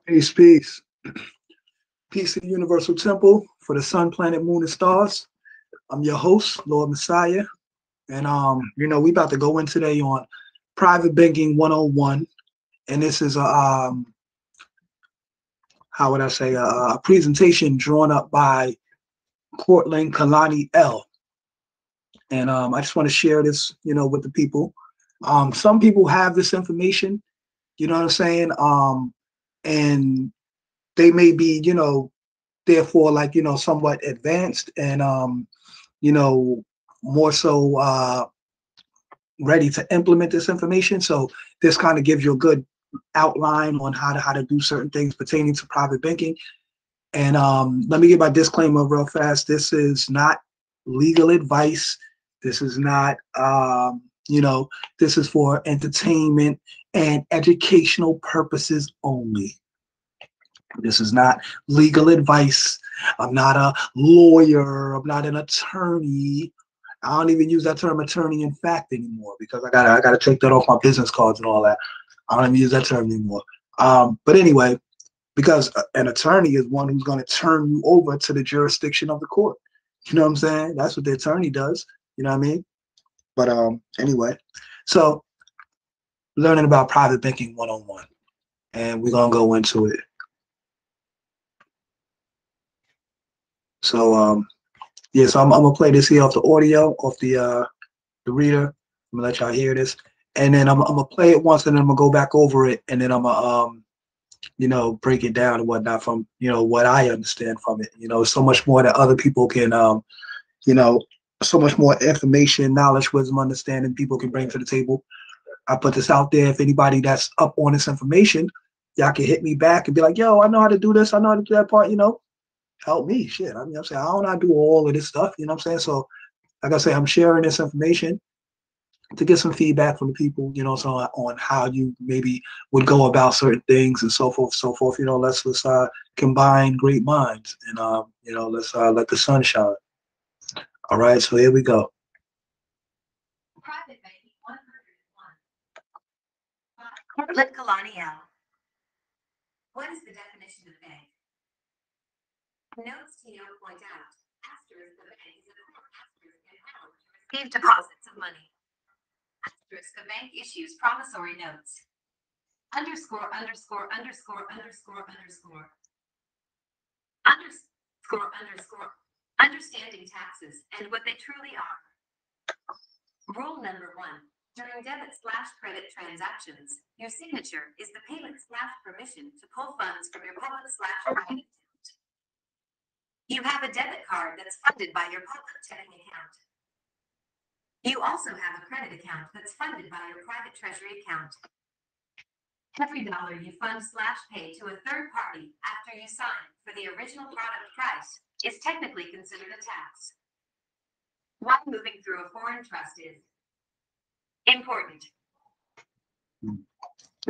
Peace, peace. Peace to the Universal Temple for the sun, planet, moon, and stars. I'm your host, Lord Messiah. And we about to go in today on Private Banking 101. And this is how would I say, a presentation drawn up by COURTLAND Kalani L. And I just want to share this, with the people. Some people have this information, you know what I'm saying? And they may be, therefore like somewhat advanced and more so ready to implement this information. So this kind of gives you a good outline on how to do certain things pertaining to private banking. And let me give my disclaimer real fast. This is not legal advice. This is not this is for entertainment and educational purposes only. This is not legal advice. I'm not a lawyer. I'm not an attorney. I don't even use that term attorney in fact anymore because I gotta take that off my business cards and all that. I don't even use that term anymore. But anyway, because an attorney is one who's going to turn you over to the jurisdiction of the court. You know what I'm saying? That's what the attorney does. You know what I mean? But anyway, so learning about private banking 101, and we're gonna go into it. So yeah, so I'm gonna play this here off the audio, off the reader. I'm gonna let y'all hear this, and then I'm gonna play it once, and then I'm gonna go back over it, and then I'm gonna break it down and whatnot from what I understand from it. So much more that other people can so much more information, knowledge, wisdom, understanding people can bring to the table. I put this out there. If anybody that's up on this information, y'all can hit me back and be like, yo, I know how to do this, I know how to do that part, help me. Shit. I mean, I'm saying I don't know how to do all of this stuff, you know what I'm saying? So like I say, I'm sharing this information to get some feedback from the people, so on how you maybe would go about certain things and so forth, so forth. Let's combine great minds and let's let the sun shine. All right, so here we go. Private Banking 101. Let Kalani out. What is the definition of bank? Notes TO point out, asterisk the bank is a core asterisk and power to receive deposits of money. Asterisk the bank issues promissory notes. Underscore, underscore, underscore, underscore, underscore. Underscore, underscore. Understanding taxes and what they truly are. Rule number 1. During debit/credit transactions, your signature is the payment/permission to pull funds from your public/private account. You have a debit card that's funded by your public checking account. You also have a credit account that's funded by your private treasury account. Every dollar you fund/pay to a third party after you sign for the original product price is technically considered a tax. Why moving through a foreign trust is important.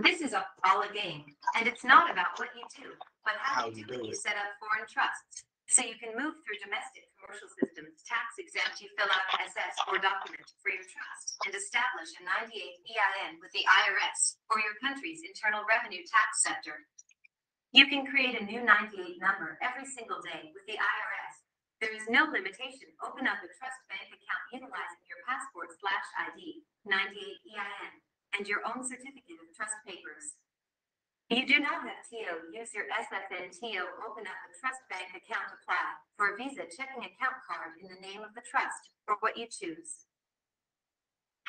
This is all a game, and it's not about what you do, but how you do when you set up foreign trusts. So you can move through domestic commercial systems, tax exempt, you fill out SS or document for your trust, and establish a 98 EIN with the IRS or your country's Internal Revenue Tax Sector. You can create a new 98 number every single day with the IRS. There is no limitation. Open up a trust bank account utilizing your passport/ID, 98 EIN, and your own certificate of trust papers. You do not have TO, use your SSN TO, open up a trust bank account, apply for a Visa checking account card in the name of the trust or what you choose.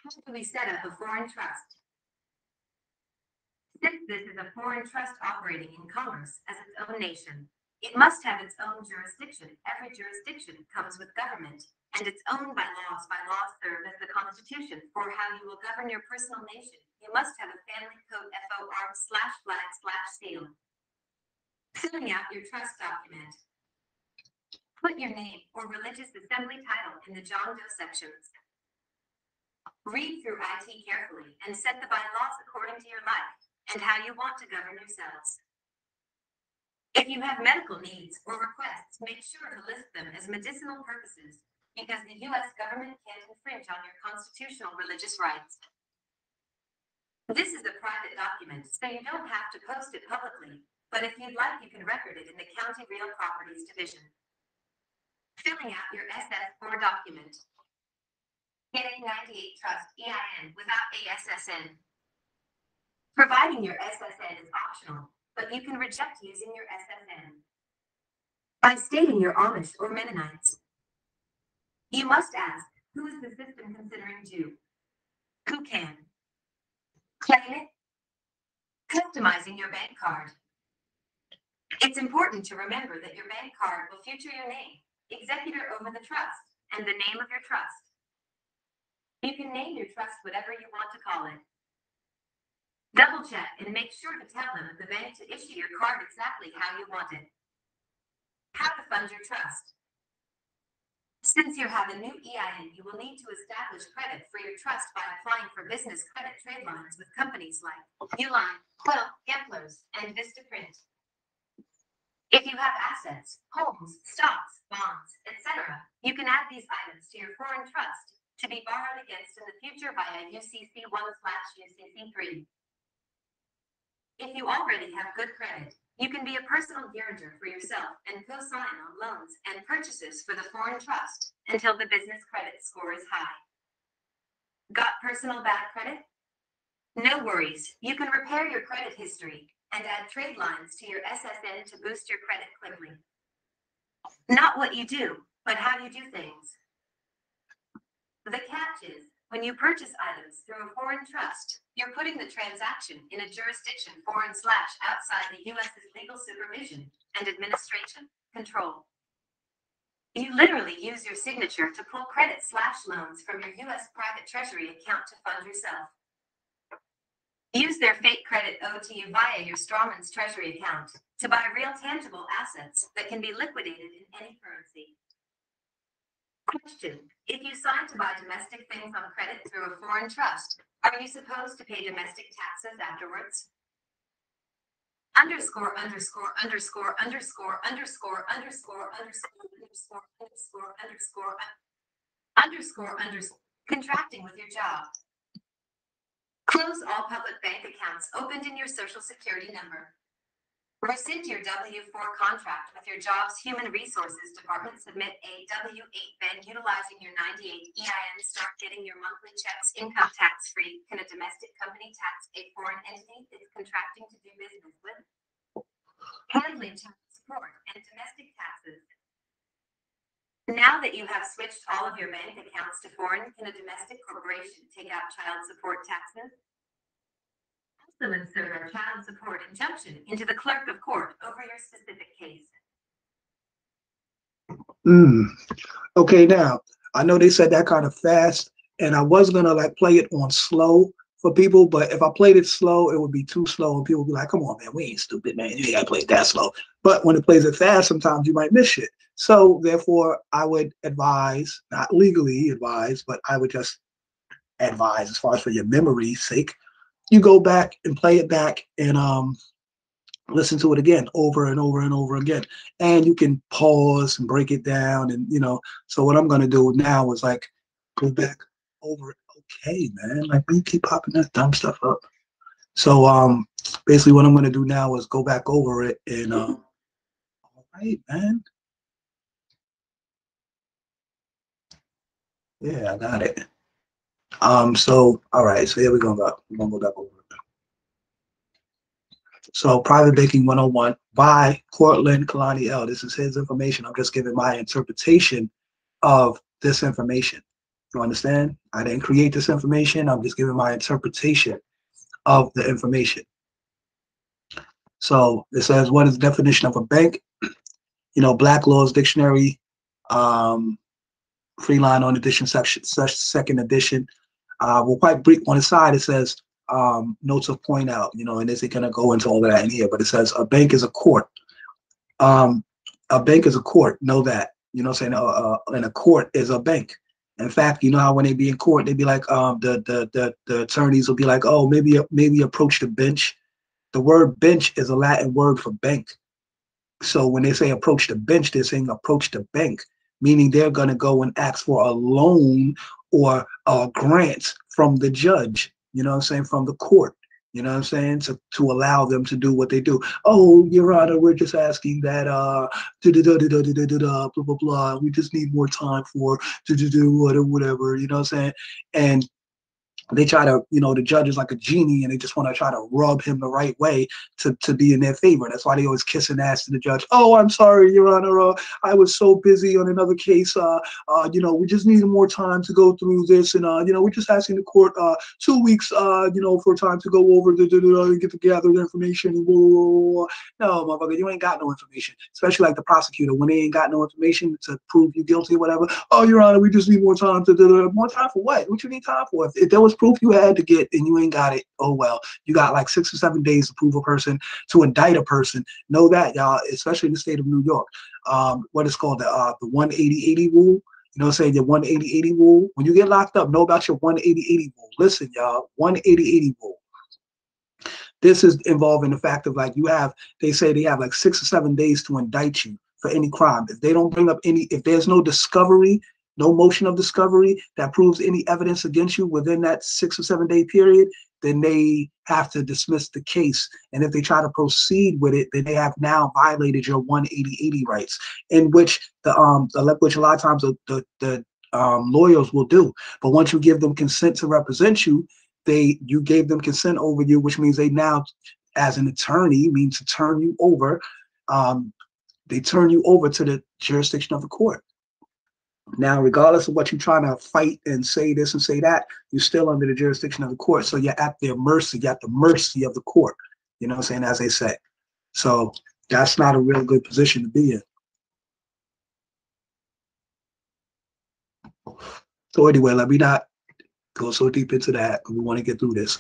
How do we set up a foreign trust? Since this is a foreign trust operating in commerce as its own nation, it must have its own jurisdiction. Every jurisdiction comes with government, and it's owned by laws. By laws serve as the constitution for how you will govern your personal nation. You must have a family code FO/flag/seal. Filling out your trust document. Put your name or religious assembly title in the John Doe sections. Read through IT carefully and set the bylaws according to your life and how you want to govern yourselves. If you have medical needs or requests, make sure to list them as medicinal purposes because the U.S. government can't infringe on your constitutional religious rights. This is a private document, so you don't have to post it publicly. but if you'd like, you can record it in the County Real Properties Division. Filling out your SS4 document. Get a 98 Trust EIN without a SSN. Providing your SSN is optional, but you can reject using your SSN by stating you're Amish or Mennonites. You must ask, who is the system considering Jew? Who can? Claim it. Customizing your bank card. It's important to remember that your bank card will feature your name, executor over the trust, and the name of your trust. You can name your trust whatever you want to call it. Double check and make sure to tell them at the bank to issue your card exactly how you want it. How to fund your trust. Since you have a new EIN, you will need to establish credit for your trust by applying for business credit trade lines with companies like Uline, Quill, Gemplers, and Vistaprint. If you have assets, homes, stocks, bonds, etc., you can add these items to your foreign trust to be borrowed against in the future via UCC1/UCC3. If you already have good credit, you can be a personal guarantor for yourself and co-sign on loans and purchases for the foreign trust until the business credit score is high. Got personal bad credit? No worries, you can repair your credit history and add trade lines to your SSN to boost your credit quickly. Not what you do, but how you do things. The catch is, when you purchase items through a foreign trust, you're putting the transaction in a jurisdiction foreign/outside the U.S.'s legal supervision and administration control. You literally use your signature to pull credit/loans from your U.S. private treasury account to fund yourself. Use their fake credit owed to you via your Strawman's treasury account to buy real tangible assets that can be liquidated in any currency. Question: if you sign to buy domestic things on credit through a foreign trust, are you supposed to pay domestic taxes afterwards? Underscore, underscore, underscore, underscore, underscore, underscore, underscore, underscore, underscore, underscore, underscore, underscore, contracting with your job. Close all public bank accounts opened in your Social Security number. Rescind your W-4 contract with your job's Human Resources Department. Submit a W-8 Ben utilizing your 98 EIN. Start getting your monthly checks income tax-free. Can a domestic company tax a foreign entity it's contracting to do business with? Handling child support and domestic taxes. Now that you have switched all of your bank accounts to foreign, can a domestic corporation take out child support taxes? Also insert a child support injunction into the clerk of court over your specific case. Okay, now I know they said that kind of fast, and I was gonna like play it on slow for people, but if I played it slow, it would be too slow, and people would be like, "Come on, man, we ain't stupid, man. You ain't gotta play it that slow." But when it plays it fast, sometimes you might miss shit. So therefore, I would advise, not legally advise, but I would just advise, as far as for your memory's sake, you go back and play it back and listen to it again over and over and over again. And you can pause and break it down. And, you know, so what I'm going to do now is like go back over it. Okay, man, like you keep popping that dumb stuff up. So basically what I'm going to do now is go back over it and all right, man. Yeah, I got it. So all right, so here we're gonna go back over it. So Private Banking 101 by Courtland Kalani L. This is his information. I'm just giving my interpretation of this information. You understand? I didn't create this information. I'm just giving my interpretation of the information. So it says, what is the definition of a bank? You know, Black Laws Dictionary, Freeline on edition, second edition. Well, quite brief on the side, it says, notes of point out, you know, and is it going to go into all of that in here? But it says a bank is a court. A bank is a court. Know that. You know what I'm saying? And a court is a bank. In fact, you know how when they be in court, they be like, the attorneys will be like, oh, maybe approach the bench. The word bench is a Latin word for bank. So when they say approach the bench, they're saying approach the bank, meaning they're going to go and ask for a loan or a grant from the judge. You know what I'm saying? From the court. You know what I'm saying? To allow them to do what they do. Oh, Your Honor, we're just asking that blah blah blah. We just need more time for whatever. You know what I'm saying? And they try to, the judge is like a genie and they just want to try to rub him the right way to be in their favor. That's why they always kiss and ask to the judge. Oh, I'm sorry, Your Honor. I was so busy on another case. We just needed more time to go through this. And, we're just asking the court 2 weeks, for time to go over and get to gather the information. No, motherfucker, you ain't got no information, especially like the prosecutor when they ain't got no information to prove you guilty or whatever. Oh, Your Honor, we just need more time more time for what? What you need time for? If there was proof you had to get and you ain't got it, oh well. You got like 6 or 7 days to prove a person, to indict a person. Know that, y'all, especially in the state of New York. What is called the 180-80 rule. You know what I'm saying? Your 180-80 rule. When you get locked up, know about your 180-80 rule. Listen, y'all, 180-80 rule. This is involving the fact of they say they have like 6 or 7 days to indict you for any crime. If they don't bring up if there's no discovery, no motion of discovery that proves any evidence against you within that 6 or 7 day period, then they have to dismiss the case. And if they try to proceed with it, then they have now violated your 180-80 rights, in which which a lot of times the lawyers will do. But once you give them consent to represent you, you gave them consent over you, which means they now, as an attorney, means to turn you over. They turn you over to the jurisdiction of the court. Now, regardless of what you're trying to fight and say this and say that, you're still under the jurisdiction of the court. So you're at their mercy. You're at the mercy of the court. You know what I'm saying? As they say. So that's not a real good position to be in. So anyway, let me not go so deep into that. We want to get through this.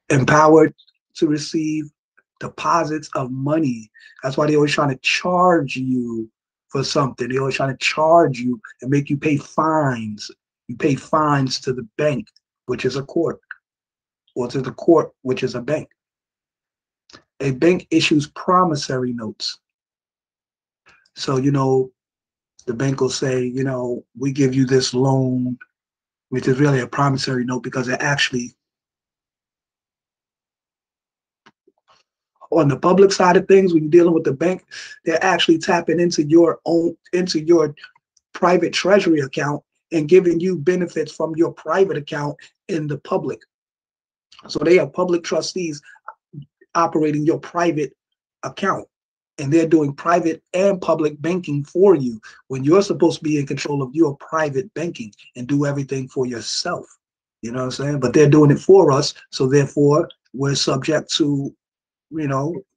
Empowered to receive deposits of money. That's why they're always trying to charge you for something. They're always trying to charge you and make you pay fines. You pay fines to the bank, which is a court, or to the court, which is a bank. A bank issues promissory notes. So, the bank will say, we give you this loan, which is really a promissory note because it actually, on the public side of things, when you're dealing with the bank, they're actually tapping into your private treasury account and giving you benefits from your private account in the public. So they are public trustees operating your private account, and they're doing private and public banking for you when you're supposed to be in control of your private banking and do everything for yourself. You know what I'm saying? But they're doing it for us, so therefore we're subject to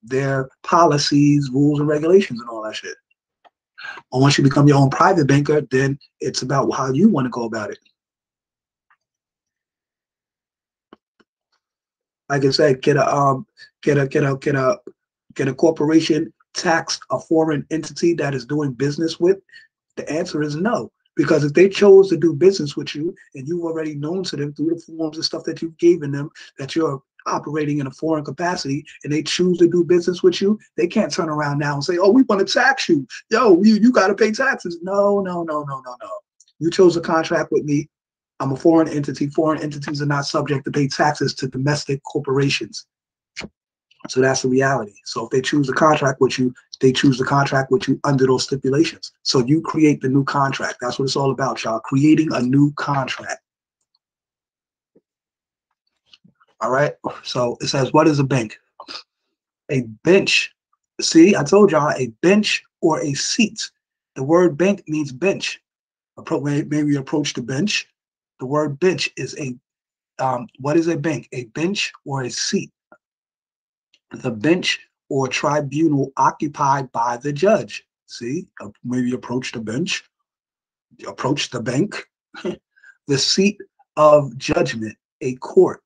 their policies, rules, and regulations and all that shit. And once you become your own private banker, then it's about how you want to go about it. Like I said, get a corporation tax a foreign entity that is doing business with? The answer is no. Because if they chose to do business with you and you've already known to them through the forms and stuff that you've given them that you're operating in a foreign capacity, and they choose to do business with you, they can't turn around now and say, oh, we want to tax you. Yo, you got to pay taxes. No. You chose a contract with me. I'm a foreign entity. Foreign entities are not subject to pay taxes to domestic corporations. So that's the reality. So if they choose a contract with you, they choose the contract with you under those stipulations. So you create the new contract. That's what it's all about, y'all. Creating a new contract. All right. So it says, what is a bank? A bench. See, I told y'all, a bench or a seat. The word bank means bench. Maybe approach the bench. The word bench is what is a bank? A bench or a seat. The bench or tribunal occupied by the judge. See, maybe approach the bench, approach the bank. The seat of judgment, a court.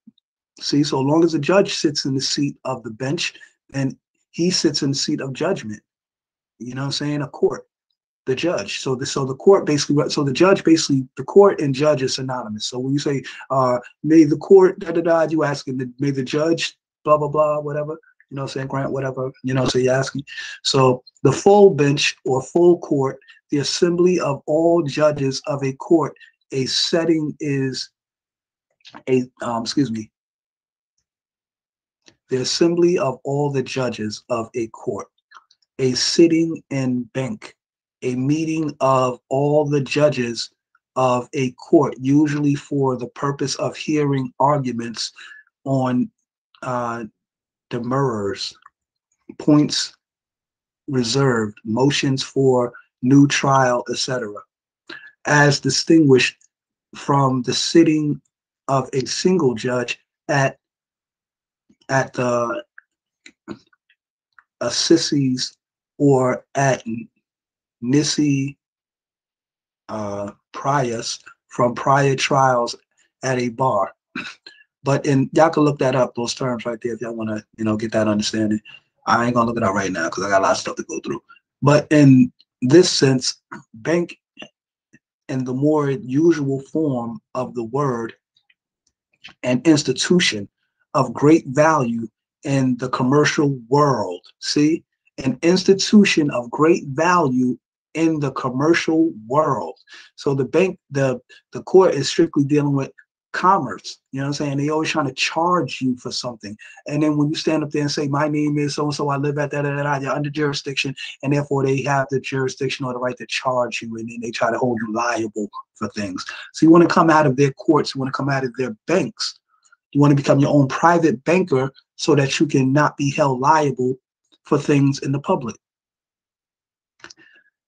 See, so long as the judge sits in the seat of the bench, then he sits in the seat of judgment. You know what I'm saying? A court, the judge. So the court basically, so the judge basically, the court and judge is synonymous. So when you say, may the court, you asking, may the judge, blah, blah, blah, whatever. You know what I'm saying, grant whatever, so you're asking. So the full bench or full court, the assembly of all judges of a court, a setting is a, the assembly of all the judges of a court, a sitting in bank, a meeting of all the judges of a court, usually for the purpose of hearing arguments on demurrers, points reserved, motions for new trial, etc., as distinguished from the sitting of a single judge at the assises or at nisi prius from prior trials at a bar. But y'all can look that up, those terms right there, if y'all want to, get that understanding. I ain't gonna look it up right now because I got a lot of stuff to go through. But in this sense, bank in the more usual form of the word, an institution of great value in the commercial world. See, an institution of great value in the commercial world. So the bank, the court is strictly dealing with commerce. You know what I'm saying? They always trying to charge you for something. And then when you stand up there and say, my name is so-and-so, I live at that, you're under jurisdiction, and therefore they have the jurisdiction or the right to charge you, and then they try to hold you liable for things. So you want to come out of their courts, you want to come out of their banks. You want to become your own private banker so that you can not be held liable for things in the public.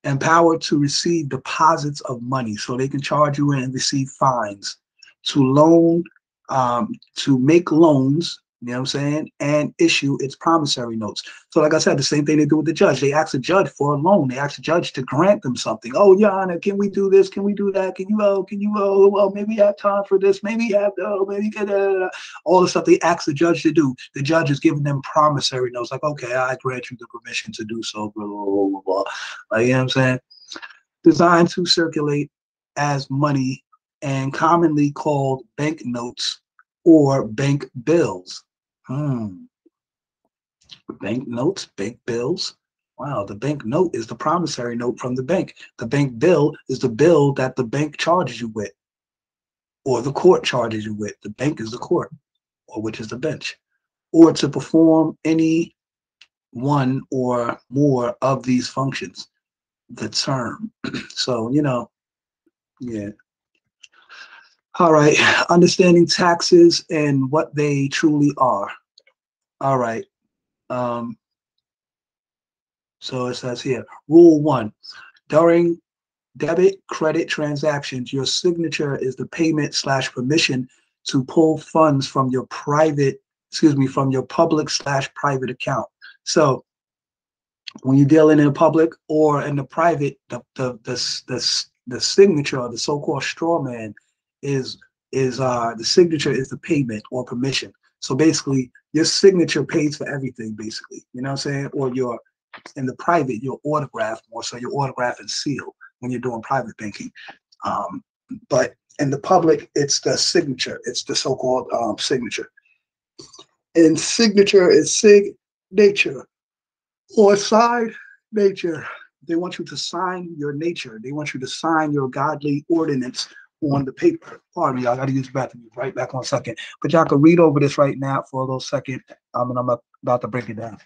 Empowered to receive deposits of money, so they can charge you in and receive fines, to loan, to make loans, you know what I'm saying, and issue its promissory notes. So like I said, the same thing they do with the judge. They ask the judge for a loan. They ask the judge to grant them something. Oh, Your Honor, can we do this? Can we do that? Can you well, maybe you have time for this. Maybe you have, maybe you can, all the stuff they ask the judge to do. The judge is giving them promissory notes. Like, okay, I grant you the permission to do so, blah, blah, blah, blah, blah. Like, you know what I'm saying? Designed to circulate as money and commonly called bank notes or bank bills. Bank notes, bank bills. Wow, the bank note is the promissory note from the bank. The bank bill is the bill that the bank charges you with, or the court charges you with. The bank is the court, or which is the bench. Or to perform any one or more of these functions, the term. So, yeah. All right, understanding taxes and what they truly are. All right. So it says here, rule 1, during debit credit transactions, your signature is the payment / permission to pull funds from your from your public / private account. So when you're dealing in public or in the private, the signature, or the so-called straw man, is the signature is the payment or permission. So basically, your signature pays for everything, basically. You know what I'm saying? Or in the private, your autograph more. So your autograph and seal when you're doing private banking. But in the public, it's the signature. It's the so-called signature. And signature is signature or side nature. They want you to sign your nature. They want you to sign your godly ordinance on the paper. Pardon me, y'all got to use the bathroom. Right back on a second. But y'all can read over this right now for a little second. And I'm about to break it down.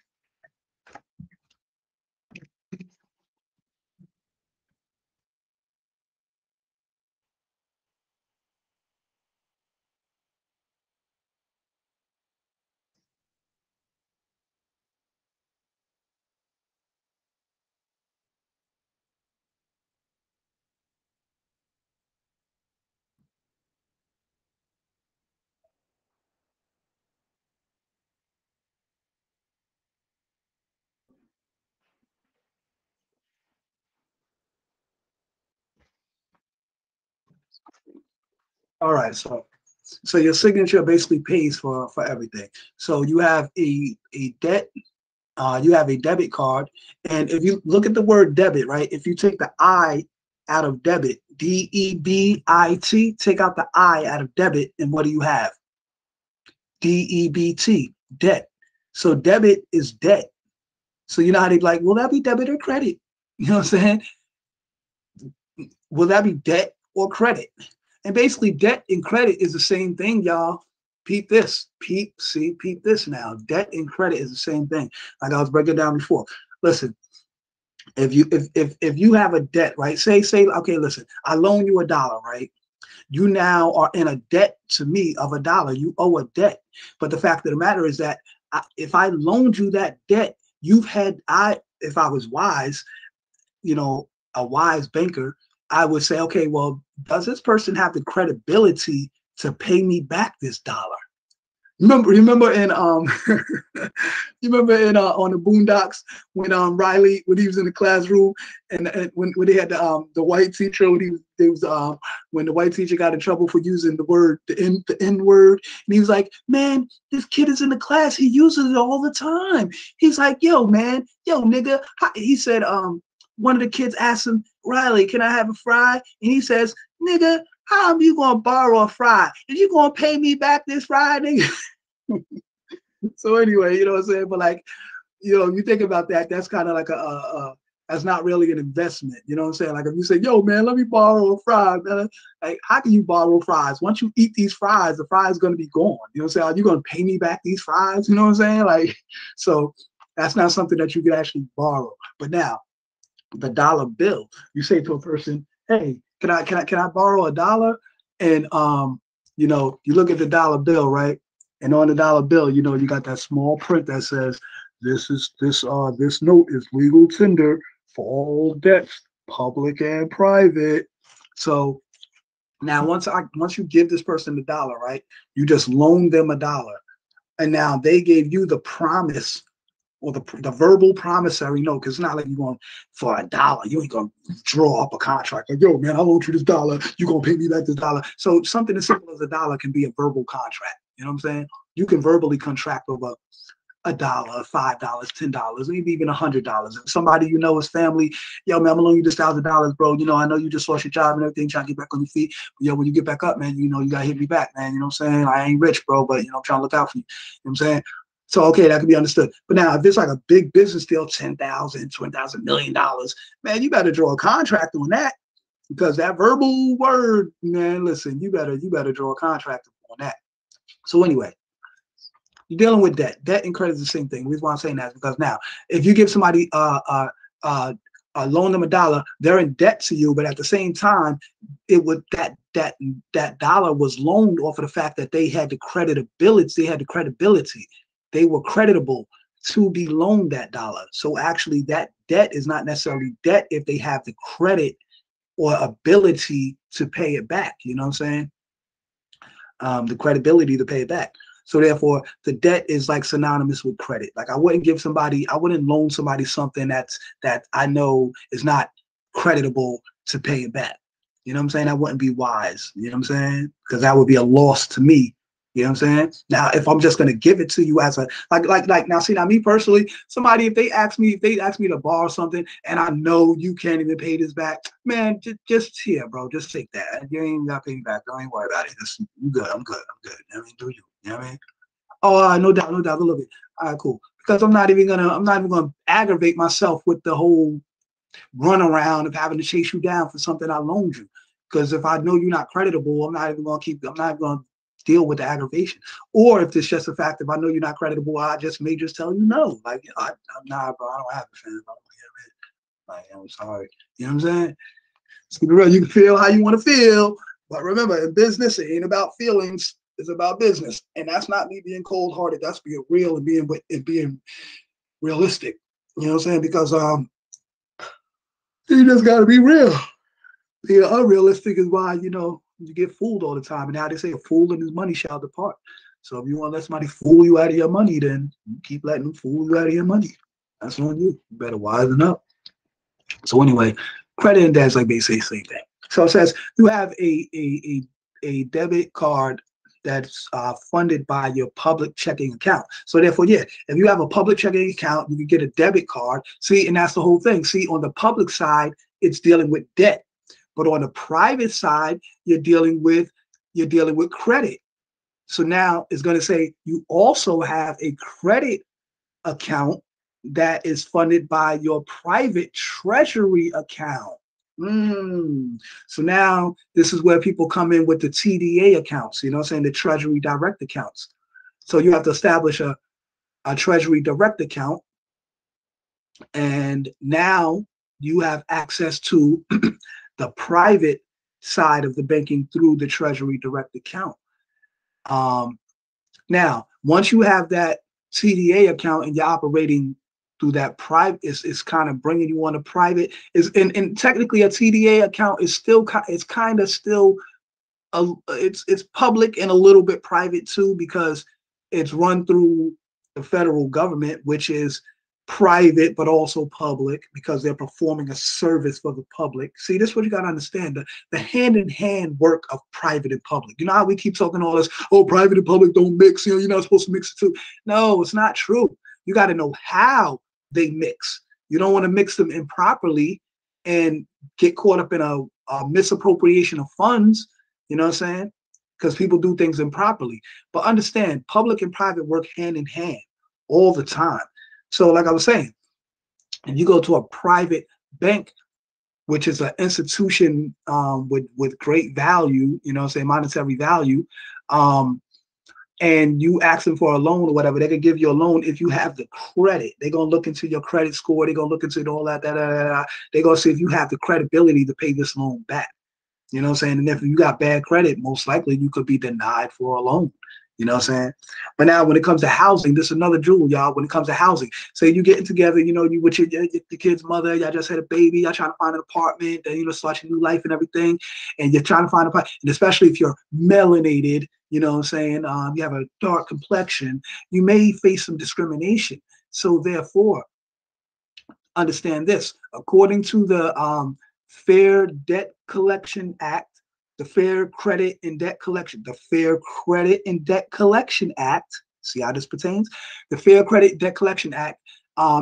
All right, so your signature basically pays for everything. So you have a debt, you have a debit card, and if you look at the word debit, right? If you take the I out of debit, D-E-B-I-T, take out the I out of debit, and what do you have? D-E-B-T, debt. So debit is debt. So you know how they like, will that be debit or credit? You know what I'm saying? Will that be debt or credit? And basically, debt and credit is the same thing, y'all. peep this, peep this now. Debt and credit is the same thing. Like I was breaking down before. Listen, if you have a debt, right? Say, okay, listen, I loan you $1, right? You now are in a debt to me of $1. You owe a debt. But the fact of the matter is that if I loaned you that debt, if I was wise, a wise banker, I would say, okay, well, does this person have the credibility to pay me back this dollar? Remember in you remember in on the Boondocks when Riley, when he was in the classroom and when they had the white teacher, when when the white teacher got in trouble for using the N word, and he was like, man, this kid is in the class, he uses it all the time. He's like, yo man, yo nigga, he said one of the kids asked him, Riley, can I have a fry? And he says, nigga, how am you gonna borrow a fry? Is you gonna pay me back this fry, nigga? So anyway, you know what I'm saying? But like, you think about that, that's kind of like that's not really an investment. You know what I'm saying? Like if you say, yo man, let me borrow a fry, man, like how can you borrow fries? Once you eat these fries, the fries gonna be gone. You know what I'm saying? Are you gonna pay me back these fries? You know what I'm saying? Like, so that's not something that you could actually borrow. But now, the dollar bill, you say to a person, hey, can I borrow $1? And you look at the dollar bill, right? And on the dollar bill, you got that small print that says, this note is legal tender for all debts, public and private. So now once you give this person the dollar, right? You just loan them $1. And now they gave you the promise or the verbal promissory note, because it's not like you're going for $1. You ain't going to draw up a contract like, yo, man, I loaned you this dollar. You're going to pay me back this dollar. So something as simple as $1 can be a verbal contract. You know what I'm saying? You can verbally contract over $1, $5, $10, maybe even $100. If somebody is family, yo, man, I'm gonna loan you this $1,000, bro. I know you just lost your job and everything, trying to get back on your feet. But yo, when you get back up, man, you gotta hit me back, man. You know what I'm saying? I ain't rich, bro, but I'm trying to look out for you. You know what I'm saying? So okay, that can be understood. But now if it's like a big business deal, $10,000, $20,000, $1 million, man, you better draw a contract on that. Because that verbal word, man, listen, you better draw a contract on that. So anyway, you're dealing with debt. Debt and credit is the same thing. The reason why I'm saying that is because now, if you give somebody loan them $1, they're in debt to you, but at the same time, that dollar was loaned off of the fact that they had the credibility. They were creditable to be loaned that dollar. So actually, that debt is not necessarily debt if they have the credit or ability to pay it back. You know what I'm saying? The credibility to pay it back. So therefore, the debt is like synonymous with credit. Like I wouldn't loan somebody something that I know is not creditable to pay it back. You know what I'm saying? That wouldn't be wise. You know what I'm saying? Because that would be a loss to me. You know what I'm saying? Now, if I'm just gonna give it to you as a like now, see now me personally, somebody if they ask me to borrow something and I know you can't even pay this back, man, just here, bro, just take that. You ain't gotta pay me back. Don't even worry about it. I'm good. You know what I mean? Do you? You know what I mean? Oh, no doubt, a little bit. All right, cool. Because I'm not even gonna aggravate myself with the whole run around of having to chase you down for something I loaned you. Because if I know you're not creditable, I'm not even gonna deal with the aggravation. Or if it's just a fact, if I know you're not creditable, I may just tell you no. Like, nah, bro, I don't have it, fam. Like, I'm sorry. You know what I'm saying? Let's keep it real. You can feel how you want to feel. But remember, in business, it ain't about feelings. It's about business. And that's not me being cold-hearted. That's being real and being realistic. You know what I'm saying? Because you just got to be real. Being unrealistic is why, you get fooled all the time. And now they say a fool and his money shall depart. So if you want to let somebody fool you out of your money, then you keep letting them fool you out of your money. That's on you. You better wisen up. So anyway, credit and debt is like basically the same thing. So it says you have a debit card that's funded by your public checking account. So therefore, yeah, if you have a public checking account, you can get a debit card. See, and that's the whole thing. See, on the public side, it's dealing with debt. But on the private side, you're dealing with credit. So now it's going to say you also have a credit account that is funded by your private treasury account. So now this is where people come in with the TDA accounts, you know what I'm saying, the Treasury Direct accounts. So you have to establish a Treasury Direct account, and now you have access to the private side of the banking through the Treasury Direct account. Now, once you have that TDA account and you're operating through that private, it's kind of bringing you on a private. And technically a TDA account is still it's kind of still it's public and a little bit private too, because it's run through the federal government, which is private but also public because they're performing a service for the public. See, this is what you got to understand, the hand-in-hand work of private and public. You know how we keep talking all this, oh, private and public don't mix, you know, you're not supposed to mix the two. No, it's not true. You got to know how they mix. You don't want to mix them improperly and get caught up in a misappropriation of funds, you know what I'm saying? Because people do things improperly. But understand, public and private work hand in hand all the time. So like I was saying, if you go to a private bank, which is an institution with great value, you know what I'm saying, monetary value, and you ask them for a loan or whatever, they can give you a loan if you have the credit. They're going to look into your credit score. They're going to look into all that. They're going to see if you have the credibility to pay this loan back. You know what I'm saying? And if you got bad credit, most likely you could be denied for a loan. You know what I'm saying? But now when it comes to housing, this is another jewel, y'all. When it comes to housing, say you getting together, you know, you with your kid's mother, y'all just had a baby, y'all trying to find an apartment, then, you know, start your new life and everything, and you're trying to find an apartment, and especially if you're melanated, you know what I'm saying, you have a dark complexion, you may face some discrimination. So therefore, understand this, according to the Fair Debt Collection Act, the Fair Credit and Debt Collection, Act, see how this pertains? The Fair Credit Debt Collection Act,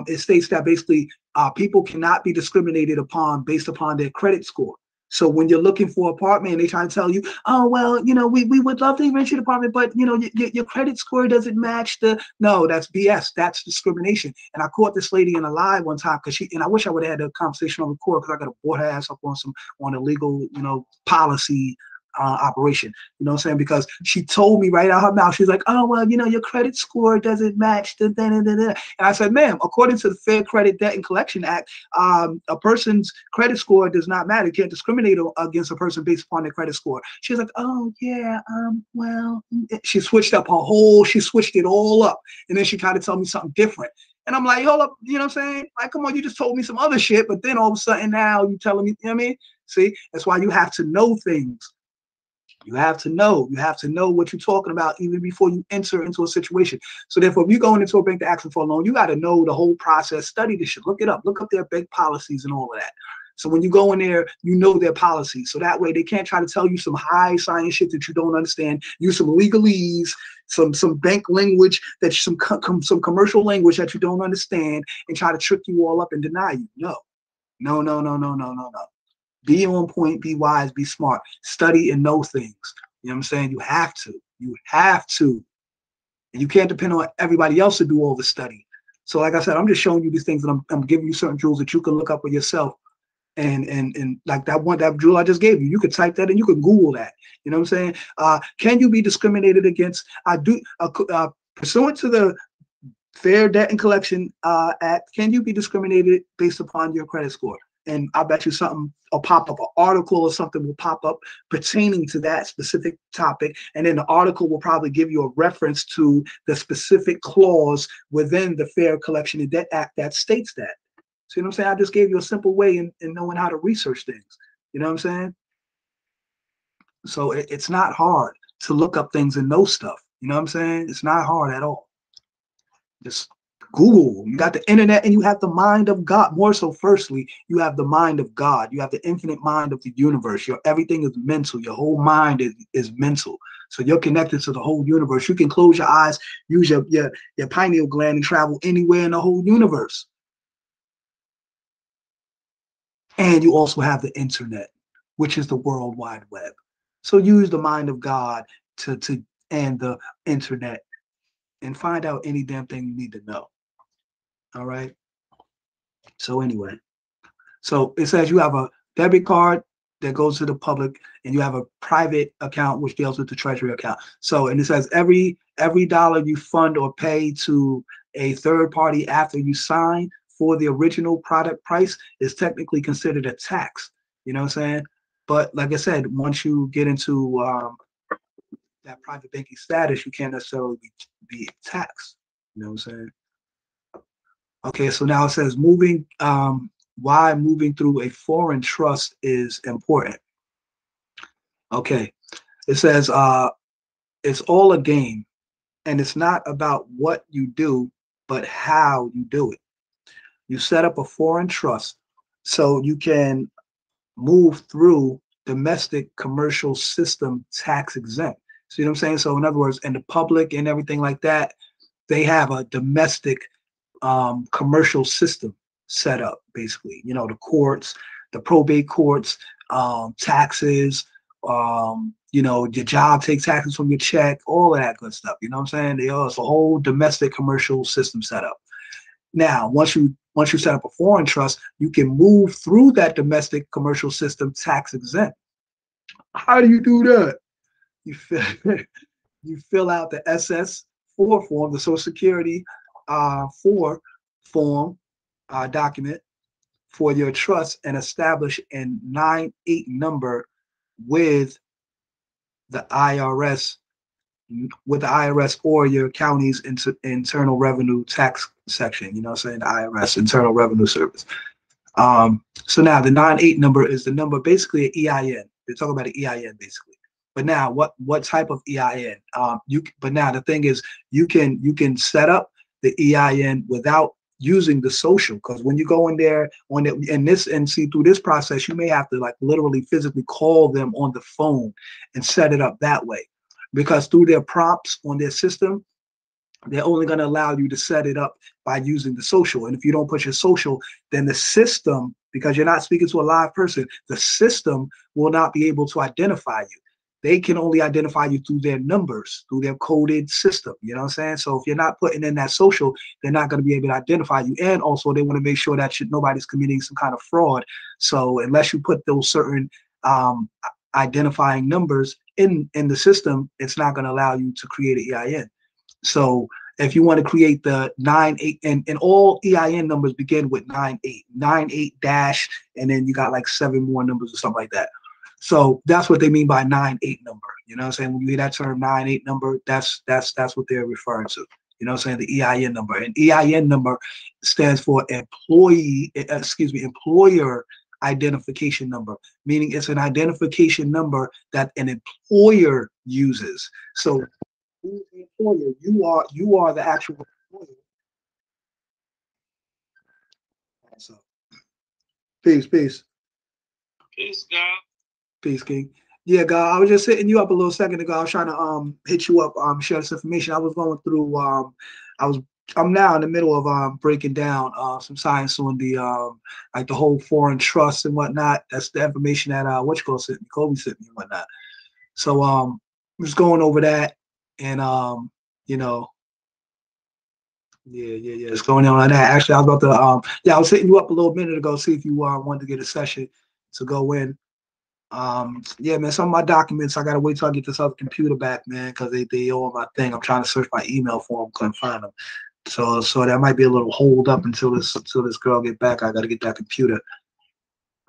it states that basically people cannot be discriminated upon based upon their credit score. So when you're looking for an apartment and they try to tell you, oh, well, you know, we would love to rent you an apartment, but, you know, your credit score doesn't match no, that's BS. That's discrimination. And I caught this lady in a lie one time and I wish I would have had a conversation on record because I got to brought her ass up on a legal, you know, policy operation, you know what I'm saying? Because she told me right out her mouth, she's like, oh, well, you know, your credit score doesn't match. And I said, ma'am, according to the Fair Credit Debt and Collection Act, a person's credit score does not matter. You can't discriminate against a person based upon their credit score. She's like, oh, yeah, well, she switched it all up. And then she tried to tell me something different. And I'm like, hold up, you know what I'm saying? Like, come on, you just told me some other shit, but then all of a sudden now you telling me, you know what I mean? See, that's why you have to know things. You have to know what you're talking about even before you enter into a situation. So therefore, if you're going into a bank to ask for a loan, you got to know the whole process, study this shit, look it up, look up their bank policies and all of that. So when you go in there, you know their policies. So that way they can't try to tell you some high science shit that you don't understand, use some legalese, some bank language, that some commercial language that you don't understand, and try to trick you all up and deny you. No. Be on point, be wise, be smart, study and know things. You know what I'm saying? You have to. And you can't depend on everybody else to do all the study. So like I said, I'm just showing you these things, and I'm giving you certain jewels that you can look up for yourself. And like that jewel I just gave you, you could type that and you could Google that. You know what I'm saying? Can you be discriminated against? Pursuant to the Fair Debt and Collection Act, can you be discriminated based upon your credit score? And I bet you something will pop up, an article or something will pop up pertaining to that specific topic. And then the article will probably give you a reference to the specific clause within the Fair Collection and Debt Act that states that. So, you know what I'm saying? I just gave you a simple way in knowing how to research things. You know what I'm saying? So it's not hard to look up things and know stuff. You know what I'm saying? It's not hard at all. Just Google. You got the internet and you have the mind of God. More so, firstly, you have the mind of God. You have the infinite mind of the universe. Everything is mental. Your whole mind is mental. So you're connected to the whole universe. You can close your eyes, use your pineal gland, and travel anywhere in the whole universe. And you also have the internet, which is the World Wide Web. So use the mind of God and the internet and find out any damn thing you need to know. All right. So anyway, so it says you have a debit card that goes to the public, and you have a private account which deals with the treasury account. So, and it says every dollar you fund or pay to a third party after you sign for the original product price is technically considered a tax. You know what I'm saying? But like I said, once you get into that private banking status, you can't necessarily be taxed. You know what I'm saying? Okay, so now it says why moving through a foreign trust is important. Okay, it says it's all a game, and it's not about what you do, but how you do it. You set up a foreign trust so you can move through domestic commercial system tax exempt. See what I'm saying? So in other words, in the public and everything like that, they have a domestic commercial system set up, basically. You know, the courts, the probate courts, taxes, you know, your job takes taxes from your check, all of that good stuff. You know what I'm saying? It's a whole domestic commercial system set up. Now, once you set up a foreign trust, you can move through that domestic commercial system tax exempt. How do you do that? You fill, you fill out the SS4 form, the Social Security 4 form document for your trust, and establish a 98 number with the IRS or your county's internal revenue tax section. You know what I'm saying? The IRS, Internal Revenue Service. So now the 98 number is the number, basically an EIN. They're talking about an EIN basically. But now what type of EIN? But now the thing is you can set up the EIN without using the social, because when you go in there and see through this process, you may have to like literally physically call them on the phone and set it up that way, because through their prompts on their system, they're only going to allow you to set it up by using the social. And if you don't put your social, then the system, because you're not speaking to a live person, the system will not be able to identify you. They can only identify you through their numbers, through their coded system. You know what I'm saying? So if you're not putting in that social, they're not going to be able to identify you. And also they want to make sure that nobody's committing some kind of fraud. So unless you put those certain identifying numbers in the system, it's not going to allow you to create an EIN. So if you want to create the 98, and all EIN numbers begin with 98 dash, and then you got like 7 more numbers or something like that. So that's what they mean by 98 number. You know what I'm saying? When you hear that term 98 number, that's what they're referring to. You know what I'm saying? The EIN number. And EIN number stands for employer identification number, meaning it's an identification number that an employer uses. So who's the employer? You are the actual employer. So, peace. Peace, God. Peace, King. Yeah, God, I was just hitting you up a little second ago. I was trying to hit you up, share this information. I was going through I'm now in the middle of breaking down some science on the like the whole foreign trust and whatnot. That's the information that Kobe sent me and whatnot. So I'm just going over that, and you know, yeah, it's going on like that. Actually, I was about to I was hitting you up a little minute ago, see if you wanted to get a session to go in. Yeah, man, some of my documents, I gotta wait till I get this other computer back, man, because they all my thing. I'm trying to search my email for them, couldn't find them. So that might be a little hold up until this girl get back. I gotta get that computer.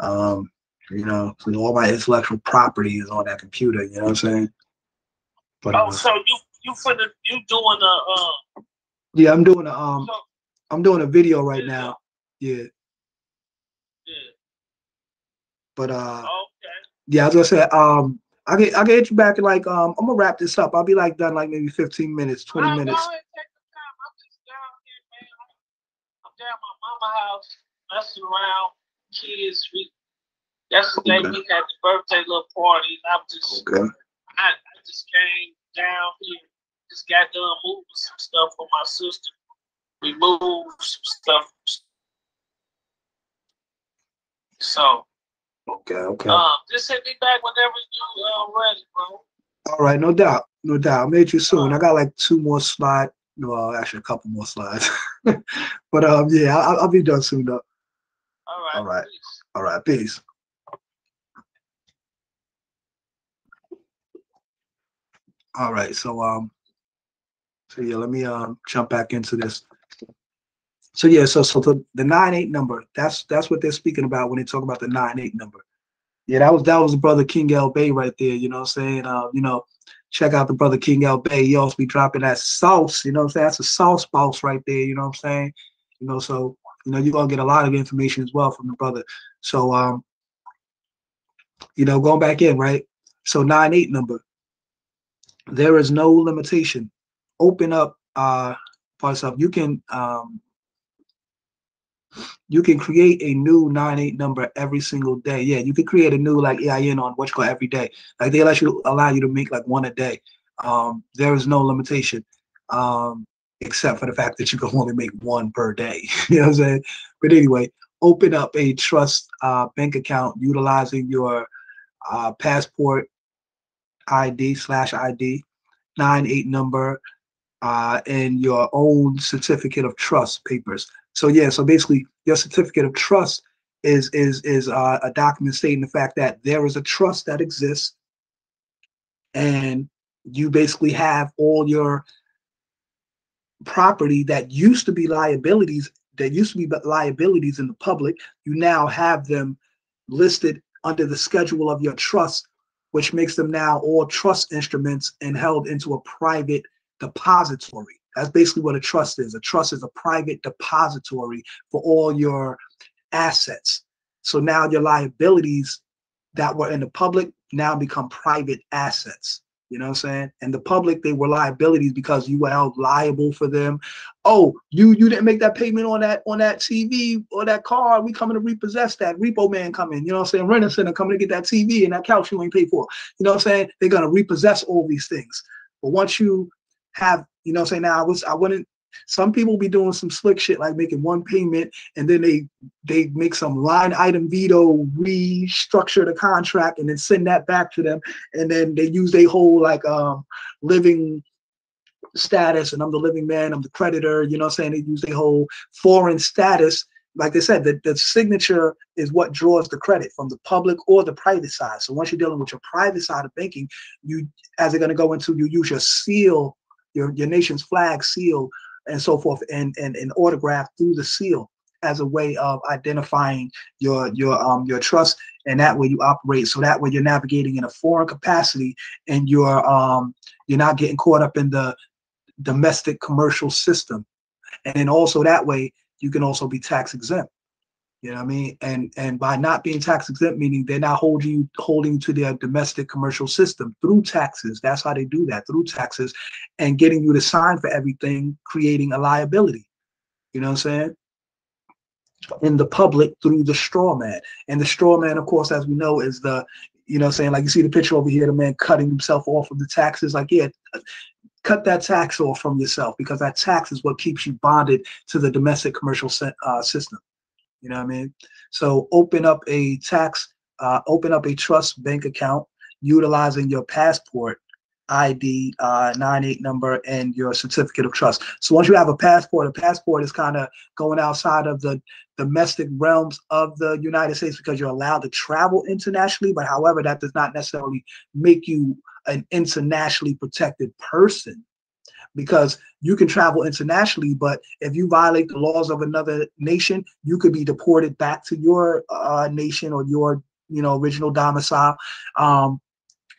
You know, so all my intellectual property is on that computer, you know what I'm saying? But so you doing yeah, I'm doing a video right now. Yeah. But okay. yeah, I was gonna say, I can hit you back in like I'm gonna wrap this up. I'll be like done like maybe 15 minutes, 20 minutes. Go ahead, take the time. I'm just down here, man. I'm down at my mama's house, messing around, kids. Yesterday we had the birthday little party. I just came down here, just got done moving some stuff for my sister. We moved some stuff. So Okay. Just hit me back whenever you ready, bro. All right, no doubt. I'll meet you soon. I got like 2 more slides. Well, actually a couple more slides. But yeah, I'll be done soon though. All right. All right. Peace. All right, so yeah, let me jump back into this. So yeah, so the 9-8 number, that's what they're speaking about when they talk about the 9-8 number. Yeah, that was the brother King L Bay right there, you know what I'm saying? Check out the brother King L Bay. He also be dropping that sauce, you know what I'm saying? That's a sauce boss right there, you know what I'm saying? So you're gonna get a lot of information as well from the brother. So going back in, right? So 9-8 number, there is no limitation. Open up parts up. You can create a new 9-8 number every single day. Yeah, you can create a new like EIN on what you call every day. Like they allow you to make like one a day. There is no limitation, except for the fact that you can only make one per day. You know what I'm saying? But anyway, open up a trust bank account utilizing your passport ID/ID 9-8 number and your own certificate of trust papers. So yeah, so basically your certificate of trust is a document stating the fact that there is a trust that exists, and you basically have all your property that used to be liabilities in the public. You now have them listed under the schedule of your trust, which makes them now all trust instruments and held into a private depository. That's basically what a trust is. A trust is a private depository for all your assets. So now your liabilities that were in the public now become private assets. You know what I'm saying? And the public, they were liabilities because you were held liable for them. Oh, you didn't make that payment on that TV or that car. We coming to repossess that. Repo man coming. You know what I'm saying? Renter center coming to get that TV and that couch you ain't paid for. You know what I'm saying? They're gonna repossess all these things. But once you have, you know what I'm saying? Now I wouldn't. Some people be doing some slick shit like making one payment and then they make some line item veto, restructure the contract, and then send that back to them. And then they use their whole like living status, and I'm the living man, I'm the creditor, you know what I'm saying? They use their whole foreign status. Like they said, the signature is what draws the credit from the public or the private side. So once you're dealing with your private side of banking, you, as they're going to go into, you use your seal, your nation's flag seal, and so forth, and autograph through the seal as a way of identifying your trust, and that way you operate. So that way you're navigating in a foreign capacity, and you're not getting caught up in the domestic commercial system. And then also that way you can also be tax exempt. You know what I mean? And by not being tax exempt, meaning they're not holding to their domestic commercial system through taxes. That's how they do that, through taxes, and getting you to sign for everything, creating a liability. You know what I'm saying? In the public through the straw man. And the straw man, of course, as we know, is the, you know what I'm saying, like you see the picture over here, the man cutting himself off of the taxes. Like, yeah, cut that tax off from yourself, because that tax is what keeps you bonded to the domestic commercial system. You know what I mean? So open up a trust bank account utilizing your passport ID 9-8 number and your certificate of trust. So once you have a passport is kind of going outside of the domestic realms of the United States, because you're allowed to travel internationally. But however, that does not necessarily make you an internationally protected person, because you can travel internationally, but if you violate the laws of another nation, you could be deported back to your nation or your original domicile,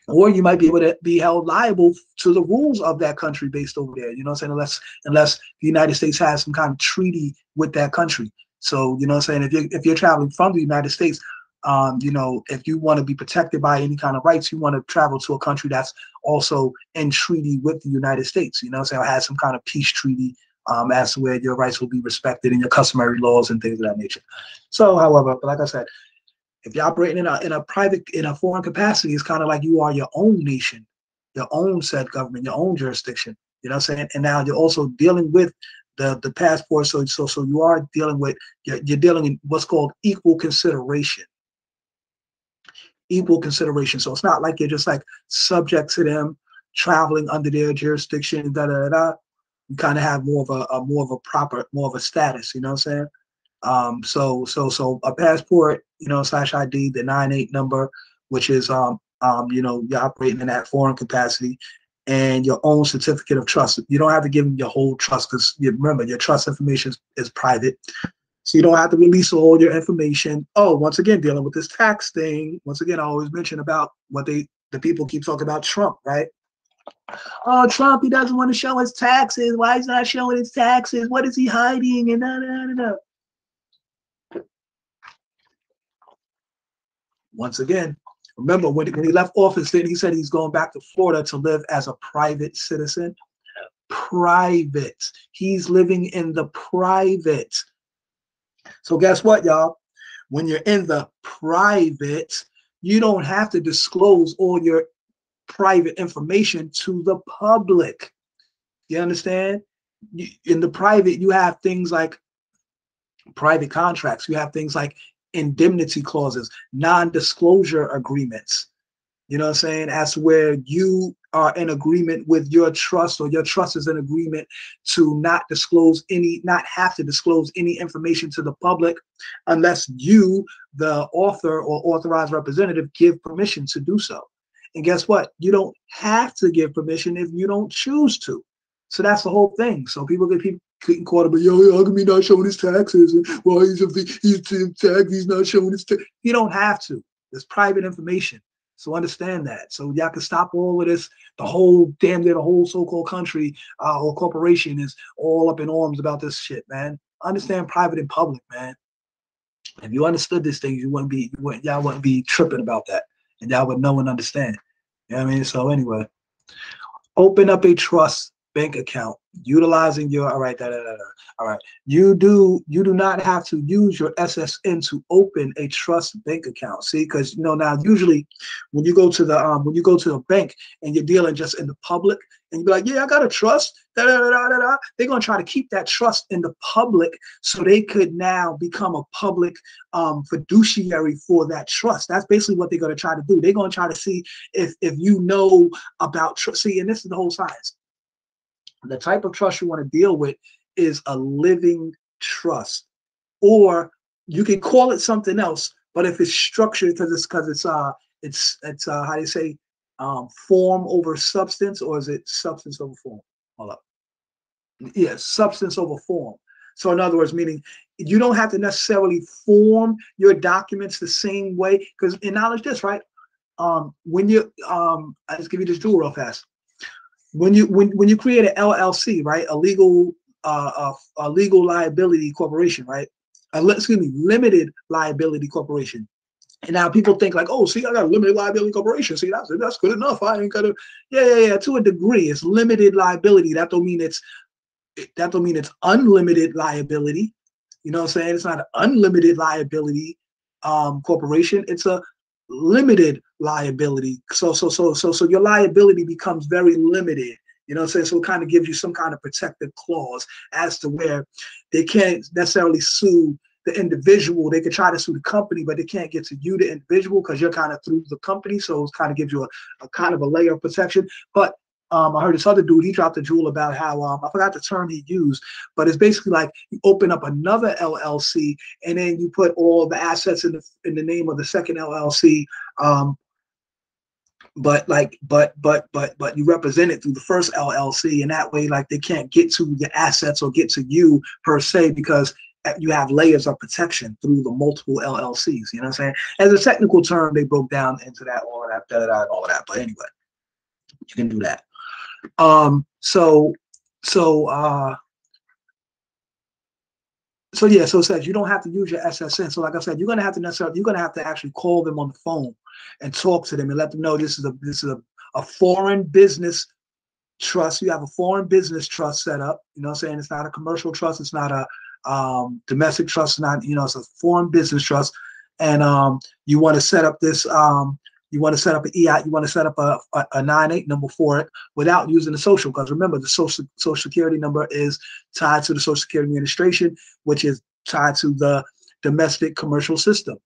or you might be able to be held liable to the rules of that country based over there. You know what I'm saying? Unless the United States has some kind of treaty with that country. So you know what I'm saying? If you're traveling from the United States, if you want to be protected by any kind of rights, you want to travel to a country that's also in treaty with the United States, you know, so it has some kind of peace treaty as to where your rights will be respected and your customary laws and things of that nature. So, however, like I said, if you're operating in a foreign capacity, it's kind of like you are your own nation, your own said government, your own jurisdiction, you know what I'm saying? And now you're also dealing with the passport. So you are dealing with, you're dealing in what's called equal consideration. So it's not like you're just like subject to them, traveling under their jurisdiction, You kind of have more of a status, you know what I'm saying? So a passport, /ID, the 9-8 number, which is you're operating in that foreign capacity, and your own certificate of trust. You don't have to give them your whole trust because remember, your trust information is private. So you don't have to release all your information. Oh, once again, dealing with this tax thing. Once again, I always mention about what the people keep talking about Trump, right? Oh, Trump, he doesn't want to show his taxes. Why is he not showing his taxes? What is he hiding? And Once again, remember when he left office, then he said he's going back to Florida to live as a private citizen. Private. He's living in the private. So guess what, y'all? When you're in the private, you don't have to disclose all your private information to the public. You understand? In the private, you have things like private contracts. You have things like indemnity clauses, non-disclosure agreements. You know what I'm saying? As where you are in agreement with your trust, or your trust is in agreement to not have to disclose any information to the public unless you, the author or authorized representative, give permission to do so. And guess what? You don't have to give permission if you don't choose to. So that's the whole thing. So people getting caught up, but yo, how come he not showing his taxes? Well, he's tax, he's not showing his tax. You don't have to. It's private information. So understand that. So y'all can stop all of this. The whole so-called country or corporation is all up in arms about this shit, man. Understand private and public, man. If you understood these things, y'all wouldn't be tripping about that, and y'all would know and understand. You know what I mean? So anyway, open up a trust bank account utilizing your all right. You do not have to use your SSN to open a trust bank account. See, because now usually when you go to the bank and you're dealing just in the public and you be like, yeah, I got a trust. They're gonna try to keep that trust in the public so they could now become a public fiduciary for that trust. That's basically what they're gonna try to do. They're gonna try to see if you know about trust. See, and this is the whole science. The type of trust you want to deal with is a living trust, or you can call it something else. But if it's structured, because it's how do you say, form over substance, or is it substance over form? Hold up. Yes, substance over form. So in other words, meaning you don't have to necessarily form your documents the same way. Because acknowledge this, right? When you I'll just give you this jewel real fast. When you create an LLC, right, a legal liability corporation, right, limited liability corporation, and now people think like, oh, see, I got a limited liability corporation. See, that's good enough. I ain't gotta, yeah. To a degree, it's limited liability. That don't mean it's unlimited liability. You know what I'm saying? It's not an unlimited liability corporation. It's a limited liability. So your liability becomes very limited. You know what I'm saying? So it kind of gives you some kind of protective clause as to where they can't necessarily sue the individual. They can try to sue the company, but they can't get to you, the individual, because you're kind of through the company. So it kind of gives you a kind of a layer of protection. But I heard this other dude, he dropped a jewel about how, I forgot the term he used, but it's basically like you open up another LLC and then you put all the assets in the name of the second LLC, but you represent it through the first LLC, and that way, like, they can't get to the assets or get to you per se, because you have layers of protection through the multiple LLCs. You know what I'm saying? As a technical term, they broke down into that, all of that, all of that. But anyway, you can do that. So it says you don't have to use your SSN. So like I said, you're gonna have to actually call them on the phone and talk to them and let them know this is a foreign business trust. You have a foreign business trust set up. You know what I'm saying? It's not a commercial trust. It's not a domestic trust. It's a foreign business trust. And you want to set up this. You want to set up an EI, you want to set up a 98 number for it without using the social, because remember, the social security number is tied to the Social Security Administration, which is tied to the domestic commercial system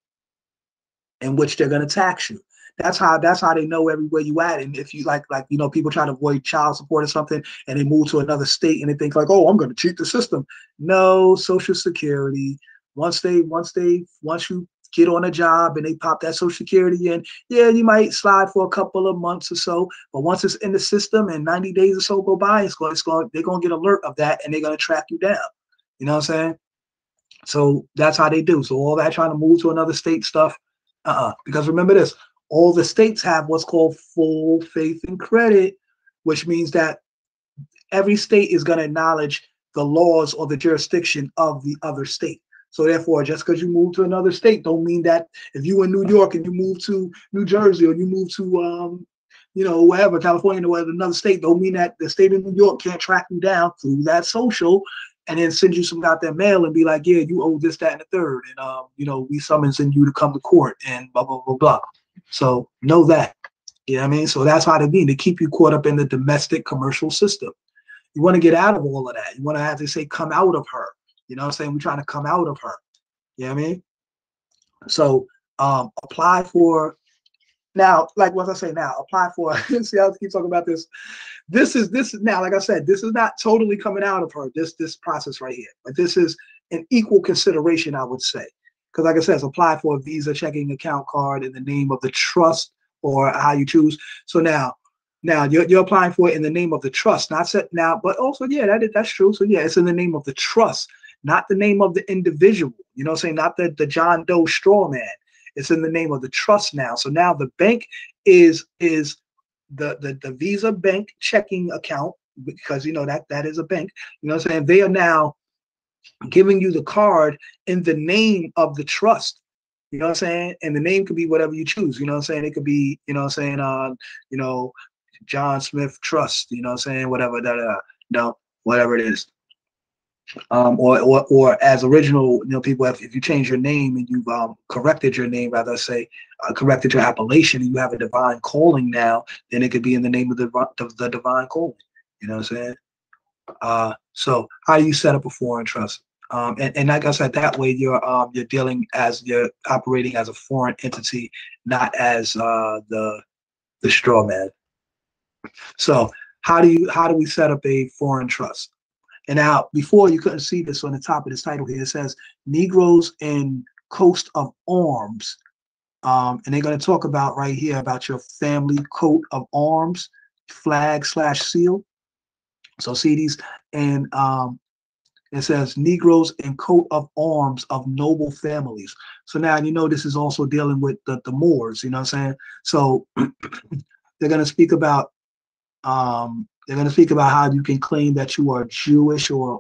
in which they're going to tax you. That's how they know everywhere you at. And if you like people try to avoid child support or something and they move to another state and they think like, oh, I'm going to cheat the system. No, Social Security, once you get on a job and they pop that Social Security in, yeah, you might slide for a couple of months or so, but once it's in the system and 90 days or so go by, they're going to get alert of that and they're going to track you down. You know what I'm saying? So that's how they do. So all that trying to move to another state stuff, because remember this, all the states have what's called full faith and credit, which means that every state is going to acknowledge the laws or the jurisdiction of the other state. So therefore, just because you move to another state don't mean that if you in New York and you move to New Jersey or you move to wherever, California or another state, don't mean that the state of New York can't track you down through that social and then send you some goddamn mail and be like, yeah, you owe this, that, and the third. And we summoning you to come to court and blah, blah, blah, blah. So know that. You know what I mean? So that's how they mean. They keep you caught up in the domestic commercial system. You want to get out of all of that. You want to have to say, come out of her. You know what I'm saying? We're trying to come out of her. You know what I mean? So apply for, now, like what I say now, apply for, see how I keep talking about this. This is now, like I said, this is not totally coming out of her, this process right here. But this is an equal consideration, I would say. Because like I said, apply for a Visa checking account card in the name of the trust or how you choose. So now you're applying for it in the name of the trust, not set now, but also, yeah, that's true. So yeah, it's in the name of the trust, not the name of the individual. You know what I'm saying? Not the John Doe straw man. It's in the name of the trust now. So now the bank is the Visa bank checking account, because that is a bank. You know what I'm saying? They are now giving you the card in the name of the trust. You know what I'm saying? And the name could be whatever you choose. You know what I'm saying? It could be, John Smith Trust, you know what I'm saying? Whatever whatever it is. Or as original, people, if you change your name and you've corrected your name, rather say, corrected your appellation, and you have a divine calling now, then it could be in the name of the divine calling. You know what I'm saying? So how do you set up a foreign trust? And like I said, that way you're operating as a foreign entity, not as the straw man. So how do we set up a foreign trust? And now, before, you couldn't see this on the top of this title here. It says Negroes in Coat of Arms. And they're going to talk about right here about your family coat of arms, flag/seal. So see these, and it says Negroes in coat of arms of noble families. So now this is also dealing with the Moors. You know what I'm saying? So they're going to speak about how you can claim that you are Jewish or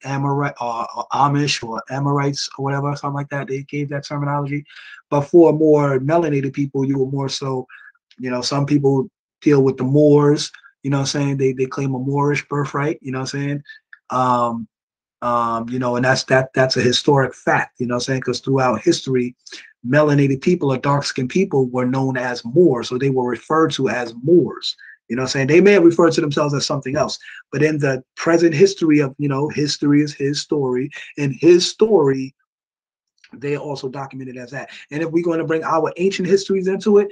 Amorite or Amish or Amorites or whatever, something like that. They gave that terminology. But for more melanated people, you were more so, some people deal with the Moors. You know what I'm saying? They claim a Moorish birthright. You know what I'm saying? And that's a historic fact. You know what I'm saying? Because throughout history, melanated people or dark-skinned people were known as Moors, so they were referred to as Moors. You know what I'm saying? They may have referred to themselves as something else, but in the present history of, history is his story. In his story, they are also documented as that. And if we're going to bring our ancient histories into it,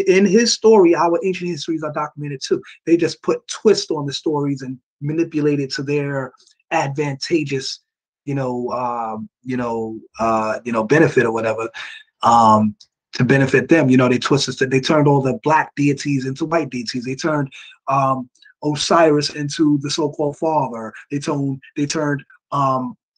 in his story, our ancient histories are documented too. They just put twist on the stories and manipulate it to their advantageous, benefit or whatever. To benefit them, they twisted. They turned all the black deities into white deities. They turned Osiris into the so-called father. They turned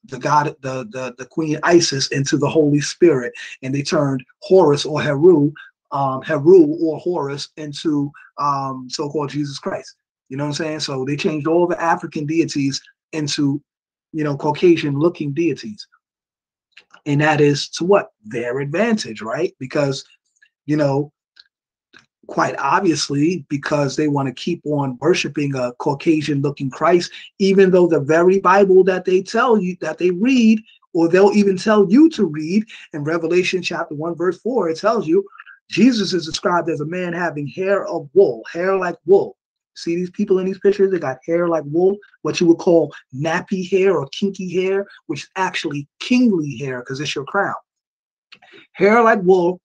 the god, the queen Isis into the Holy Spirit, and they turned Horus or Heru or Horus into so-called Jesus Christ. You know what I'm saying? So they changed all the African deities into Caucasian-looking deities. And that is to what? Their advantage, right? Because, quite obviously, because they want to keep on worshiping a Caucasian-looking Christ, even though the very Bible that they tell you, that they read, or they'll even tell you to read, in Revelation chapter 1, verse 4, it tells you Jesus is described as a man having hair of wool, hair like wool. See these people in these pictures? They got hair like wool, what you would call nappy hair or kinky hair, which is actually kingly hair because it's your crown. Hair like wool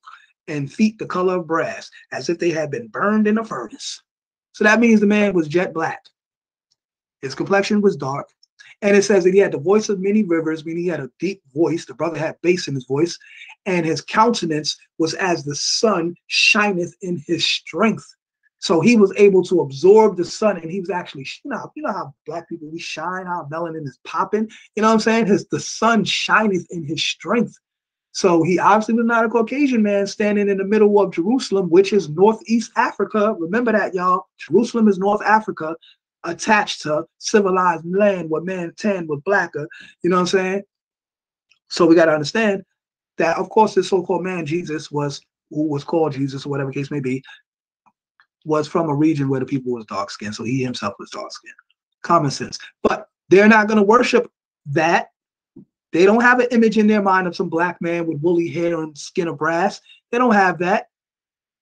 and feet the color of brass, as if they had been burned in a furnace. So that means the man was jet black. His complexion was dark, And it says that he had the voice of many rivers, meaning he had a deep voice. The brother had bass in his voice, and his countenance was as the sun shineth in his strength. So he was able to absorb the sun, and he was actually, you know how black people, we shine, how melanin is popping. You know what I'm saying? The sun shineth in his strength. So he obviously was not a Caucasian man standing in the middle of Jerusalem, which is Northeast Africa. Remember that, y'all. Jerusalem is North Africa, attached to civilized land where man tan was blacker. You know what I'm saying? So we got to understand that, of course, this so-called man, Jesus, who was called Jesus, or whatever case may be, was from a region where the people was dark skinned. So he himself was dark skinned. Common sense. But they're not going to worship that. They don't have an image in their mind of some black man with woolly hair and skin of brass. They don't have that.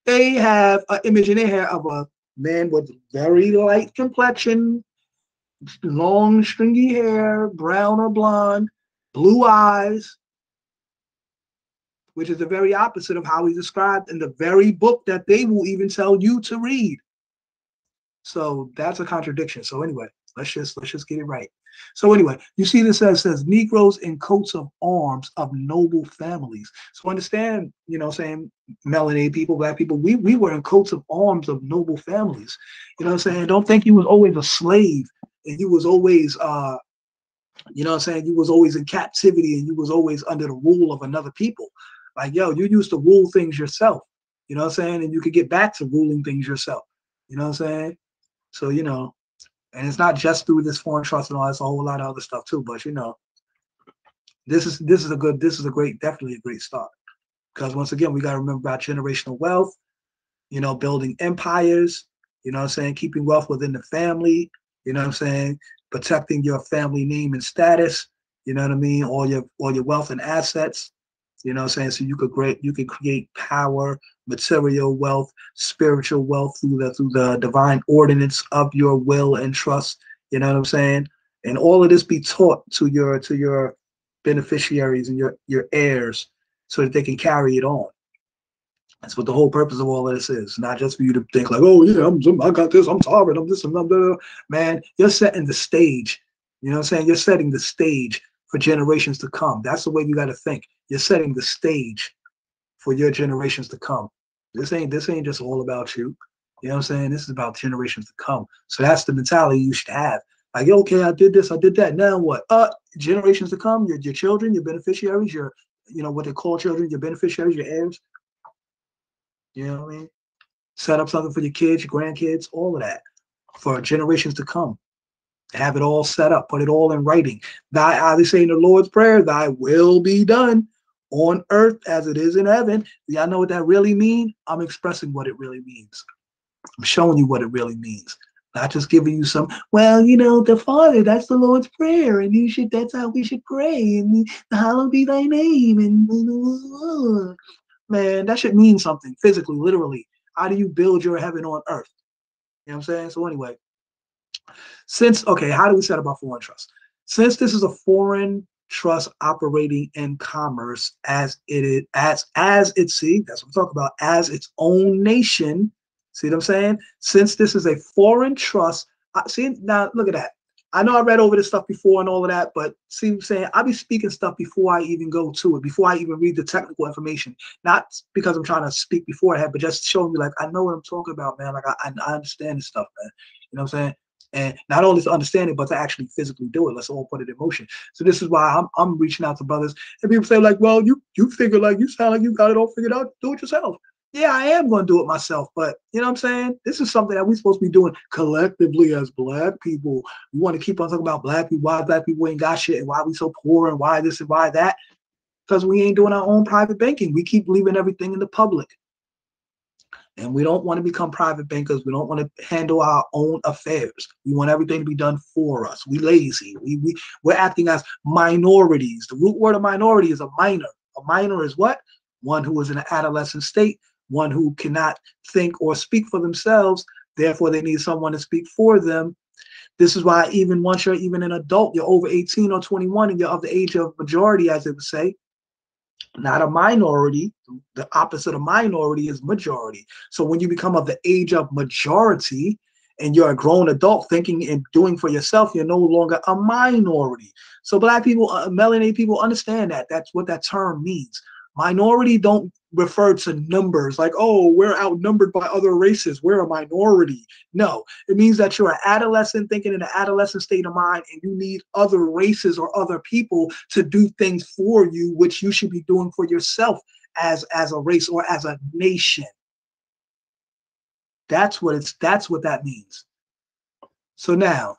They have an image in their hair of a man with very light complexion, long stringy hair, brown or blonde, blue eyes, which is the very opposite of how he's described in the very book that they will even tell you to read. So that's a contradiction. So anyway, let's just get it right. So anyway, you see this says Negroes in coats of arms of noble families. So understand, you know, saying melanated people, black people, we were in coats of arms of noble families. You know what I'm saying? Don't think you was always a slave and you was always you know what I'm saying, you was always in captivity and you was always under the rule of another people. Like, yo, you used to rule things yourself. You know what I'm saying? And you could get back to ruling things yourself. You know what I'm saying? So, you know, and it's not just through this foreign trust and all, it's a whole lot of other stuff too. But you know, this is definitely a great start. Because once again, we got to remember about generational wealth, you know, building empires, you know what I'm saying, keeping wealth within the family, you know what I'm saying, protecting your family name and status, you know what I mean, all your wealth and assets, you know what I'm saying, so you could create power, material wealth, spiritual wealth through the divine ordinance of your will and trust, you know what I'm saying? And all of this be taught to your beneficiaries and your heirs so that they can carry it on. That's what the whole purpose of all of this is. Not just for you to think like, oh yeah, I got this, I'm sovereign, I'm this, I'm that. Man, you're setting the stage. You know what I'm saying? You're setting the stage for generations to come. That's the way you got to think. You're setting the stage for your generations to come. This ain't just all about you. You know what I'm saying? This is about generations to come. So that's the mentality you should have. Like, okay, I did this, I did that. Now what? Generations to come, your children, your beneficiaries, your, you know, what they call children, your beneficiaries, your heirs. You know what I mean? Set up something for your kids, your grandkids, all of that for generations to come. Have it all set up, put it all in writing. They say in the Lord's Prayer, thy will be done on earth as it is in heaven. Y'all know what that really means? I'm expressing what it really means. I'm showing you what it really means. Not just giving you some, well, you know, the Father, that's the Lord's Prayer, and that's how we should pray, and hallowed be thy name, and man, that should mean something physically, literally. How do you build your heaven on earth? You know what I'm saying? So anyway, how do we set up our foreign trust? Since this is a foreign trust operating in commerce as that's what I'm talking about, as its own nation. See what I'm saying? Since this is a foreign trust, see, now look at that. I know I read over this stuff before and all of that, but see what I'm saying? I be speaking stuff before I even go to it, before I even read the technical information. Not because I'm trying to speak beforehand, but just showing me like, I know what I'm talking about, man. Like I understand this stuff, man. You know what I'm saying? And not only to understand it, but to actually physically do it. Let's all put it in motion. So this is why I'm reaching out to brothers. And people say like, well, you figure like, you sound like you got it all figured out. Do it yourself. Yeah, I am going to do it myself, but you know what I'm saying? This is something that we're supposed to be doing collectively as black people. We want to keep on talking about black people, why black people ain't got shit, and why we so poor, and why this and why that, because we ain't doing our own private banking. We keep leaving everything in the public. And we don't want to become private bankers. We don't want to handle our own affairs. We want everything to be done for us. We lazy. We're acting as minorities. The root word of minority is a minor. A minor is what? One who is in an adolescent state, one who cannot think or speak for themselves. Therefore, they need someone to speak for them. This is why even once you're even an adult, you're over 18 or 21 and you're of the age of majority, as they would say, not a minority. The opposite of minority is majority. So when you become of the age of majority and you're a grown adult thinking and doing for yourself, you're no longer a minority. So black people, melanated people understand that. That's what that term means. Minority don't refer to numbers like, oh, we're outnumbered by other races, we're a minority. No, it means that you're an adolescent thinking in an adolescent state of mind, and you need other races or other people to do things for you, which you should be doing for yourself as a race or as a nation. That's what that means. So now,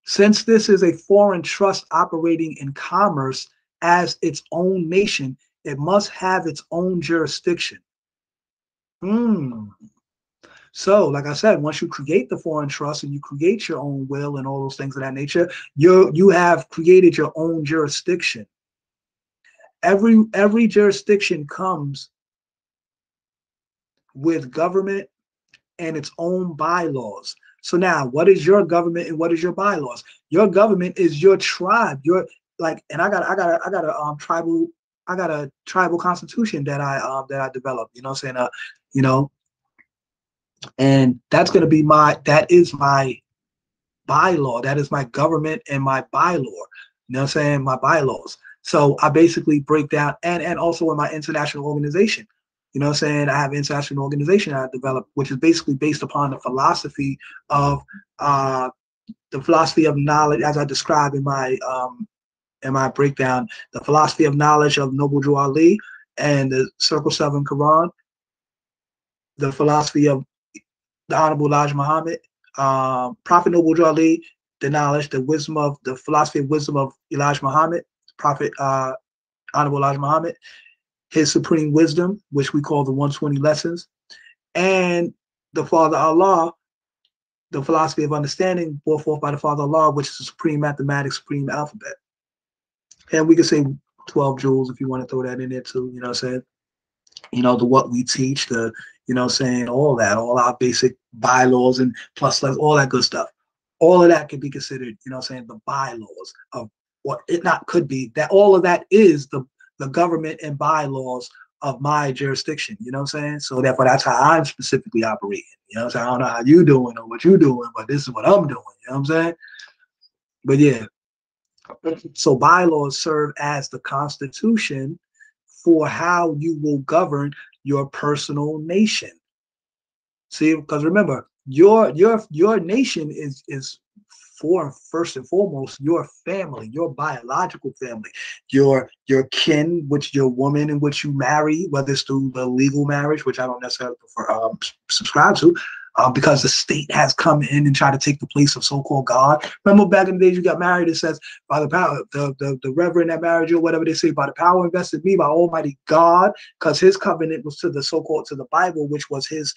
since this is a foreign trust operating in commerce as its own nation, it must have its own jurisdiction. So, like I said, once you create the foreign trust and you create your own will and all those things of that nature, you have created your own jurisdiction. Every jurisdiction comes with government and its own bylaws. So now, what is your government and what is your bylaws? Your government is your tribe. Your and I got a tribal constitution that I developed. You know what I'm saying? And that's gonna be that is my bylaw. That is my government and my bylaw. You know what I'm saying? My bylaws. So I basically break down and also in my international organization. You know what I'm saying? I have an international organization I developed, which is basically based upon the philosophy of knowledge, as I described in my breakdown, the philosophy of knowledge of Noble Drew Ali and the Circle 7 Quran, the philosophy of the Honorable Elijah Muhammad, Prophet Noble Drew Ali, the knowledge, the philosophy of wisdom of Elijah Muhammad, Prophet Honorable Elijah Muhammad, his supreme wisdom, which we call the 120 lessons, and the Father Allah, the philosophy of understanding brought forth by the Father Allah, which is the supreme mathematics, supreme alphabet. And we could say 12 jewels if you want to throw that in there too, you know what I'm saying? The what we teach, the, you know what I'm saying, all our basic bylaws and plus all that good stuff. All of that could be considered, you know what I'm saying, the bylaws of what it not could be. That all of that is the government and bylaws of my jurisdiction, you know what I'm saying? So therefore that's how I'm specifically operating. You know what I'm saying? I don't know how you doing or what you doing, but this is what I'm doing, you know what I'm saying? But yeah. So bylaws serve as the constitution for how you will govern your personal nation. See, because remember, your nation is first and foremost your family, your biological family, your kin, which your woman in which you marry, whether it's through the legal marriage, which I don't necessarily subscribe to, because the state has come in and tried to take the place of so-called God. Remember back in the days you got married, it says by the power, the reverend that married you, or whatever they say, by the power invested in me by Almighty God, because his covenant was to the so-called, to the Bible, which was his,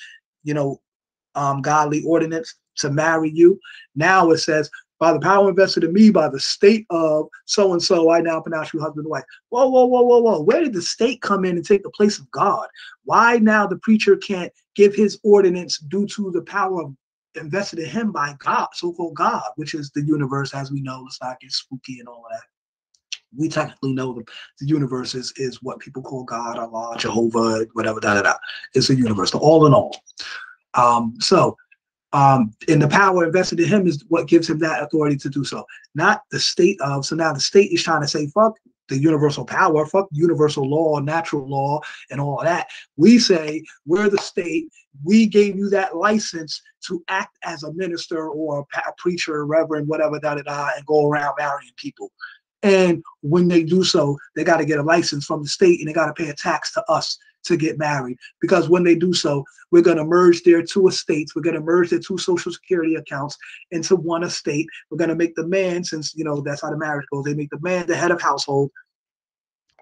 godly ordinance to marry you. Now it says, by the power invested in me by the state of so-and-so, I now pronounce you husband and wife. Whoa, whoa, whoa, whoa, whoa. Where did the state come in and take the place of God? Why now the preacher can't give his ordinance due to the power invested in him by God, so-called God, which is the universe as we know? Let's not get spooky and all of that. We technically know the universe is what people call God, Allah, Jehovah, whatever, It's a universe, the all in all. And the power invested in him is what gives him that authority to do so, not the state of. So now the state is trying to say, fuck the universal power, fuck universal law, natural law, and all of that. We say, we're the state. We gave you that license to act as a minister or a preacher, reverend, whatever, and go around marrying people. And when they do so, they got to get a license from the state and they got to pay a tax to us to get married, because when they do so, we're going to merge their two estates. We're going to merge their two social security accounts into one estate. We're going to make the man, since that's how the marriage goes, they make the man the head of household,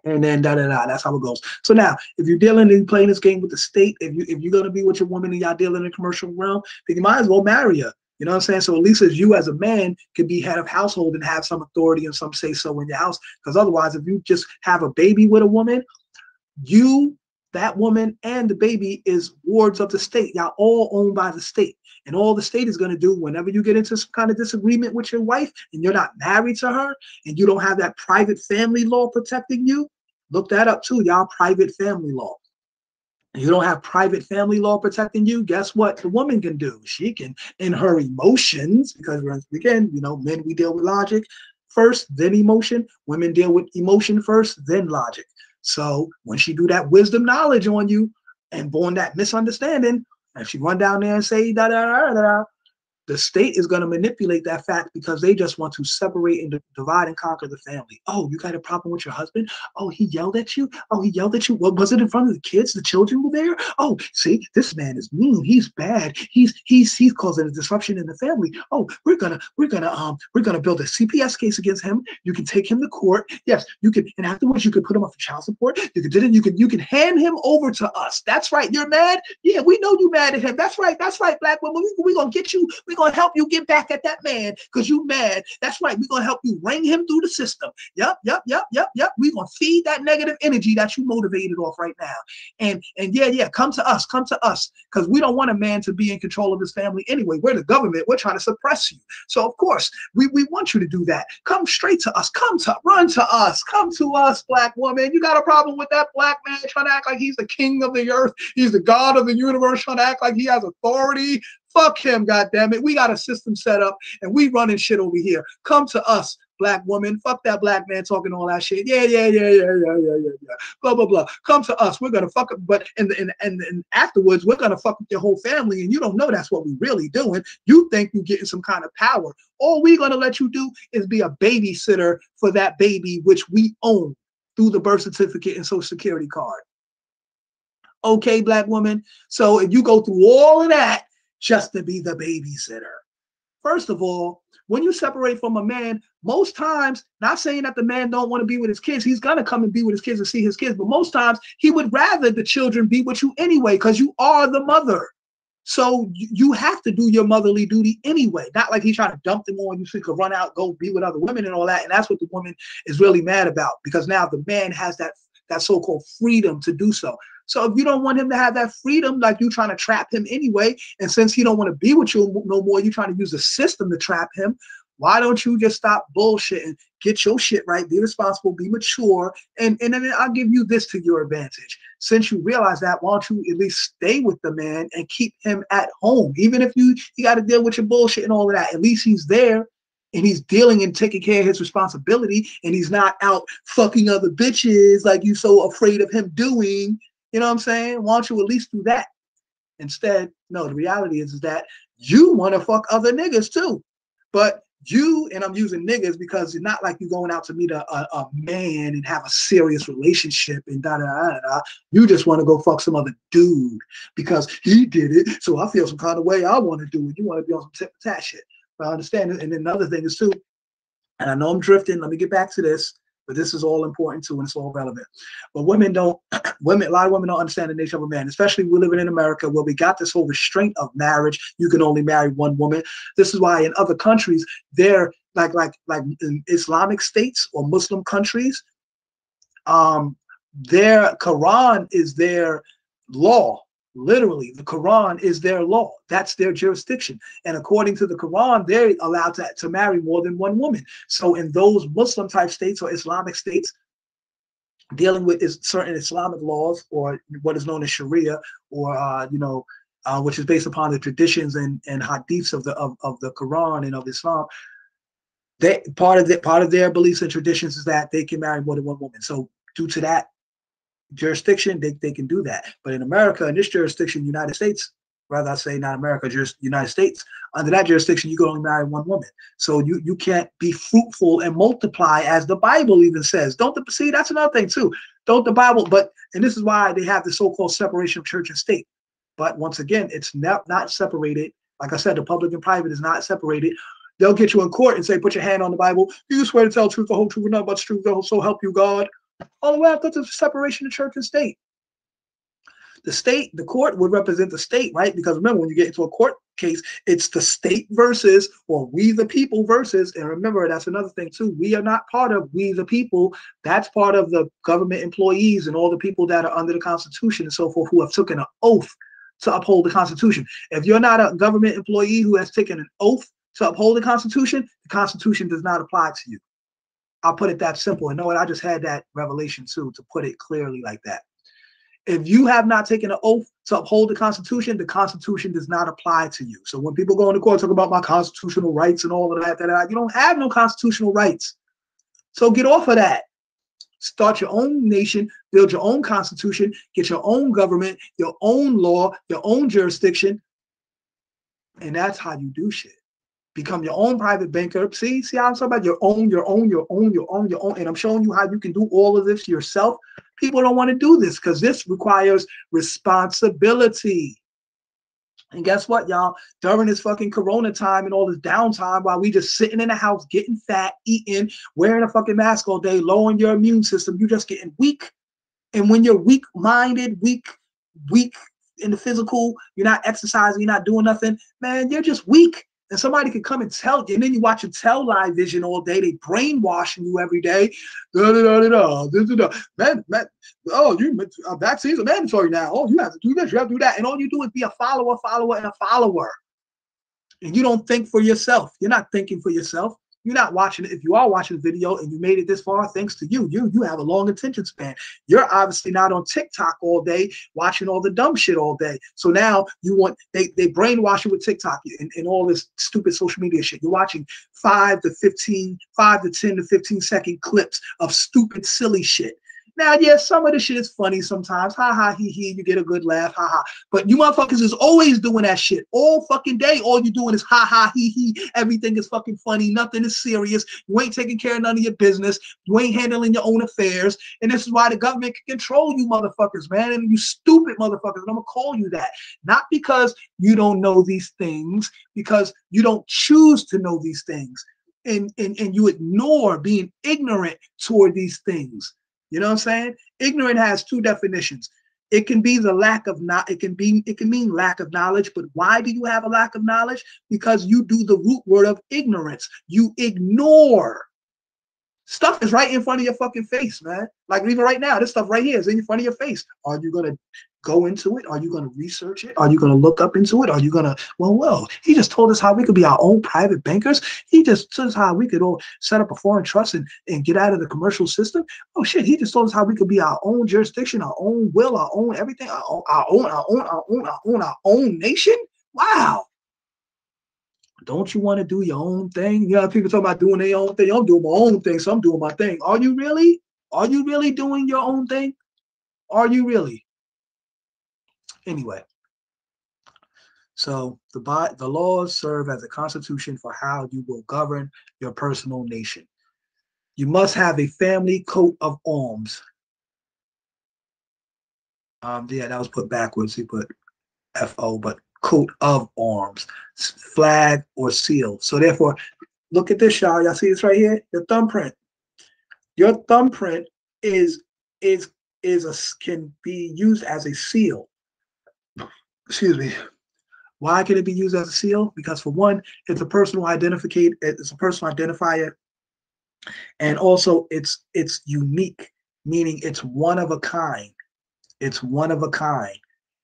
and then that's how it goes. So now, if you're dealing and playing this game with the state, if you're going to be with your woman and y'all dealing in the commercial realm, then you might as well marry her. You know what I'm saying? So at least as you as a man can be head of household and have some authority and some say so in your house. Because otherwise, if you just have a baby with a woman, that woman and the baby is wards of the state. Y'all all owned by the state. And all the state is going to do whenever you get into some kind of disagreement with your wife and you're not married to her and you don't have that private family law protecting you, look that up too, y'all, private family law. You don't have private family law protecting you. Guess what the woman can do? She can, in her emotions, because again, you know, men, we deal with logic first, then emotion. Women deal with emotion first, then logic. So when she do that wisdom knowledge on you and born that misunderstanding, if she run down there and say da da da da da, the state is going to manipulate that fact because they just want to separate and divide and conquer the family. Oh, you got a problem with your husband? Oh, he yelled at you? Oh, he yelled at you? What was it in front of the kids? The children were there? Oh, see, this man is mean. He's bad. He's causing a disruption in the family. Oh, we're gonna build a CPS case against him. You can take him to court. Yes, you can, and afterwards you can put him up for child support. You can hand him over to us. That's right. You're mad? Yeah, we know you mad at him. That's right, black women. We're gonna get you. We're gonna help you get back at that man because you mad. That's right. We're gonna help you ring him through the system. Yep. We're gonna feed that negative energy that you motivated off right now. And yeah, come to us because we don't want a man to be in control of his family anyway. We're the government. We're trying to suppress you. So of course we want you to do that. Come straight to us. Run to us. Come to us, black woman. You got a problem with that black man trying to act like he's the king of the earth? He's the god of the universe, trying to act like he has authority. Fuck him, goddammit. We got a system set up and we running shit over here. Come to us, black woman. Fuck that black man talking all that shit. Yeah. Blah, blah, blah. Come to us. We're gonna fuck up, but and afterwards, we're gonna fuck with your whole family, and you don't know that's what we really doing. You think you're getting some kind of power. All we're gonna let you do is be a babysitter for that baby, which we own through the birth certificate and social security card. Okay, black woman. So if you go through all of that just to be the babysitter. First of all, when you separate from a man, most times, not saying that the man don't want to be with his kids, he's going to come and be with his kids and see his kids, but most times he would rather the children be with you anyway because you are the mother. So you have to do your motherly duty anyway. Not like he's trying to dump them on you so you could run out, go be with other women and all that. And that's what the woman is really mad about because now the man has that so-called freedom to do so. So if you don't want him to have that freedom, like you trying to trap him anyway, and since he don't want to be with you no more, you trying to use the system to trap him, why don't you just stop bullshitting, get your shit right, be responsible, be mature, and then I'll give you this to your advantage. Since you realize that, why don't you at least stay with the man and keep him at home? Even if you got to deal with your bullshit and all of that, at least he's there. And he's dealing and taking care of his responsibility, and he's not out fucking other bitches like you so afraid of him doing. You know what I'm saying? Why don't you at least do that? Instead, no, the reality is that you want to fuck other niggas too. But you, and I'm using niggas because it's not like you're going out to meet a man and have a serious relationship and da-da-da-da. You just want to go fuck some other dude because he did it. So I feel some kind of way I want to do it. You want to be on some tip tat shit. But I understand it. And then another thing is too, and I know I'm drifting. Let me get back to this. But this is all important too, and it's all relevant. But a lot of women don't understand the nature of a man, especially we're living in America where we got this whole restraint of marriage. You can only marry one woman. This is why in other countries, they're like in Islamic states or Muslim countries, their Quran is their law. Literally, the Quran is their law. That's their jurisdiction. And according to the Quran, they're allowed to marry more than one woman. So in those Muslim type states or Islamic states, dealing with certain Islamic laws or what is known as Sharia, or which is based upon the traditions and hadiths of the Quran and of Islam, part of their beliefs and traditions is that they can marry more than one woman. So due to that jurisdiction, they can do that. But in America, in this jurisdiction, United States, rather I say not America, just United States, under that jurisdiction, you can only marry one woman. So you can't be fruitful and multiply as the Bible even says. See, that's another thing too. Don't the Bible, and this is why they have the so-called separation of church and state. But once again, it's not separated. Like I said, the public and private is not separated. They'll get you in court and say, put your hand on the Bible. You swear to tell the truth, the whole truth, and nothing but the truth, so help you God. All the way up to the separation of church and state. The court would represent the state, right? Because remember, when you get into a court case, it's the state versus, or we the people versus, and remember, that's another thing too. We are not part of we the people. That's part of the government employees and all the people that are under the Constitution and so forth who have taken an oath to uphold the Constitution. If you're not a government employee who has taken an oath to uphold the Constitution does not apply to you. I'll put it that simple. And know what? I just had that revelation too, to put it clearly like that. If you have not taken an oath to uphold the Constitution does not apply to you. So when people go into court talk about my constitutional rights and all of that, you don't have no constitutional rights. So get off of that. Start your own nation, build your own constitution, get your own government, your own law, your own jurisdiction. And that's how you do shit. Become your own private banker. See how I'm talking about your own. And I'm showing you how you can do all of this yourself. People don't want to do this because this requires responsibility. And guess what, y'all? During this fucking corona time and all this downtime while we just sitting in the house, getting fat, eating, wearing a fucking mask all day, lowering your immune system, you're just getting weak. And when you're weak-minded, weak in the physical, you're not exercising, you're not doing nothing, man, you're just weak. And somebody could come and tell you, and then you watch a tell live vision all day. They brainwashing you every day. Man, oh, vaccines are mandatory now. Oh, you have to do this, you have to do that. And all you do is be a follower, and a follower. And you don't think for yourself. You're not thinking for yourself. You're not watching it. If you are watching the video and you made it this far, thanks to you. You have a long attention span. You're obviously not on TikTok all day watching all the dumb shit all day. So now you want they brainwash you with TikTok and all this stupid social media shit. You're watching 5 to 10 to 15 second clips of stupid, silly shit. Now, yeah, some of the shit is funny sometimes. Ha ha, he, you get a good laugh. Ha ha. But you motherfuckers is always doing that shit all fucking day. All you doing is ha ha, he. Everything is fucking funny. Nothing is serious. You ain't taking care of none of your business. You ain't handling your own affairs. And this is why the government can control you motherfuckers, man. And you stupid motherfuckers. And I'm going to call you that. Not because you don't know these things, because you don't choose to know these things. And you ignore being ignorant toward these things. You know what I'm saying? Ignorant has two definitions. It can be the lack of it can mean lack of knowledge, but why do you have a lack of knowledge? Because you do the root word of ignorance. You ignore. Stuff is right in front of your fucking face, man. Like even right now, this stuff right here is in front of your face. Are you gonna go into it? Are you gonna research it? Are you gonna look up into it? Are you gonna, well, he just told us how we could be our own private bankers. He just told us how we could all set up a foreign trust and get out of the commercial system. Oh shit, he just told us how we could be our own jurisdiction, our own will, our own everything, our own nation. Wow. Don't you want to do your own thing? You know, people talk about doing their own thing. I'm doing my own thing, so I'm doing my thing. Are you really? Are you really doing your own thing? Are you really? Anyway, so the laws serve as a constitution for how you will govern your personal nation. You must have a family coat of arms. Yeah, that was put backwards. He put FO, but coat of arms, flag or seal. So therefore, look at this, y'all. Y'all see this right here? Your thumbprint. Your thumbprint can be used as a seal. Excuse me. Why can it be used as a seal? Because for one, it's a personal identifier. It's a personal identifier, and also it's unique, meaning it's one of a kind. It's one of a kind.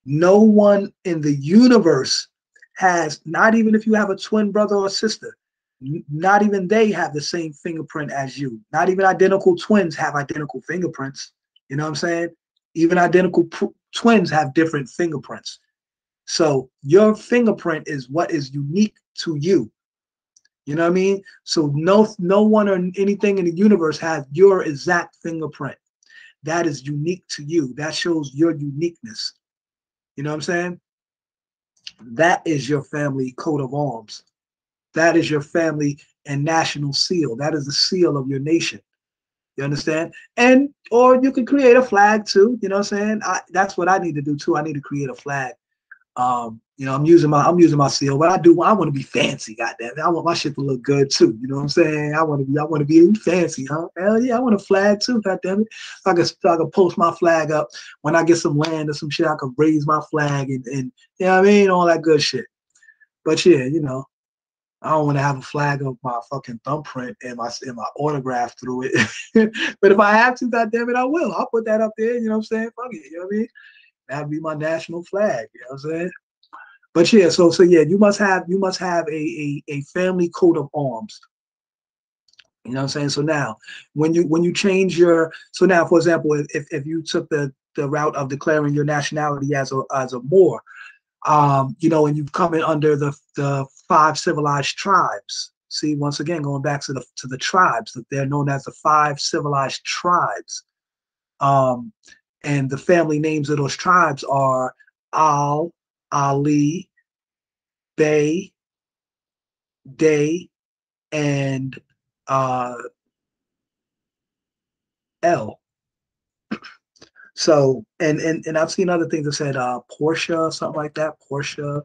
No one in the universe has, not even if you have a twin brother or sister, not even they have the same fingerprint as you. Not even identical twins have identical fingerprints. You know what I'm saying? Even identical twins have different fingerprints. So your fingerprint is what is unique to you. You know what I mean? So no one or anything in the universe has your exact fingerprint. That is unique to you. That shows your uniqueness. You know what I'm saying? That is your family coat of arms. That is your family and national seal. That is the seal of your nation. You understand? And or you can create a flag too. You know what I'm saying? That's what I need to do too. I need to create a flag. You know, I'm using my seal, but I want to be fancy, goddamn it. I want my shit to look good too. You know what I'm saying? I want to be fancy, huh? Hell yeah, I want a flag too, goddamn it. I can post my flag up when I get some land or some shit. I can raise my flag and you know what I mean, all that good shit. But yeah, you know, I don't want to have a flag of my fucking thumbprint and my autograph through it. But if I have to, goddamn it, I will. I'll put that up there. You know what I'm saying? Fuck it. You know what I mean? That'd be my national flag. You know what I'm saying? But yeah, so yeah, you must have a family coat of arms. You know what I'm saying? So now when you change your, so now for example, if you took the the route of declaring your nationality as a Moor. You know, and you come in under the 5 civilized tribes. See, once again, going back to the tribes, that they're known as the 5 civilized tribes. And the family names of those tribes are Al, Ali, Bey, Day, and L. So, and I've seen other things that said Portia, something like that. Portia,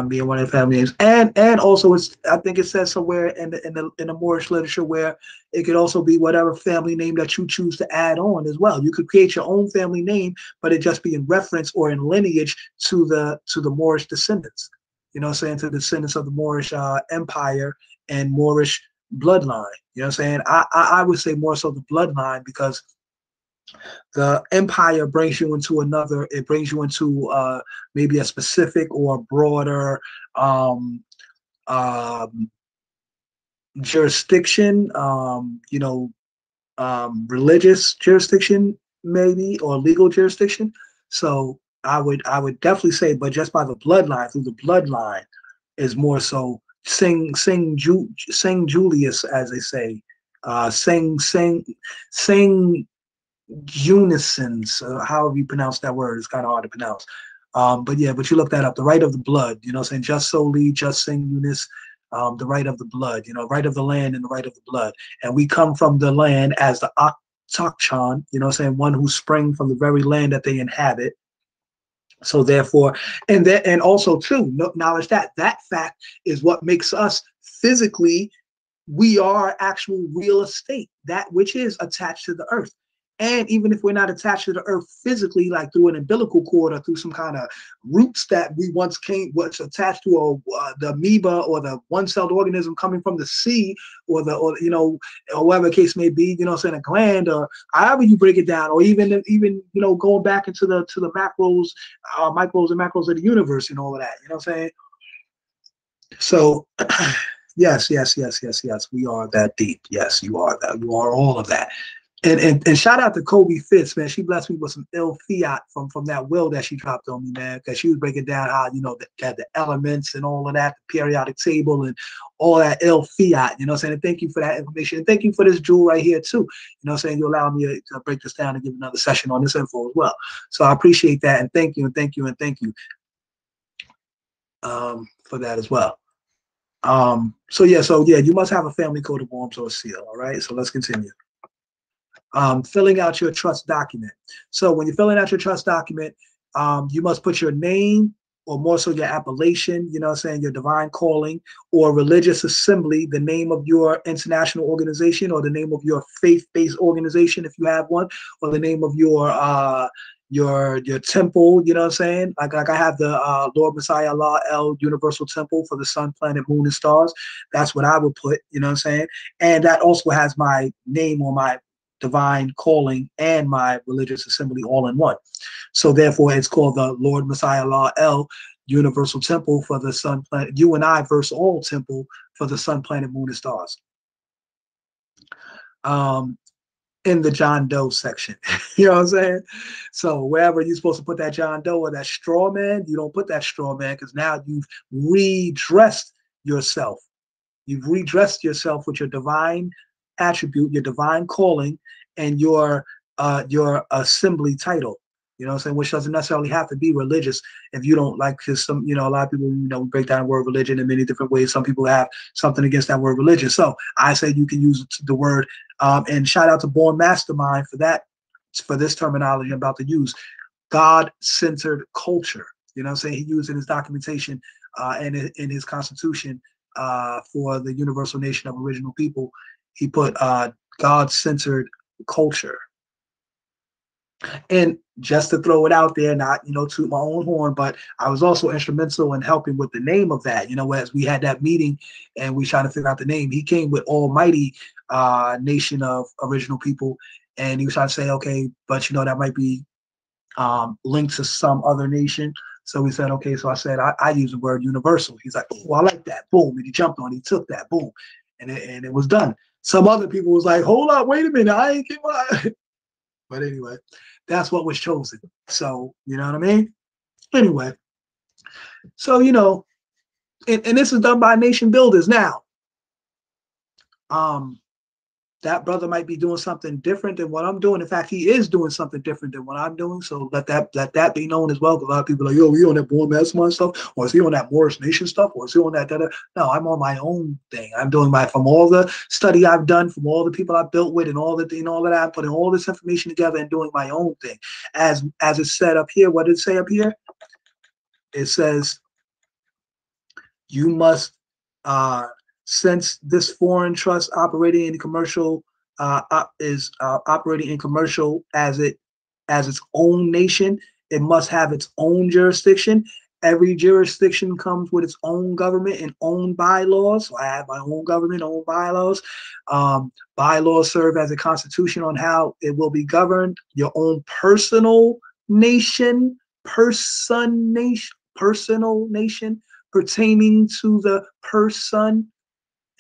being one of the family names, and also I think it says somewhere in the Moorish literature where it could also be whatever family name that you choose to add on as well. You could create your own family name, but it just be in reference or in lineage to the Moorish descendants. You know what I'm saying? To the descendants of the Moorish Empire and Moorish bloodline. You know what I'm saying? I would say more so the bloodline, because the empire brings you into it brings you into maybe a specific or broader jurisdiction, you know, religious jurisdiction maybe, or legal jurisdiction. So I would definitely say, but just by the bloodline, through the bloodline is more so Sing Julius, as they say, sing unisons, however you pronounce that word. It's kind of hard to pronounce. But yeah, but you look that up, the right of the blood, you know what I'm saying? Just solely, just sing unis, the right of the blood, you know, right of the land and the right of the blood. And we come from the land as the Aktakchan, you know what I'm saying? One who sprang from the very land that they inhabit. So therefore, and also too, knowledge that fact is what makes us physically, we are actual real estate, that which is attached to the earth. And even if we're not attached to the earth physically, like through an umbilical cord or through some kind of roots that we once was attached to the amoeba or the one-celled organism coming from the sea, or you know, or whatever the case may be, you know, saying a gland, or however you break it down, or even you know, going back into the macros, micros and macros of the universe and all of that, you know what I'm saying? So yes, we are that deep. Yes, you are that. You are all of that. And shout out to Kobe Fitz, man. She blessed me with some ill fiat from that will that she dropped on me, man. Because she was breaking down how, you know, the elements and all of that, the periodic table and all that ill fiat. You know what I'm saying? And thank you for that information. And thank you for this jewel right here too. You know what I'm saying? You allow me to break this down and give another session on this info as well. So I appreciate that, and thank you, and thank you, and thank you for that as well. So yeah, you must have a family coat of arms or a seal. All right. So let's continue. Filling out your trust document. So when you're filling out your trust document, you must put your name, or more so your appellation, you know what I'm saying, your divine calling, or religious assembly, the name of your international organization, or the name of your faith-based organization if you have one, or the name of your temple, you know what I'm saying? Like I have the Lord Messiah Allah El Universal Temple for the sun, planet, moon, and stars. That's what I would put, you know what I'm saying? And that also has my name or my divine calling and my religious assembly all in one. So therefore it's called the Lord Messiah Allah El Universal Temple for the sun, planet, you and I verse all temple for the sun, planet, moon, and stars. In the John Doe section, you know what I'm saying? So wherever you're supposed to put that John Doe or that straw man, you don't put that straw man, because now you've redressed yourself. You've redressed yourself with your divine attribute, your divine calling, and your assembly title. You know what I'm saying? Which doesn't necessarily have to be religious if you don't like, because some, you know, a lot of people, you know, break down the word religion in many different ways. Some people have something against that word religion. So I say you can use the word, and shout out to Born Mastermind for that, for this terminology I'm about to use, God-centered culture. You know what I'm saying? He used in his documentation and in his constitution for the Universal Nation of Original People, he put God-centered culture. And just to throw it out there, not, you know, toot my own horn, but I was also instrumental in helping with the name of that. You know, as we had that meeting and we tried to figure out the name, he came with Almighty Nation of Original People, and he was trying to say, okay, but you know, that might be linked to some other nation. So we said, okay. So I said, I use the word universal. He's like, oh, I like that. Boom. And he jumped on it. He took that. Boom. And it was done. Some other people was like, hold up, wait a minute. I ain't get my. But anyway, That's what was chosen. So, you know what I mean? Anyway, so, you know, and this is done by nation builders. Now, that brother might be doing something different than what I'm doing. In fact, he is doing something different than what I'm doing. So let that be known as well. Because a lot of people are like, yo, he on that Born Mastermind stuff, or is he on that Morris Nation stuff, or is he on that? No, I'm on my own thing. I'm doing from all the study I've done, from all the people I've built with, and all of that. I'm putting all this information together and doing my own thing. As it's said up here. What did it say up here? It says you must. Since this foreign trust operating in commercial is operating in commercial as its own nation, it must have its own jurisdiction. Every jurisdiction comes with its own government and own bylaws. So I have my own government, own bylaws. Bylaws serve as a constitution on how it will be governed. Your own personal nation pertaining to the person.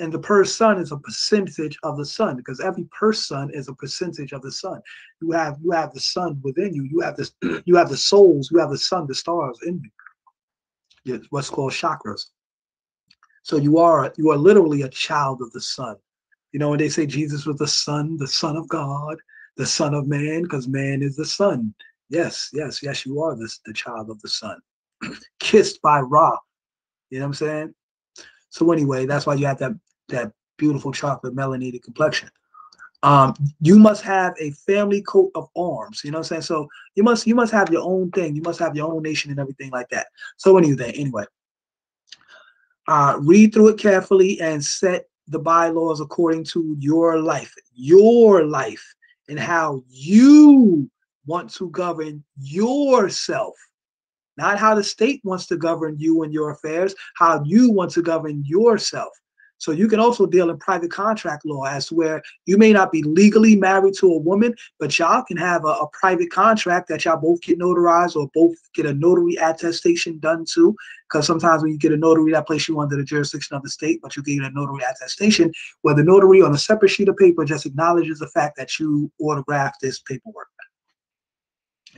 And the person is a percentage of the sun, because every person is a percentage of the sun. You have the sun within you. You have this. You have the souls. You have the sun, the stars in you. It's what's called chakras. So you are literally a child of the sun. You know when they say Jesus was the Son of God, the Son of Man, because man is the sun. Yes, you are the child of the sun, kissed by Ra. You know what I'm saying? So anyway, that's why you have that beautiful chocolate melanated complexion. You must have a family coat of arms. You know what I'm saying? So you must have your own thing. You must have your own nation and everything like that. So anyway, read through it carefully and set the bylaws according to your life, and how you want to govern yourself. Not how the state wants to govern you and your affairs, how you want to govern yourself. So you can also deal in private contract law, as to where you may not be legally married to a woman, but y'all can have a private contract that y'all both get notarized or both get a notary attestation done to. Because sometimes when you get a notary, that places you under the jurisdiction of the state, but you get a notary attestation where the notary on a separate sheet of paper just acknowledges the fact that you autographed this paperwork.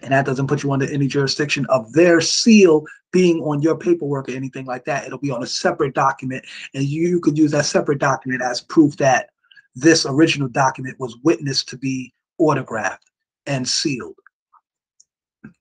And that doesn't put you under any jurisdiction of their seal being on your paperwork or anything like that. It'll be on a separate document, and you could use that separate document as proof that this original document was witnessed to be autographed and sealed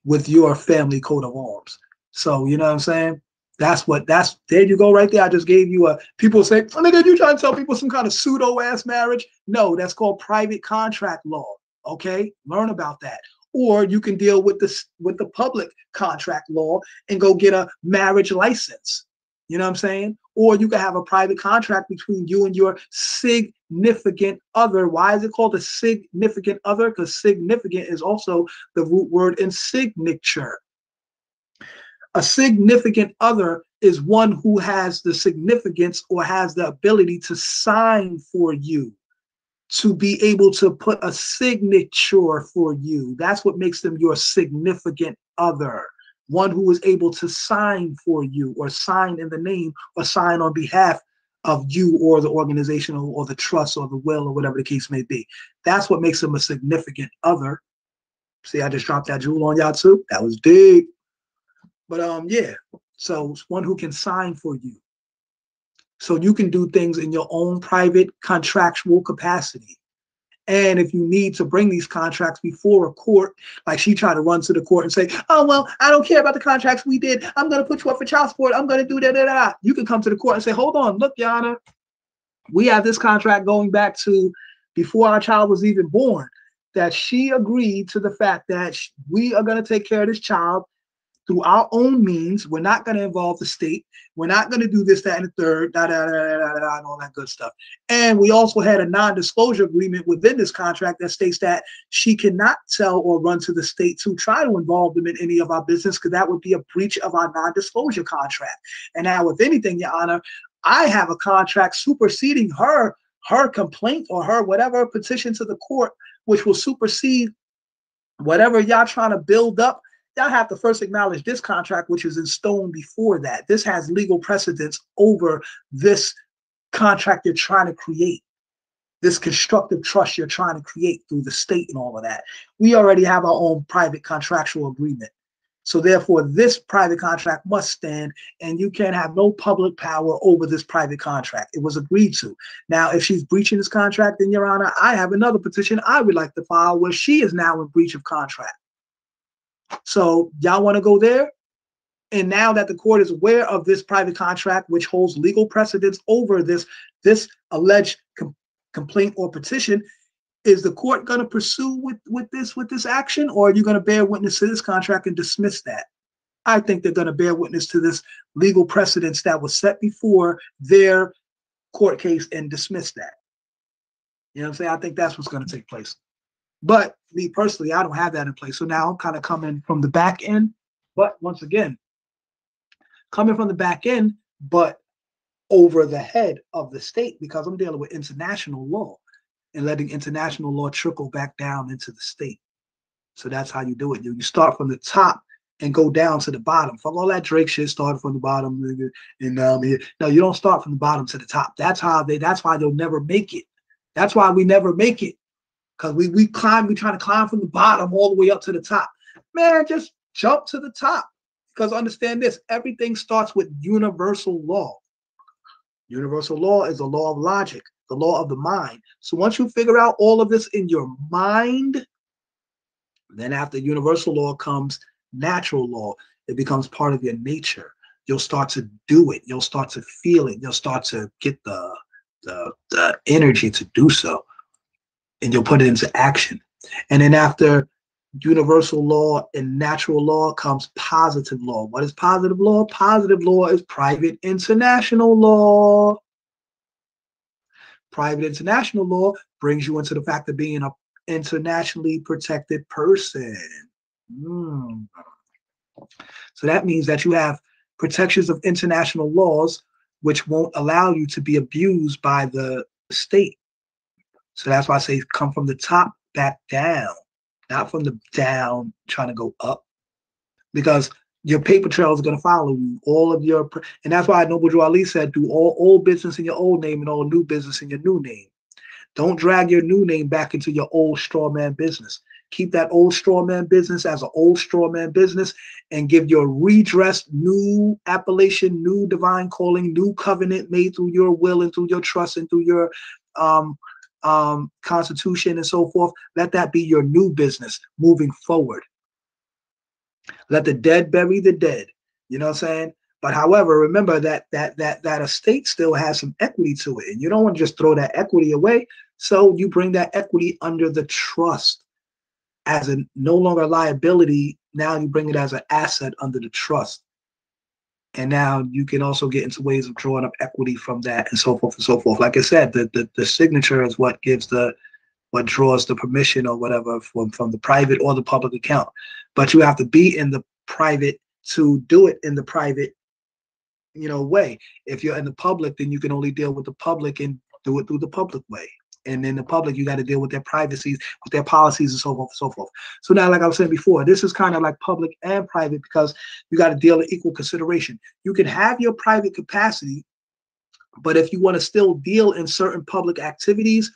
with your family coat of arms. So, you know what I'm saying? There you go right there. I just gave you people say, oh, nigga, you trying to tell people some kind of pseudo-ass marriage? No, that's called private contract law. Okay? Learn about that. Or you can deal with the public contract law and go get a marriage license. You know what I'm saying? Or you can have a private contract between you and your significant other. Why is it called a significant other? Because significant is also the root word in signature. A significant other is one who has the significance or has the ability to sign for you, to be able to put a signature for you. That's what makes them your significant other. One who is able to sign for you, or sign in the name, or sign on behalf of you or the organization or the trust or the will or whatever the case may be. That's what makes them a significant other. See, I just dropped that jewel on y'all too. That was big. But yeah, so it's one who can sign for you. So you can do things in your own private contractual capacity. And if you need to bring these contracts before a court, like she tried to run to the court and say, oh, well, I don't care about the contracts we did. I'm going to put you up for child support. I'm going to do that. You can come to the court and say, hold on, look, Your Honor, we have this contract going back to before our child was even born, that she agreed to the fact that we are going to take care of this child through our own means. We're not going to involve the state. We're not going to do this, that, and the third, and all that good stuff. And we also had a non-disclosure agreement within this contract that states that she cannot tell or run to the state to try to involve them in any of our business, because that would be a breach of our non-disclosure contract. And now, if anything, Your Honor, I have a contract superseding her complaint or her whatever petition to the court, which will supersede whatever y'all trying to build up. Y'all have to first acknowledge this contract, which is in stone before that. This has legal precedence over this contract you're trying to create. this constructive trust you're trying to create through the state and all of that. We already have our own private contractual agreement. So therefore, this private contract must stand, and you can't have no public power over this private contract. It was agreed to. Now, if she's breaching this contract, then, Your Honor, I have another petition I would like to file where she is now in breach of contract. So y'all want to go there? And now that the court is aware of this private contract, which holds legal precedence over this alleged complaint or petition, is the court going to pursue with this action, or are you going to bear witness to this contract and dismiss that? I think they're going to bear witness to this legal precedence that was set before their court case and dismiss that. You know what I'm saying? I think that's what's going to take place. But me personally, I don't have that in place. So now I'm kind of coming from the back end. But once again, coming from the back end, but over the head of the state, because I'm dealing with international law and letting international law trickle back down into the state. So that's how you do it. You start from the top and go down to the bottom. Fuck all that Drake shit, started from the bottom. And no, you don't start from the bottom to the top. That's why they'll never make it. That's why we never make it. Because we try to climb from the bottom all the way up to the top. Man, just jump to the top. Because understand this, everything starts with universal law. Universal law is the law of logic, the law of the mind. So once you figure out all of this in your mind, then after universal law comes natural law. It becomes part of your nature. You'll start to do it. You'll start to feel it. You'll start to get the energy to do so. And you'll put it into action. And then after universal law and natural law comes positive law. What is positive law? Positive law is private international law. Private international law brings you into the fact of being an internationally protected person. So that means that you have protections of international laws which won't allow you to be abused by the state. So that's why I say come from the top back down, not from the down trying to go up, because your paper trail is going to follow you. All of your, and that's why Noble Drew Ali said, do all old business in your old name and all new business in your new name. Don't drag your new name back into your old straw man business. Keep that old straw man business as an old straw man business and give your redressed new appellation, new divine calling, new covenant made through your will and through your trust and through your constitution and so forth. Let that be your new business moving forward. Let the dead bury the dead. You know what I'm saying? But however, remember that estate still has some equity to it, and you don't want to just throw that equity away. So you bring that equity under the trust as a no longer liability. Now you bring it as an asset under the trust. And now you can also get into ways of drawing up equity from that and so forth and so forth. Like I said, the signature is what gives what draws the permission or whatever from the private or the public account. But you have to be in the private to do it in the private, way. If you're in the public, then you can only deal with the public and do it through the public way. And in the public, you got to deal with their privacies, with their policies and so forth and so forth. So now, like I was saying before, this is kind of like public and private because you got to deal in equal consideration. You can have your private capacity, but if you want to still deal in certain public activities,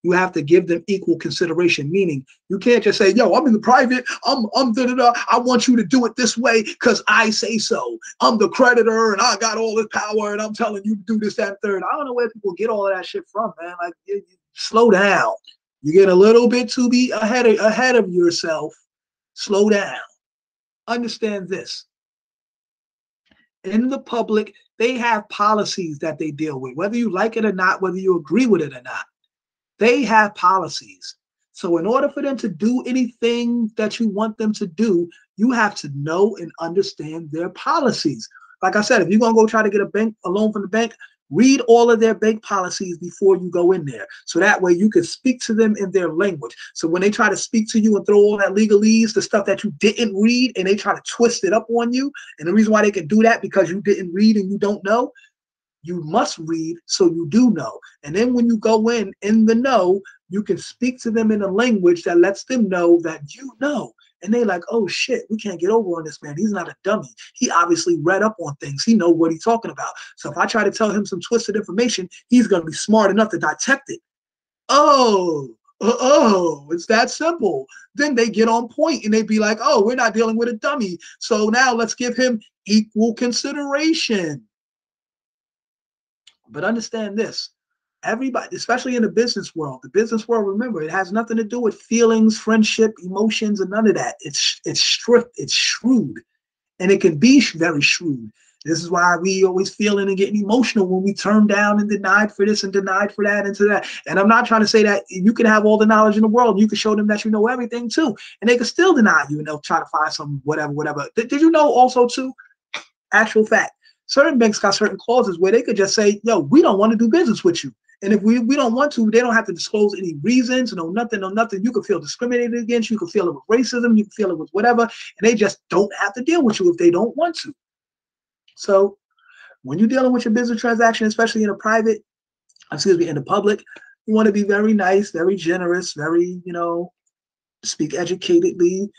you have to give them equal consideration, meaning you can't just say, yo, I'm in the private, I'm da-da-da, I want you to do it this way because I say so. I'm the creditor and I got all this power and I'm telling you to do this, that, and third. I don't know where people get all of that shit from, man. Like, slow down. You get a little bit too be ahead of yourself. Slow down. Understand this. In the public, they have policies that they deal with, whether you like it or not, whether you agree with it or not. They have policies. So in order for them to do anything that you want them to do, you have to know and understand their policies. Like I said, if you're going to go try to get a loan from the bank, read all of their bank policies before you go in there. So that way you can speak to them in their language. So when they try to speak to you and throw all that legalese, the stuff that you didn't read, and they try to twist it up on you, and the reason why they can do that because you didn't read and you don't know, you must read so you do know. And then when you go in the know, you can speak to them in a language that lets them know that you know. And they're like, oh shit, we can't get over on this man. He's not a dummy. He obviously read up on things. He knows what he's talking about. So if I try to tell him some twisted information, he's going to be smart enough to detect it. oh, it's that simple. Then they get on point and they be like, oh, we're not dealing with a dummy. So now let's give him equal consideration. But understand this. Everybody, especially in the business world, remember, it has nothing to do with feelings, friendship, emotions, and none of that. It's strict, it's shrewd, and it can be very shrewd. This is why we always feeling and getting emotional when we turn down and denied for this and denied for that and to that. And I'm not trying to say that you can have all the knowledge in the world. You can show them that you know everything too, and they can still deny you, and they'll try to find some whatever. Did you know also too, actual fact, certain banks got certain clauses where they could just say, yo, we don't want to do business with you. And if we don't want to, they don't have to disclose any reasons, no nothing. You can feel discriminated against, you can feel it with racism, you can feel it with whatever, and they just don't have to deal with you if they don't want to. So when you're dealing with your business transaction, especially in a private, in the public, you want to be very nice, very generous, very, speak educatedly,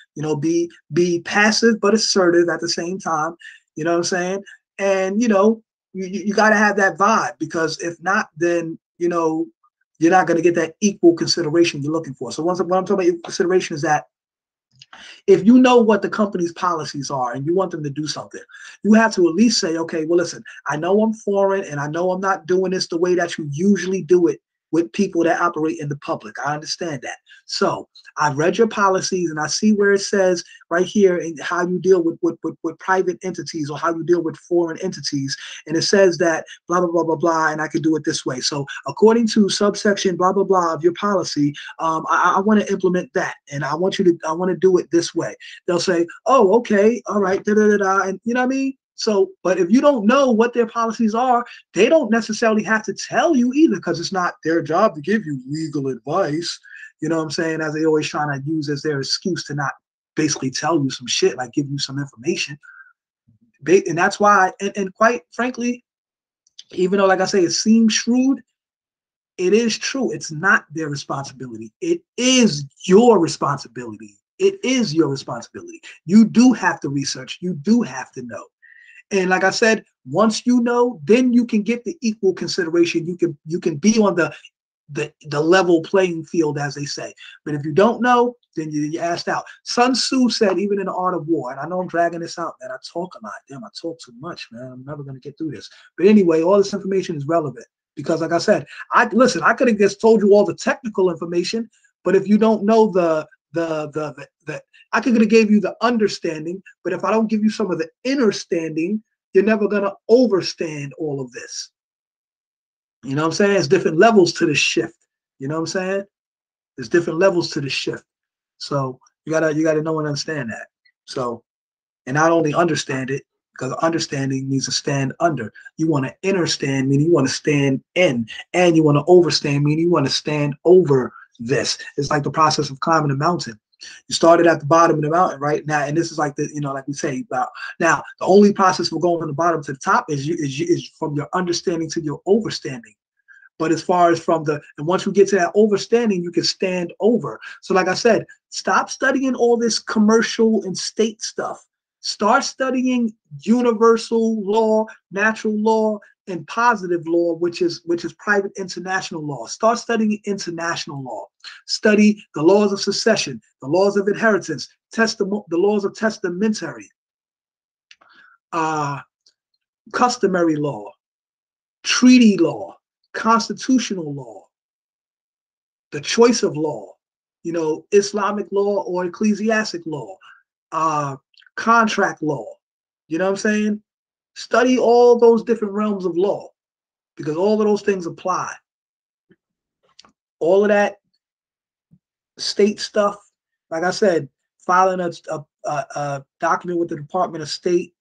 be passive but assertive at the same time. You know what I'm saying? And, you got to have that vibe, because if not, then, you're not going to get that equal consideration you're looking for. So what I'm talking about equal consideration is that if you know what the company's policies are and you want them to do something, you have to at least say, okay, well, listen, I know I'm foreign and I know I'm not doing this the way that you usually do it with people that operate in the public. I understand that. So I've read your policies and I see where it says right here in how you deal with private entities, or how you deal with foreign entities. And it says that blah, blah, blah, blah, blah, and I can do it this way. So according to subsection blah, blah, blah of your policy, I want to implement that. And I want to do it this way. They'll say, oh, okay, all right, da, da, da, da. And you know what I mean? So, but if you don't know what their policies are, they don't necessarily have to tell you either, because it's not their job to give you legal advice. You know what I'm saying? As they always trying to use as their excuse to not basically tell you some shit, like give you some information. And that's why, and quite frankly, even though, like I say, it seems shrewd, it is true. It's not their responsibility. It is your responsibility. It is your responsibility. You do have to research. You do have to know. And like I said, once you know, then you can get the equal consideration. You can be on the level playing field, as they say. But if you don't know, then you're asked out. Sun Tzu said, even in the Art of War, and I know I'm dragging this out, man. I talk a lot. Damn, I talk too much, man. I'm never going to get through this. But anyway, all this information is relevant because, like I said, I could have just told you all the technical information, but if you don't know I could have gave you the understanding, but if I don't give you some of the understanding, you're never going to overstand all of this. You know what I'm saying? There's different levels to the shift. You know what I'm saying? There's different levels to the shift. So you gotta know and understand that. So, and not only understand it, because understanding means to stand under. You want to understand, meaning you want to stand in, and you want to overstand, meaning you want to stand over this. It's like the process of climbing a mountain. You started at the bottom of the mountain right now, and this is like the, like we say about now. The only process for going from the bottom to the top is from your understanding to your overstanding. But as far as and once you get to that overstanding, you can stand over. So like I said, stop studying all this commercial and state stuff. Start studying universal law, natural law, and positive law, which is private international law. Start studying international law. Study the laws of succession, the laws of inheritance, the laws of testamentary, customary law, treaty law, constitutional law, the choice of law, Islamic law or ecclesiastic law, contract law. You know what I'm saying? Study all those different realms of law, because all of those things apply. All of that state stuff, like I said, filing a document with the Department of State,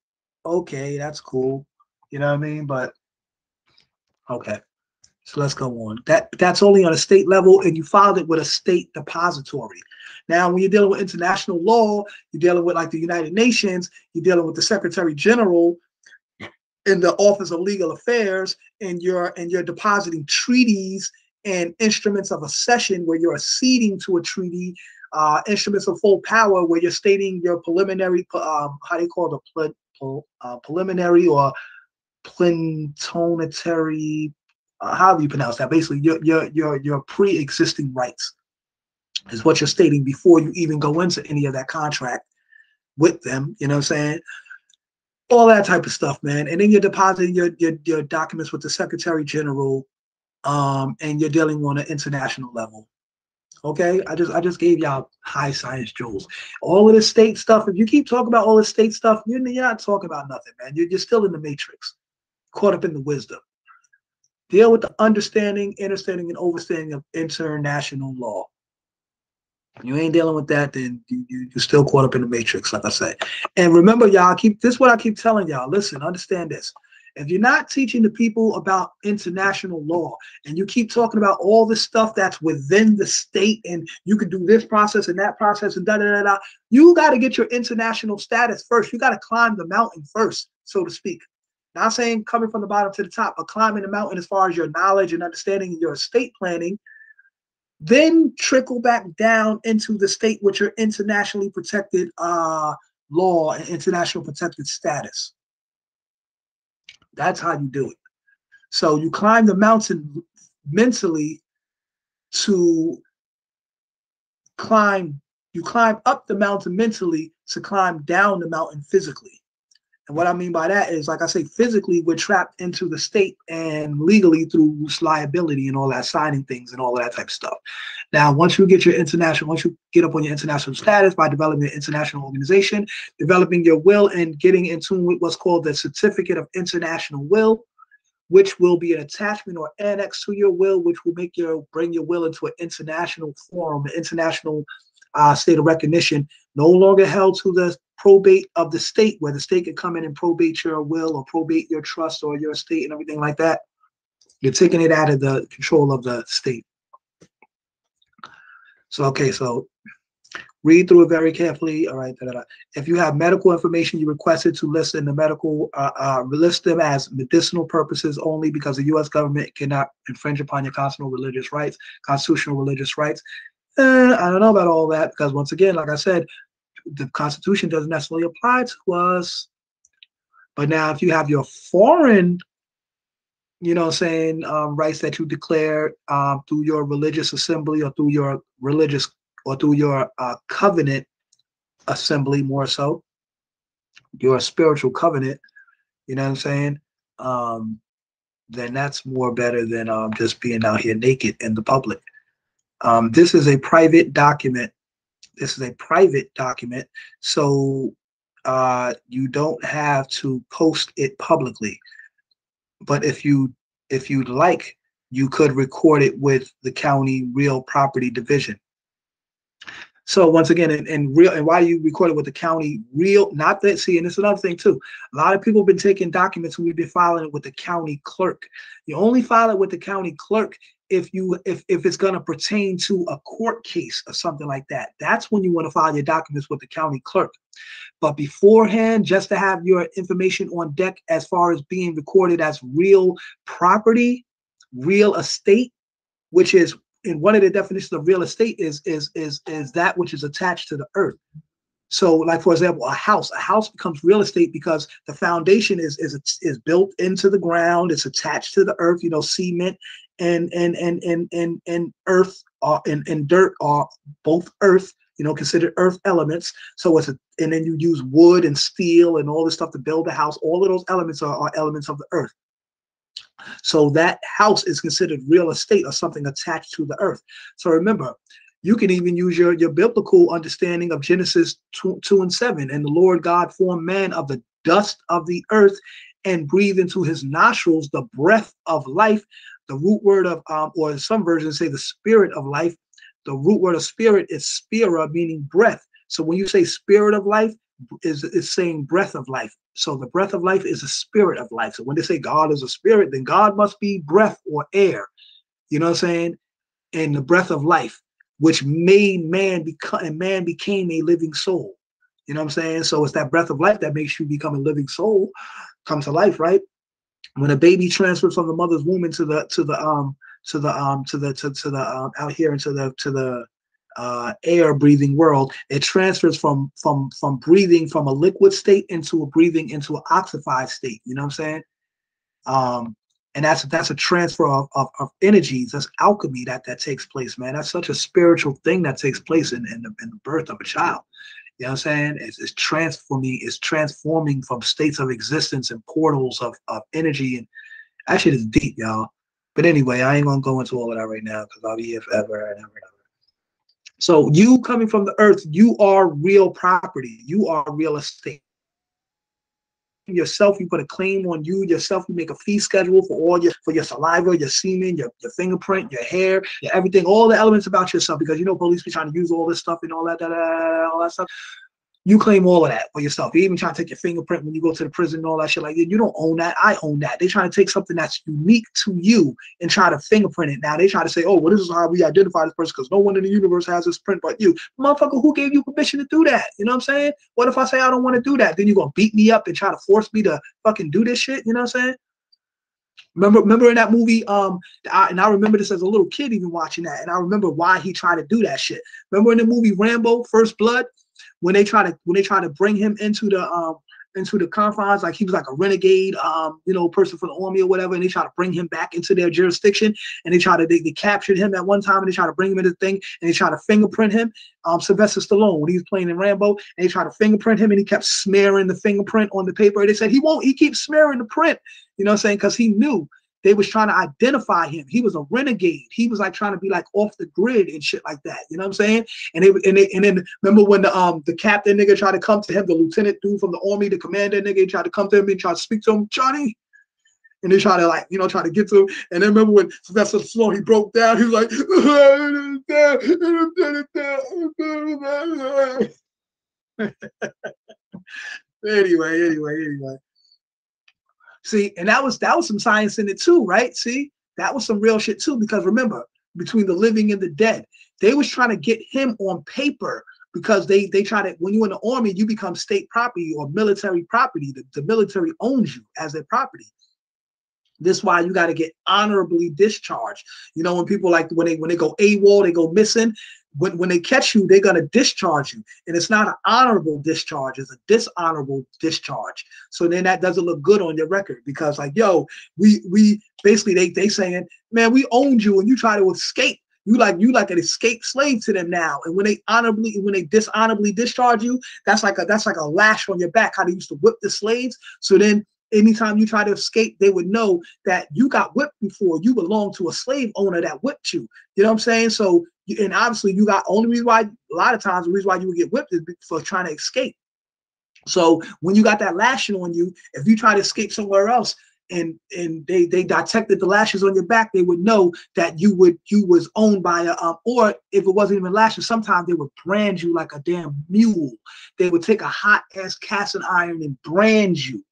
okay, that's cool. You know what I mean? But okay. So let's go on. That's only on a state level, and you filed it with a state depository. Now, when you're dealing with international law, you're dealing with like the United Nations, you're dealing with the Secretary General in the Office of Legal Affairs, and you're depositing treaties and instruments of accession where you're acceding to a treaty, instruments of full power where you're stating your preliminary, how they call it, preliminary or plentonary however you pronounce that, basically your pre-existing rights is what you're stating before you even go into any of that contract with them. You know what I'm saying? All that type of stuff, man. And then you're depositing your documents with the Secretary General, and you're dealing on an international level. Okay, I just gave y'all high science jewels. All of the state stuff. If you keep talking about all the state stuff, you're not talking about nothing, man. You're still in the matrix, caught up in the wisdom. Deal with the understanding, understanding, and overstanding of international law. You ain't dealing with that, then you're still caught up in the matrix, like I say. And remember, y'all, this is what I keep telling y'all. Listen, understand this. If you're not teaching the people about international law, and you keep talking about all this stuff that's within the state, and you can do this process and that process and da-da-da-da, you got to get your international status first. You got to climb the mountain first, so to speak. Not saying coming from the bottom to the top, but climbing the mountain as far as your knowledge and understanding of your estate planning, then trickle back down into the state with your internationally protected law and international protected status. That's how you do it. So you climb the mountain mentally to you climb up the mountain mentally to climb down the mountain physically. And what I mean by that is, like I say, physically, we're trapped into the state and legally through liability and all that, signing things and all of that type of stuff. Now, once you get once you get up on your international status by developing an international organization, developing your will and getting in tune with what's called the Certificate of International Will, which will be an attachment or annex to your will, which will bring your will into an international forum, an international state of recognition, no longer held to the probate of the state, where the state can come in and probate your will or probate your trust or your estate and everything like that. You're taking it out of the control of the state. So, okay, so read through it very carefully. All right. If you have medical information you requested to list in the medical, list them as medicinal purposes only, because the U.S. government cannot infringe upon your constitutional religious rights. I don't know about all that, because once again, like I said, the Constitution doesn't necessarily apply to us. But now if you have your foreign, rights that you declare through your religious assembly or through your religious or through your covenant assembly, more so, your spiritual covenant, you know what I'm saying? Then that's more better than just being out here naked in the public. This is a private document. So you don't have to post it publicly. But if you'd like, you could record it with the county real property division. So once again, and why do you record it with the county real? Not that, see, and it's another thing too. A lot of people have been taking documents and we've been filing it with the county clerk. You only file it with the county clerk if it's going to pertain to a court case or something like that. That's when you want to file your documents with the county clerk. But beforehand, just to have your information on deck as far as being recorded as real property, real estate, which is, in one of the definitions of real estate is that which is attached to the earth. So, like, for example, a house becomes real estate because the foundation is built into the ground. It's attached to the earth. Cement and earth and dirt are both earth. Considered earth elements. So and then you use wood and steel and all this stuff to build a house. All of those elements are elements of the earth. So that house is considered real estate or something attached to the earth. So remember, you can even use your biblical understanding of Genesis 2:7. And the Lord God formed man of the dust of the earth and breathed into his nostrils the breath of life. The root word of, or some versions say the spirit of life. The root word of spirit is spira, meaning breath. So when you say spirit of life, is saying breath of life. So the breath of life is a spirit of life. So when they say God is a spirit, then God must be breath or air. You know what I'm saying? And the breath of life, which made man become, and man became a living soul. You know what I'm saying? So it's that breath of life that makes you become a living soul, come to life, right? When a baby transfers from the mother's womb into out here into the air breathing world, it transfers from breathing from a liquid state into a breathing into an oxified state. You know what I'm saying? And that's a transfer of energies. That's alchemy that takes place, man. That's such a spiritual thing that takes place in the birth of a child. You know what I'm saying? It's transforming from states of existence and portals of energy. And actually, it's deep, y'all. But anyway, I ain't gonna go into all of that right now because I'll be here forever and ever and ever. So you coming from the earth, you are real property. You are real estate. Yourself, you put a claim on you yourself. You make a fee schedule for your saliva, your semen, your fingerprint, your hair, your everything, all the elements about yourself, because you know police be trying to use all this stuff and all that all that stuff. You claim all of that for yourself. They even try to take your fingerprint when you go to the prison and all that shit like that. You don't own that. I own that. They trying to take something that's unique to you and try to fingerprint it. Now they try to say, oh, well, this is how we identify this person because no one in the universe has this print but you. Motherfucker, who gave you permission to do that? You know what I'm saying? What if I say I don't want to do that? Then you're going to beat me up and try to force me to fucking do this shit? You know what I'm saying? Remember in that movie, and I remember this as a little kid even watching that, and I remember why he tried to do that shit. Remember in the movie Rambo, First Blood, when they try to bring him into the confines, like he was like a renegade, person from the army or whatever, and they try to bring him back into their jurisdiction, and they captured him at one time, and they try to bring him into the thing, and they try to fingerprint him. Sylvester Stallone, when he was playing in Rambo, and they tried to fingerprint him, and he kept smearing the fingerprint on the paper. They said he keeps smearing the print, you know what I'm saying, because he knew they was trying to identify him. He was a renegade. He was like trying to be like off the grid and shit like that. You know what I'm saying? And then remember when the captain nigga tried to come to him, the lieutenant dude from the army, the commander nigga tried to come to him and try to speak to him, Johnny. And they try to try to get to him. And then remember when Sylvester Stallone, he broke down. He was like, anyway. See, and that was some science in it too, right? See, that was some real shit too, because remember, between the living and the dead, they was trying to get him on paper because they try to, when you're in the army, you become state property or military property. The military owns you as their property. This is why you got to get honorably discharged. You know, when people like when they go AWOL, they go missing. When they catch you, they're gonna discharge you, and it's not an honorable discharge; it's a dishonorable discharge. So then that doesn't look good on your record because, like, yo, we basically they saying, man, we owned you, and you try to escape. You like an escaped slave to them now. And when they dishonorably discharge you, that's like a lash on your back. How they used to whip the slaves. So then, anytime you try to escape, they would know that you got whipped before. You belong to a slave owner that whipped you. You know what I'm saying? So, and obviously you got only reason why, a lot of times the reason why you would get whipped is for trying to escape. So when you got that lashing on you, if you try to escape somewhere else and they detected the lashes on your back, they would know that you was owned by or if it wasn't even lashes, sometimes they would brand you like a damn mule. They would take a hot ass cast iron and brand you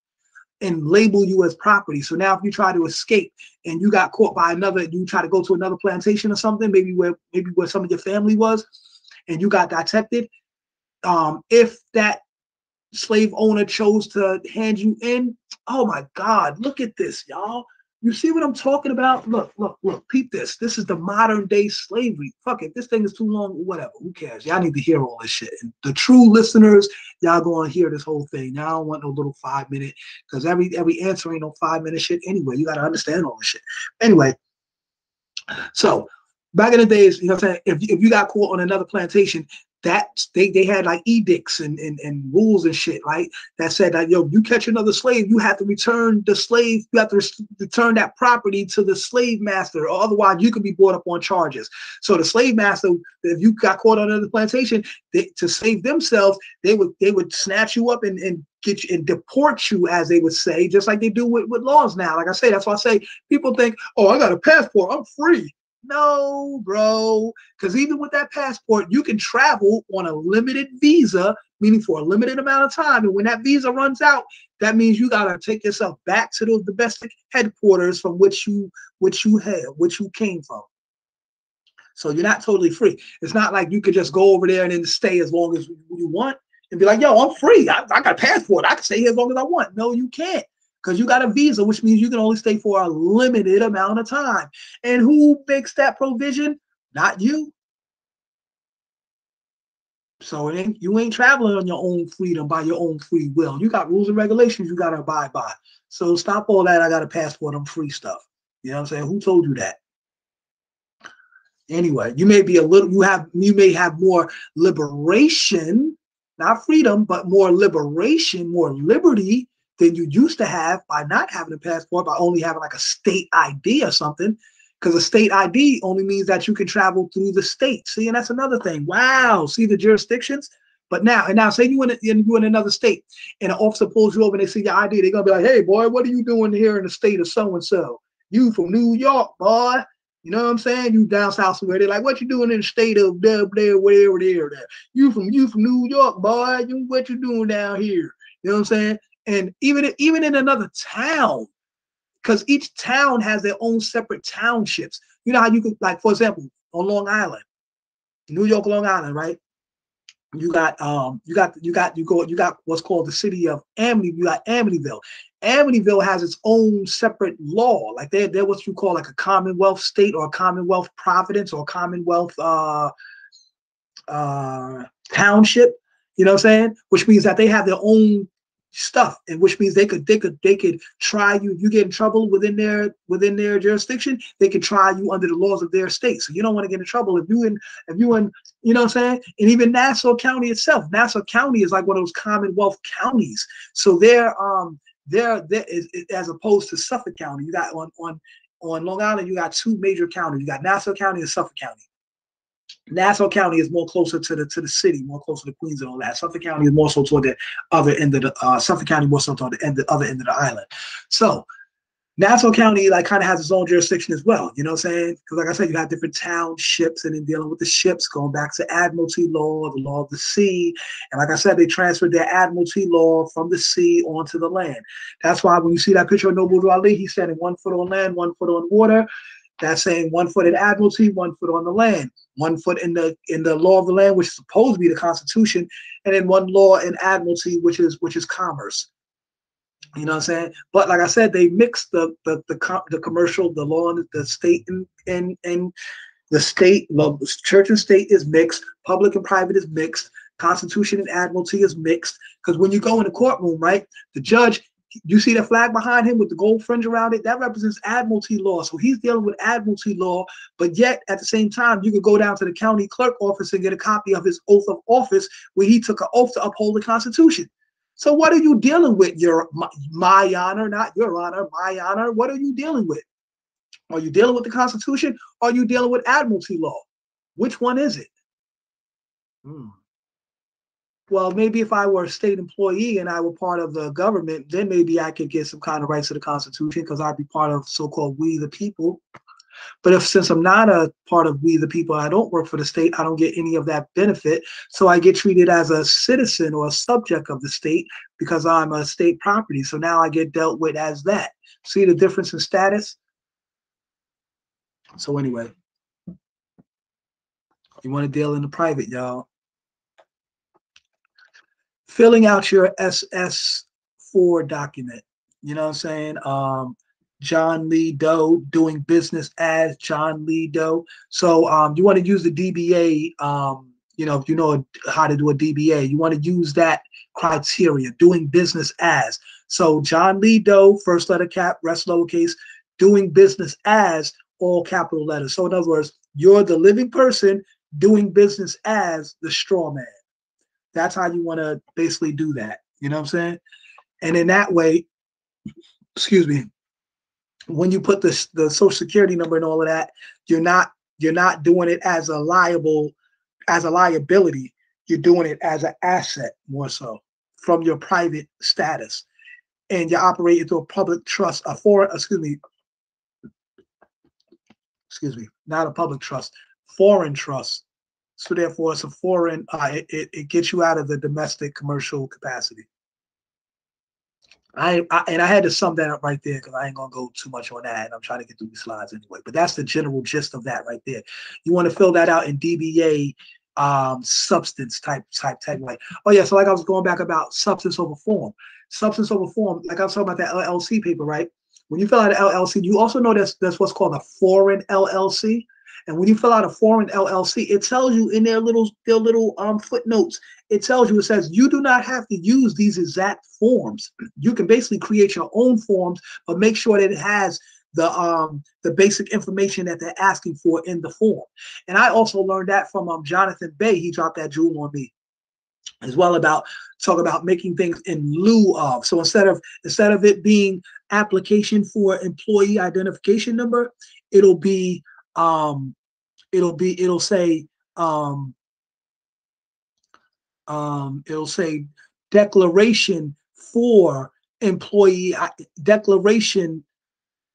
and label you as property. So now if you try to escape and you got caught by you try to go to another plantation or something, maybe where some of your family was, and you got detected, if that slave owner chose to hand you in, oh my God, look at this, y'all. You see what I'm talking about? Look, peep this. This is the modern day slavery. Fuck it, this thing is too long, whatever, who cares? Y'all need to hear all this shit. And the true listeners, y'all gonna hear this whole thing. Y'all don't want no little 5 minute, because every answer ain't no 5 minute shit anyway. You gotta understand all this shit. Anyway, so back in the days, you know what I'm saying, if you got caught on another plantation, that they had like edicts and rules and shit, right? That said that, yo, you catch another slave, you have to return the slave, you have to return that property to the slave master, or otherwise you could be brought up on charges. So the slave master, if you got caught on another plantation, to save themselves, they would snatch you up and get you and deport you, as they would say, just like they do with laws now. Like I say, that's why I say people think, oh, I got a passport, I'm free. No, bro, because even with that passport, you can travel on a limited visa, meaning for a limited amount of time. And when that visa runs out, that means you gotta take yourself back to the domestic headquarters from which you came from. So you're not totally free. It's not like you could just go over there and then stay as long as you want and be like, yo, I'm free. I got a passport. I can stay here as long as I want. No, you can't. Because you got a visa, which means you can only stay for a limited amount of time. And who makes that provision? Not you. So you ain't traveling on your own freedom by your own free will. You got rules and regulations you got to abide by. So stop all that, I got a passport, I'm free stuff. You know what I'm saying? Who told you that? Anyway, you may be a little, you may have more liberation, not freedom, but more liberation, more liberty than you used to have by not having a passport, by only having like a state ID or something. Because a state ID only means that you can travel through the state. See, and that's another thing. Wow, see the jurisdictions? But now say you in another state and an officer pulls you over and they see your ID, they're gonna be like, hey boy, what are you doing here in the state of so-and-so? You from New York, boy. You know what I'm saying? You down south somewhere. They're like, what you doing in the state of there, wherever there? You from New York, boy. What you doing down here? You know what I'm saying? And even in another town, because each town has their own separate townships. You know how you could, like, for example, on Long Island, New York, Long Island, right? You got what's called the city of Amityville. You got Amityville. Amityville has its own separate law. Like they're what you call like a Commonwealth state or a Commonwealth Providence or a Commonwealth township. You know what I'm saying? Which means that they have their own stuff, and which means they could try you. If you get in trouble within their jurisdiction, they could try you under the laws of their state. So you don't want to get in trouble if you in you know what I'm saying? And even Nassau County itself. Nassau County is like one of those Commonwealth counties. So they're as opposed to Suffolk County. You got on Long Island, you got two major counties. You got Nassau County and Suffolk County. Nassau County is more closer to the city, more closer to Queens and all that. Suffolk County is more so toward the other end of the Suffolk County more so toward the other end of the island. So Nassau County like kind of has its own jurisdiction as well. You know what I'm saying? Because like I said, you have different townships, and then dealing with the ships, going back to Admiralty law, the law of the sea. And like I said, they transferred their Admiralty law from the sea onto the land. That's why when you see that picture of Noble Ali, he's standing 1 foot on land, 1 foot on water. That's saying 1 foot in Admiralty, 1 foot on the land, 1 foot in the law of the land, which is supposed to be the Constitution, and then one law in Admiralty, which is commerce. You know what I'm saying? But like I said, they mix the commercial, the law, and the state, and the state, church and state is mixed, public and private is mixed, Constitution and Admiralty is mixed. Because when you go in the courtroom, right, the judge, you see the flag behind him with the gold fringe around it, that represents Admiralty law. So he's dealing with Admiralty law, but yet at the same time, you could go down to the county clerk office and get a copy of his oath of office where he took an oath to uphold the Constitution. So what are you dealing with? My honor, not your honor, my honor. What are you dealing with? Are you dealing with the Constitution, or are you dealing with Admiralty law? Which one is it? Well, maybe if I were a state employee and I were part of the government, then maybe I could get some kind of rights to the Constitution because I'd be part of so-called we the people. But since I'm not a part of we the people, I don't work for the state, I don't get any of that benefit. So I get treated as a citizen or a subject of the state because I'm a state property. So now I get dealt with as that. See the difference in status? So anyway, you want to deal in the private, y'all. Filling out your SS4 document. You know what I'm saying? John Lee Doe, doing business as John Lee Doe. So you want to use the DBA, you know, if you know how to do a DBA, you want to use that criteria, doing business as. So John Lee Doe, first letter cap, rest lowercase, doing business as, all capital letters. So in other words, you're the living person doing business as the straw man. That's how you want to basically do that. You know what I'm saying? And in that way, excuse me, when you put the social security number and all of that, you're not doing it as a liability. You're doing it as an asset more so from your private status, and you're operating through a public trust, not a public trust, foreign trust. So therefore, it's a foreign. It gets you out of the domestic commercial capacity. I had to sum that up right there because I ain't gonna go too much on that, and I'm trying to get through the slides anyway. But that's the general gist of that right there. You want to fill that out in DBA substance type way. Oh yeah, so like I was going back about substance over form. Substance over form, like I was talking about that LLC paper, right? When you fill out an LLC, you also know that's what's called a foreign LLC. And when you fill out a foreign LLC, it tells you in their little footnotes, it says you do not have to use these exact forms. You can basically create your own forms, but make sure that it has the basic information that they're asking for in the form. And I also learned that from Jonathan Bay. He dropped that jewel on me as well, about talk about making things in lieu of. So instead of it being application for employee identification number, it'll say declaration for employee, declaration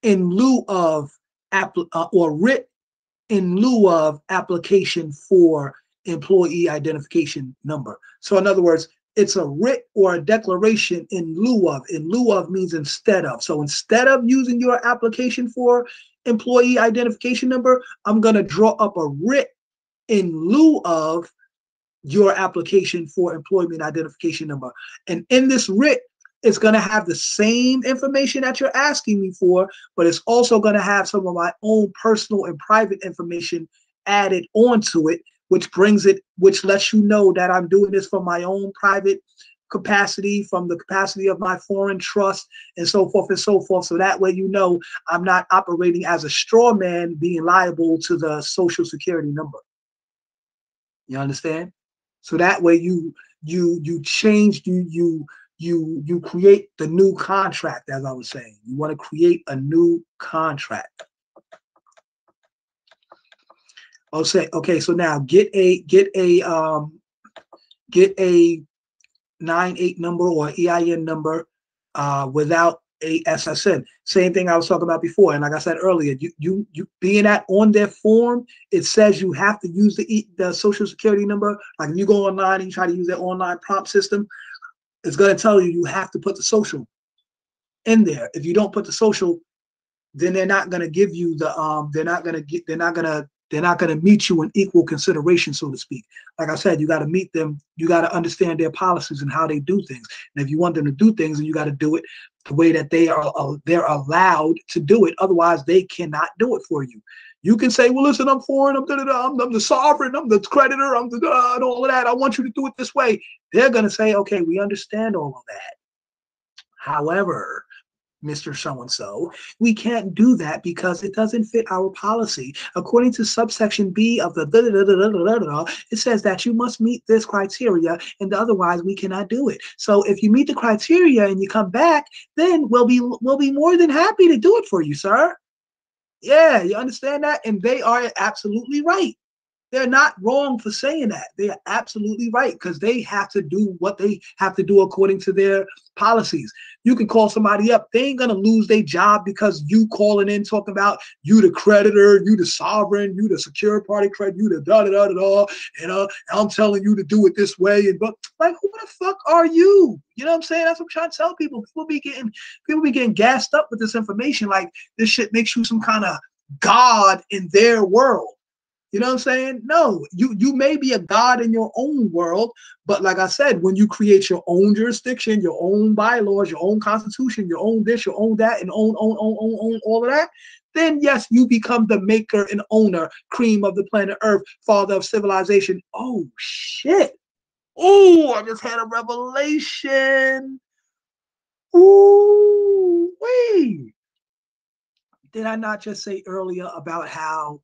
in lieu of or writ in lieu of application for employee identification number. So in other words, it's a writ or a declaration in lieu of. In lieu of means instead of. So instead of using your application for employee identification number, I'm going to draw up a writ in lieu of your application for employment identification number. And in this writ, it's going to have the same information that you're asking me for, but it's also going to have some of my own personal and private information added onto it, which lets you know that I'm doing this from my own private capacity, from the capacity of my foreign trust, and so forth and so forth. So that way, you know, I'm not operating as a straw man being liable to the Social Security number. You understand? So that way you create the new contract, as I was saying. You want to create a new contract. Okay, so now get a 98 number or EIN number without a SSN. Same thing I was talking about before. And like I said earlier, you being that on their form, it says you have to use the Social Security number. Like if you go online and you try to use their online prompt system, it's going to tell you have to put the social in there. If you don't put the social, then they're not going to give you the they're not going to meet you in equal consideration, so to speak. Like I said, you got to meet them. You got to understand their policies and how they do things. And if you want them to do things, then you got to do it the way that they're allowed to do it. Otherwise, they cannot do it for you. You can say, well, listen, I'm foreign, I'm the sovereign, I'm the creditor, I'm the and all of that. I want you to do it this way. They're going to say, okay, we understand all of that. However, Mr. So-and-so, we can't do that because it doesn't fit our policy. According to subsection B of the it says that you must meet this criteria, and otherwise we cannot do it. So if you meet the criteria and you come back, then we'll be more than happy to do it for you, sir. Yeah, you understand that? And they are absolutely right. They're not wrong for saying that. They are absolutely right, because they have to do what they have to do according to their policies. You can call somebody up. They ain't going to lose their job because you calling in talking about you the creditor, you the sovereign, you the secure party creditor, you the da-da-da-da-da, and I'm telling you to do it this way. And but like, who the fuck are you? You know what I'm saying? That's what I'm trying to tell people. People be getting gassed up with this information. Like this shit makes you some kind of god in their world. You know what I'm saying? No, you may be a god in your own world, but like I said, when you create your own jurisdiction, your own bylaws, your own constitution, your own this, your own that, and own all of that, then yes, you become the maker and owner, cream of the planet Earth, father of civilization. Oh shit. Oh, I just had a revelation. Ooh, wait. Did I not just say earlier about how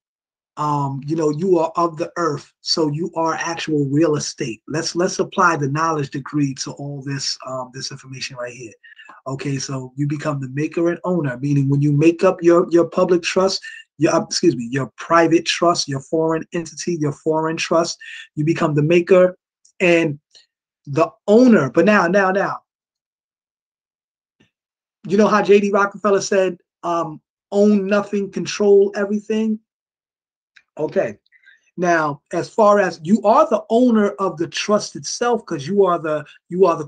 you are of the earth, so you are actual real estate. Let's apply the knowledge degree to all this this information right here. Okay, so you become the maker and owner, meaning when you make up your public trust, your private trust, your foreign entity, your foreign trust, you become the maker and the owner. But now, you know how J.D. Rockefeller said, own nothing, control everything. Okay, now as far as you are the owner of the trust itself, because you are the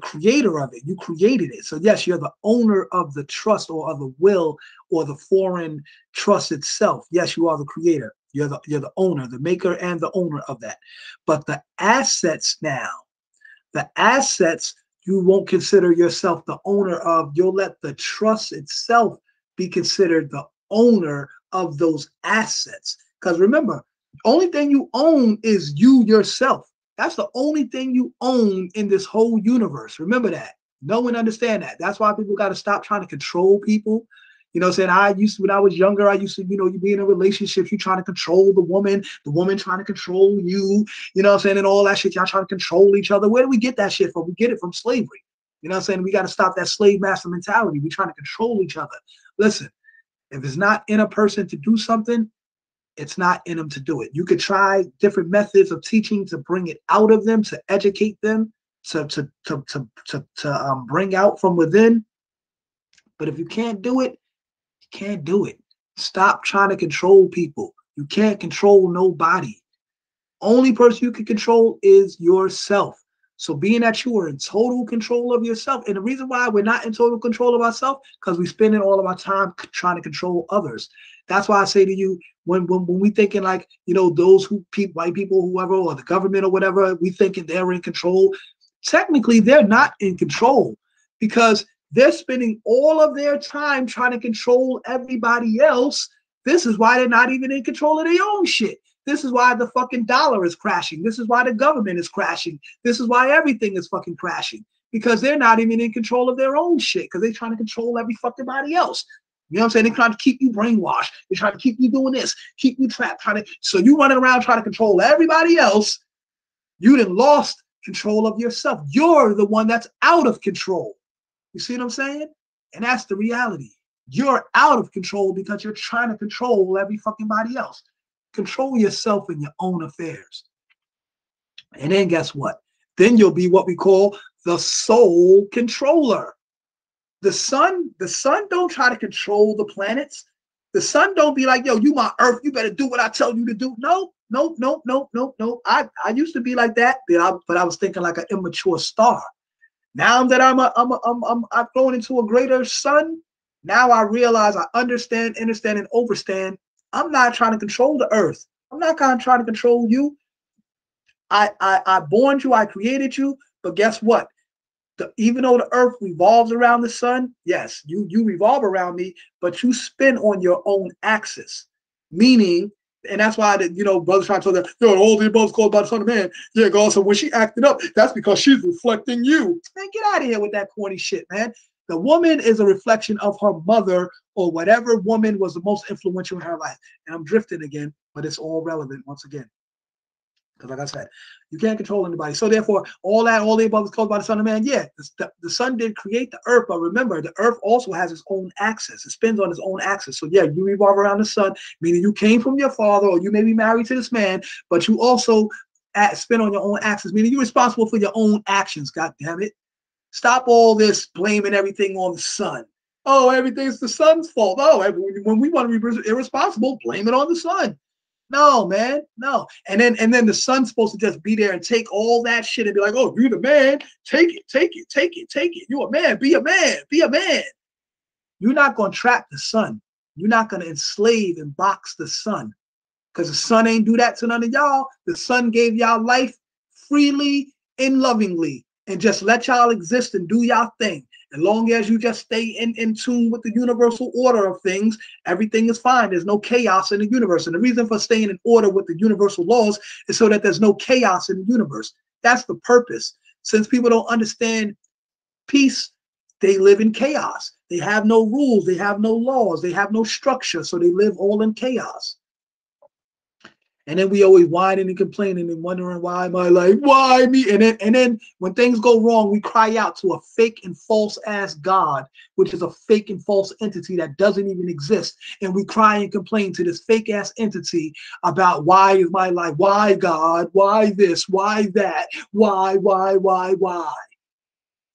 creator of it, you created it. So yes, you're the owner of the trust or of the will or the foreign trust itself. Yes, you are the creator. You're the owner, the maker and the owner of that. But the assets now, you won't consider yourself the owner of. You'll let the trust itself be considered the owner of those assets. Because remember, the only thing you own is you yourself. That's the only thing you own in this whole universe. Remember that. Know and understand that. That's why people got to stop trying to control people. You know what I'm saying? When I was younger, I used to, you be in a relationship, you trying to control the woman trying to control you, you know what I'm saying? And all that shit, y'all trying to control each other. Where do we get that shit from? We get it from slavery. You know what I'm saying? We got to stop that slave master mentality. We trying to control each other. Listen, if it's not in a person to do something, it's not in them to do it. You could try different methods of teaching to bring it out of them, to educate them, to bring out from within. But if you can't do it, you can't do it. Stop trying to control people. You can't control nobody. Only person you can control is yourself. So being that you are in total control of yourself, and the reason why we're not in total control of ourselves, because we're spending all of our time trying to control others. That's why I say to you, when we thinking like, those white people, whoever, or the government or whatever, we thinking they're in control. Technically, they're not in control, because they're spending all of their time trying to control everybody else. This is why they're not even in control of their own shit. This is why the fucking dollar is crashing. This is why the government is crashing. This is why everything is fucking crashing, because they're not even in control of their own shit, because they're trying to control every fucking body else. You know what I'm saying? They're trying to keep you brainwashed. They're trying to keep you doing this, keep you trapped, so you running around trying to control everybody else. You done lost control of yourself. You're the one that's out of control. You see what I'm saying? And that's the reality. You're out of control because you're trying to control every fucking body else. Control yourself in your own affairs. And then guess what? Then you'll be what we call the soul controller. The sun don't try to control the planets. The sun don't be like, yo, you my earth, you better do what I tell you to do. No. I used to be like that, but I was thinking like an immature star. Now that I've grown into a greater sun, now I realize I understand, and overstand. I'm not trying to control the earth. I'm not trying to control you. I born you, I created you, but guess what? Even though the earth revolves around the sun, yes, you revolve around me, but you spin on your own axis. Meaning, and that's why brothers trying to tell them, all the above is called by the Son of Man. Yeah, God, so when she acted up, that's because she's reflecting you. Man, get out of here with that corny shit, man. The woman is a reflection of her mother, or whatever woman was the most influential in her life. And I'm drifting again, but it's all relevant once again. Because like I said, you can't control anybody. So therefore, all the above is called by the Son of Man. Yeah, the sun did create the earth, but remember, the earth also has its own axis. It spins on its own axis. So yeah, you revolve around the sun, meaning you came from your father, or you may be married to this man, but you also spin on your own axis, meaning you're responsible for your own actions. God damn it. Stop all this blaming everything on the sun. Oh, everything's the sun's fault. Oh, when we want to be irresponsible, blame it on the sun. No, man, no. And then the sun's supposed to just be there and take all that shit and be like, oh, you're the man. Take it. You're a man. Be a man. Be a man. You're not going to trap the sun. You're not going to enslave and box the sun, because the sun ain't do that to none of y'all. The sun gave y'all life freely and lovingly, and just let y'all exist and do y'all thing. As long as you just stay in tune with the universal order of things, everything is fine. There's no chaos in the universe. And the reason for staying in order with the universal laws is so that there's no chaos in the universe. That's the purpose. Since people don't understand peace, they live in chaos. They have no rules. They have no laws. They have no structure. So they live all in chaos. And then we always whining and complaining and wondering, why my life, why me? And then when things go wrong, we cry out to a fake and false ass God, which is a fake and false entity that doesn't even exist. And we cry and complain to this fake ass entity about, why is my life? Why God? Why this? Why that? Why?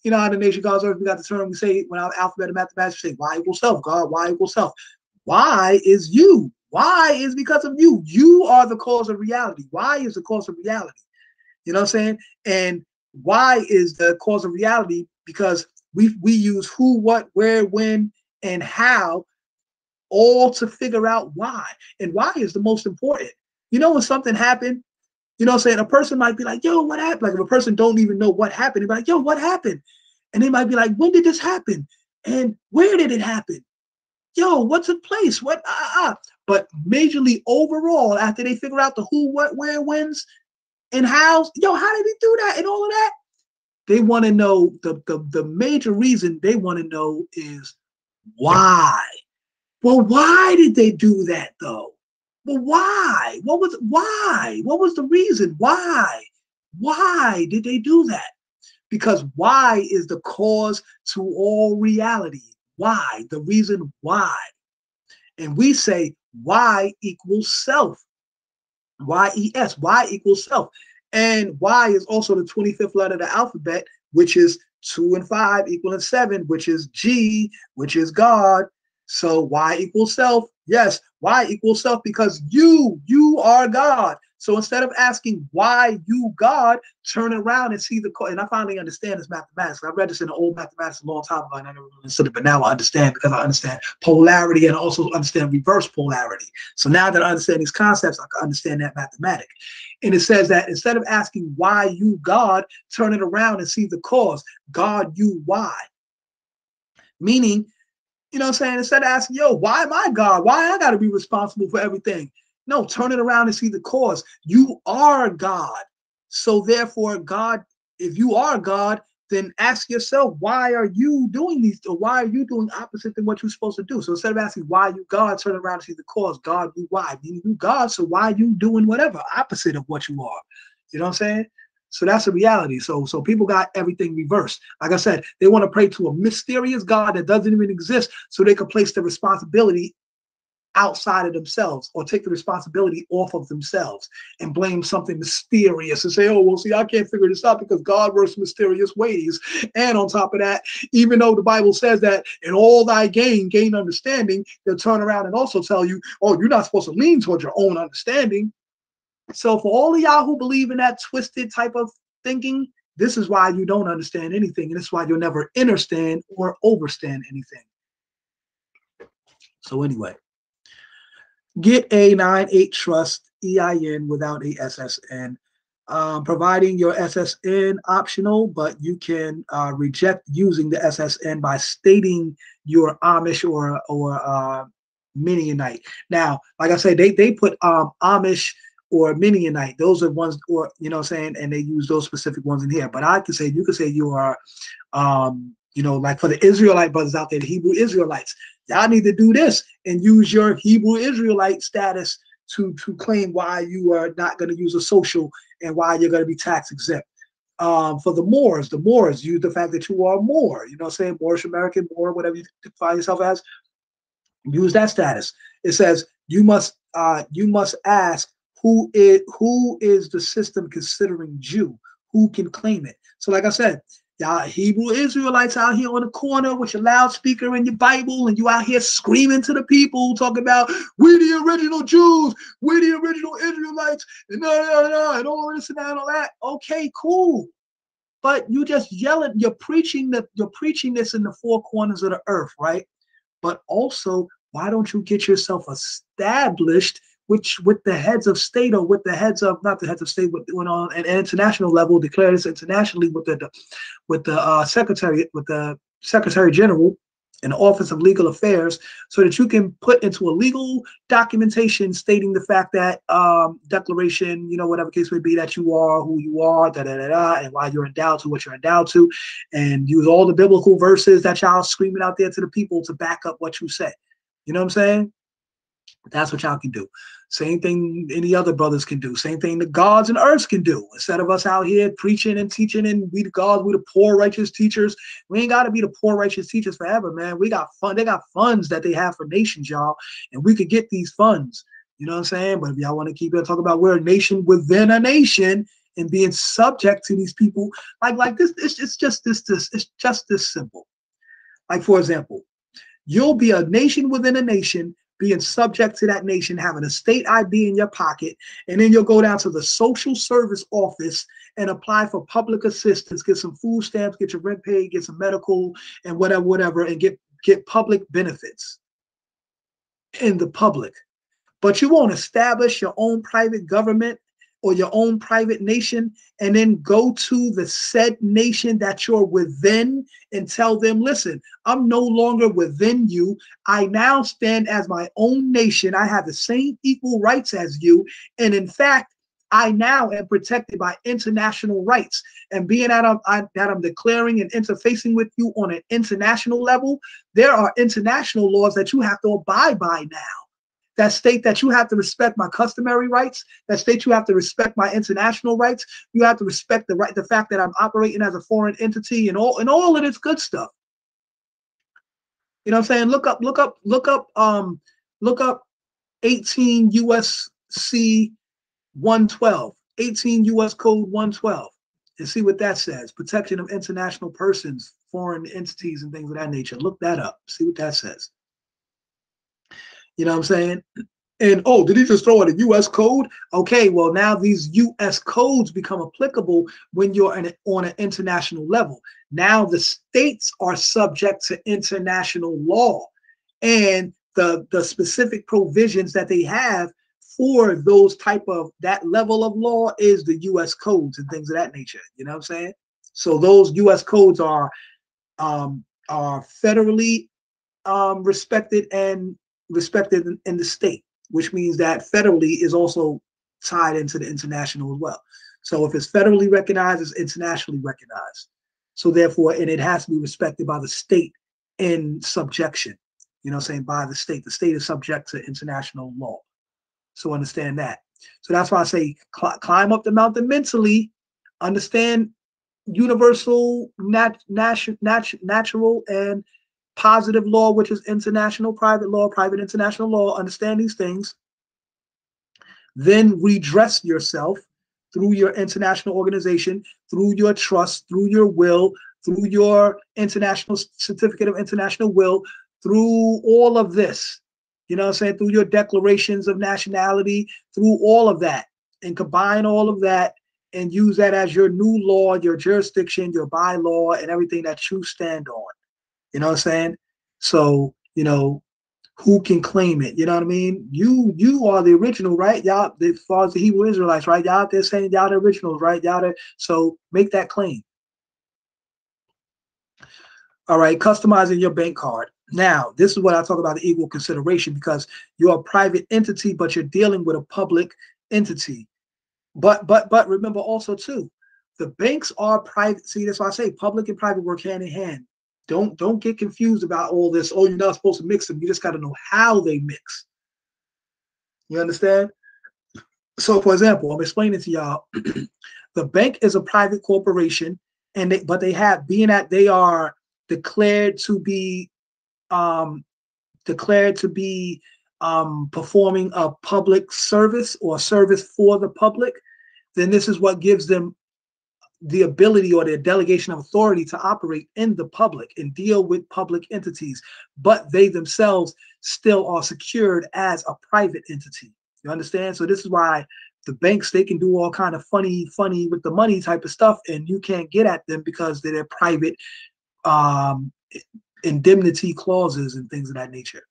You know how the nation God's earth, we got the term, we say, when our alphabet and mathematics say, why equals self, God, why equals self. Why is you. Why is because of you. You are the cause of reality. Why is the cause of reality? You know what I'm saying? And why is the cause of reality? Because we use who, what, where, when, and how, all to figure out why. And why is the most important. You know, when something happened, you know what I'm saying? A person might be like, yo, what happened? Like if a person don't even know what happened, they're like, yo, what happened? And they might be like, when did this happen? And where did it happen? Yo, what took place? What? But majorly overall, after they figure out the who, what, where, whens, and hows, yo, how did he do that and all of that? They want to know the major reason they want to know is why. Well, why did they do that though? Well, why? What was the reason? Why? Why did they do that? Because why is the cause to all reality. Why? The reason why. And we say Y equals self. Y-E-S. Y equals self. And Y is also the 25th letter of the alphabet, which is 2 and 5 equaling 7, which is G, which is God. So Y equals self. Yes, Y equals self because you are God. So instead of asking why you God, turn around and see the cause. And I finally understand this mathematics. I read this in the old mathematics a long time ago, and I never really understood it, but now I understand because I understand polarity and also understand reverse polarity. So now that I understand these concepts, I can understand that mathematic. And it says that instead of asking why you God, turn it around and see the cause. God, you, why? Meaning, you know what I'm saying? Instead of asking, yo, why am I God? Why I got to be responsible for everything? No, turn it around and see the cause. You are God. So therefore, God, if you are God, then ask yourself, why are you doing these? Or why are you doing opposite than what you're supposed to do? So instead of asking why you God, turn around and see the cause. God, you why? You God, so why are you doing whatever opposite of what you are? You know what I'm saying? So that's a reality. So people got everything reversed. Like I said, they want to pray to a mysterious God that doesn't even exist so they can place the responsibility outside of themselves or take the responsibility off of themselves and blame something mysterious and say, oh, well, see, I can't figure this out because God works mysterious ways. And on top of that, even though the Bible says that in all thy gain understanding, they'll turn around and also tell you, oh, you're not supposed to lean towards your own understanding. So for all of y'all who believe in that twisted type of thinking, this is why you don't understand anything. And this is why you'll never understand or overstand anything. So anyway, get a 9(8) trust EIN without a SSN. Providing your SSN optional, but you can reject using the SSN by stating you're Amish or Mennonite. Now, like I said, they put Amish or Mennonite. Those are ones, or you know what I'm saying, and they use those specific ones in here. But I can say, you can say you are, you know, like for the Israelite brothers out there, the Hebrew Israelites, y'all need to do this and use your Hebrew Israelite status to claim why you are not going to use a social and why you're going to be tax exempt. For the Moors use the fact that you are Moor, you know what I'm saying, Moorish American, Moor, whatever you define yourself as, use that status. It says you must ask who is the system considering Jew, who can claim it. So like I said, y'all Hebrew Israelites out here on the corner with your loudspeaker and your Bible, and you out here screaming to the people, talking about we the original Jews, we the original Israelites, and and all this and that and all that. Okay, cool. But you just yelling, you're preaching this in the four corners of the earth, right? But also, why don't you get yourself established with the heads of state, or with the heads of, not the heads of state, but on an international level, declare this internationally with the Secretary General in the Office of Legal Affairs, so that you can put into a legal documentation stating the fact that declaration, you know, whatever case may be, that you are who you are, and why you're endowed to what you're endowed to, and use all the biblical verses that y'all screaming out there to the people to back up what you say. You know what I'm saying? That's what y'all can do. Same thing any other brothers can do. Same thing the gods and earths can do. Instead of us out here preaching and teaching and we the gods, we the poor righteous teachers. We ain't got to be the poor righteous teachers forever, man. We got fun. They got funds that they have for nations, y'all, and we could get these funds. You know what I'm saying? But if y'all want to keep it talking about we're a nation within a nation and being subject to these people, like this, it's just this simple. Like, for example, you'll be a nation within a nation, being subject to that nation, having a state ID in your pocket, and then you'll go down to the social service office and apply for public assistance, get some food stamps, get your rent paid, get some medical and whatever, and get public benefits in the public. But you won't establish your own private government or your own private nation and then go to the said nation that you're within and tell them, listen, I'm no longer within you. I now stand as my own nation. I have the same equal rights as you. And in fact, I now am protected by international rights. And being that I'm declaring and interfacing with you on an international level, there are international laws that you have to abide by now that state that you have to respect my customary rights, that state you have to respect my international rights, you have to respect the fact that I'm operating as a foreign entity and all of this good stuff. You know what I'm saying? Look up 18 USC 112, 18 US Code 112, and see what that says. Protection of international persons, foreign entities, and things of that nature. Look that up. See what that says. You know what I'm saying? And oh, did he just throw in a U.S. code? Okay, well now these U.S. codes become applicable when you're on an international level. Now the states are subject to international law, and the specific provisions that they have for those that level of law is the U.S. codes and things of that nature. You know what I'm saying? So those U.S. codes are federally respected in the state, which means that federally is also tied into the international as well. So if it's federally recognized, it's internationally recognized. So therefore, and it has to be respected by the state in subjection. You know what I'm saying? By the state. The state is subject to international law. So understand that. So that's why I say climb up the mountain mentally, understand universal, natural, and positive law, which is international private law, private international law. Understand these things. Then redress yourself through your international organization, through your trust, through your will, through your international certificate of international will, through all of this. You know what I'm saying? Through your declarations of nationality, through all of that, and combine all of that and use that as your new law, your jurisdiction, your bylaw, and everything that you stand on. You know what I'm saying? So, you know, who can claim it? You know what I mean? You are the original, right? Y'all, as far as the Hebrew Israelites, right? Y'all out there saying y'all the originals, right? Y'all there, so make that claim. All right, customizing your bank card. Now, this is what I talk about the equal consideration, because you're a private entity, but you're dealing with a public entity. But remember also too, the banks are private. See, that's why I say public and private work hand in hand. Don't get confused about all this. Oh, you're not supposed to mix them. You just got to know how they mix. You understand? So, for example, I'm explaining to y'all, the bank is a private corporation, and they are declared to be performing a public service or service for the public. Then this is what gives them the ability or their delegation of authority to operate in the public and deal with public entities, but they themselves still are secured as a private entity. You understand? So this is why the banks, they can do all kind of funny with the money type of stuff, and you can't get at them because they're private indemnity clauses and things of that nature.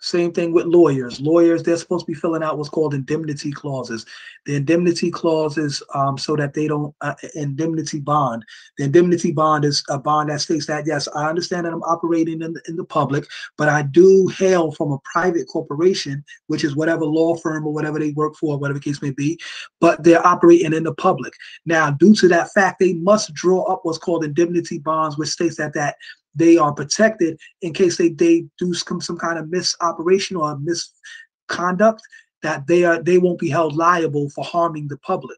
Same thing with lawyers. Lawyers, they're supposed to be filling out what's called indemnity clauses. The indemnity clauses, so that they don't indemnity bond. The indemnity bond is a bond that states that, yes, I understand that I'm operating in the public, but I do hail from a private corporation, which is whatever law firm or whatever they work for, whatever the case may be, but they're operating in the public. Now, due to that fact, they must draw up what's called indemnity bonds, which states that they are protected in case they do some kind of misoperation or misconduct, that they won't be held liable for harming the public.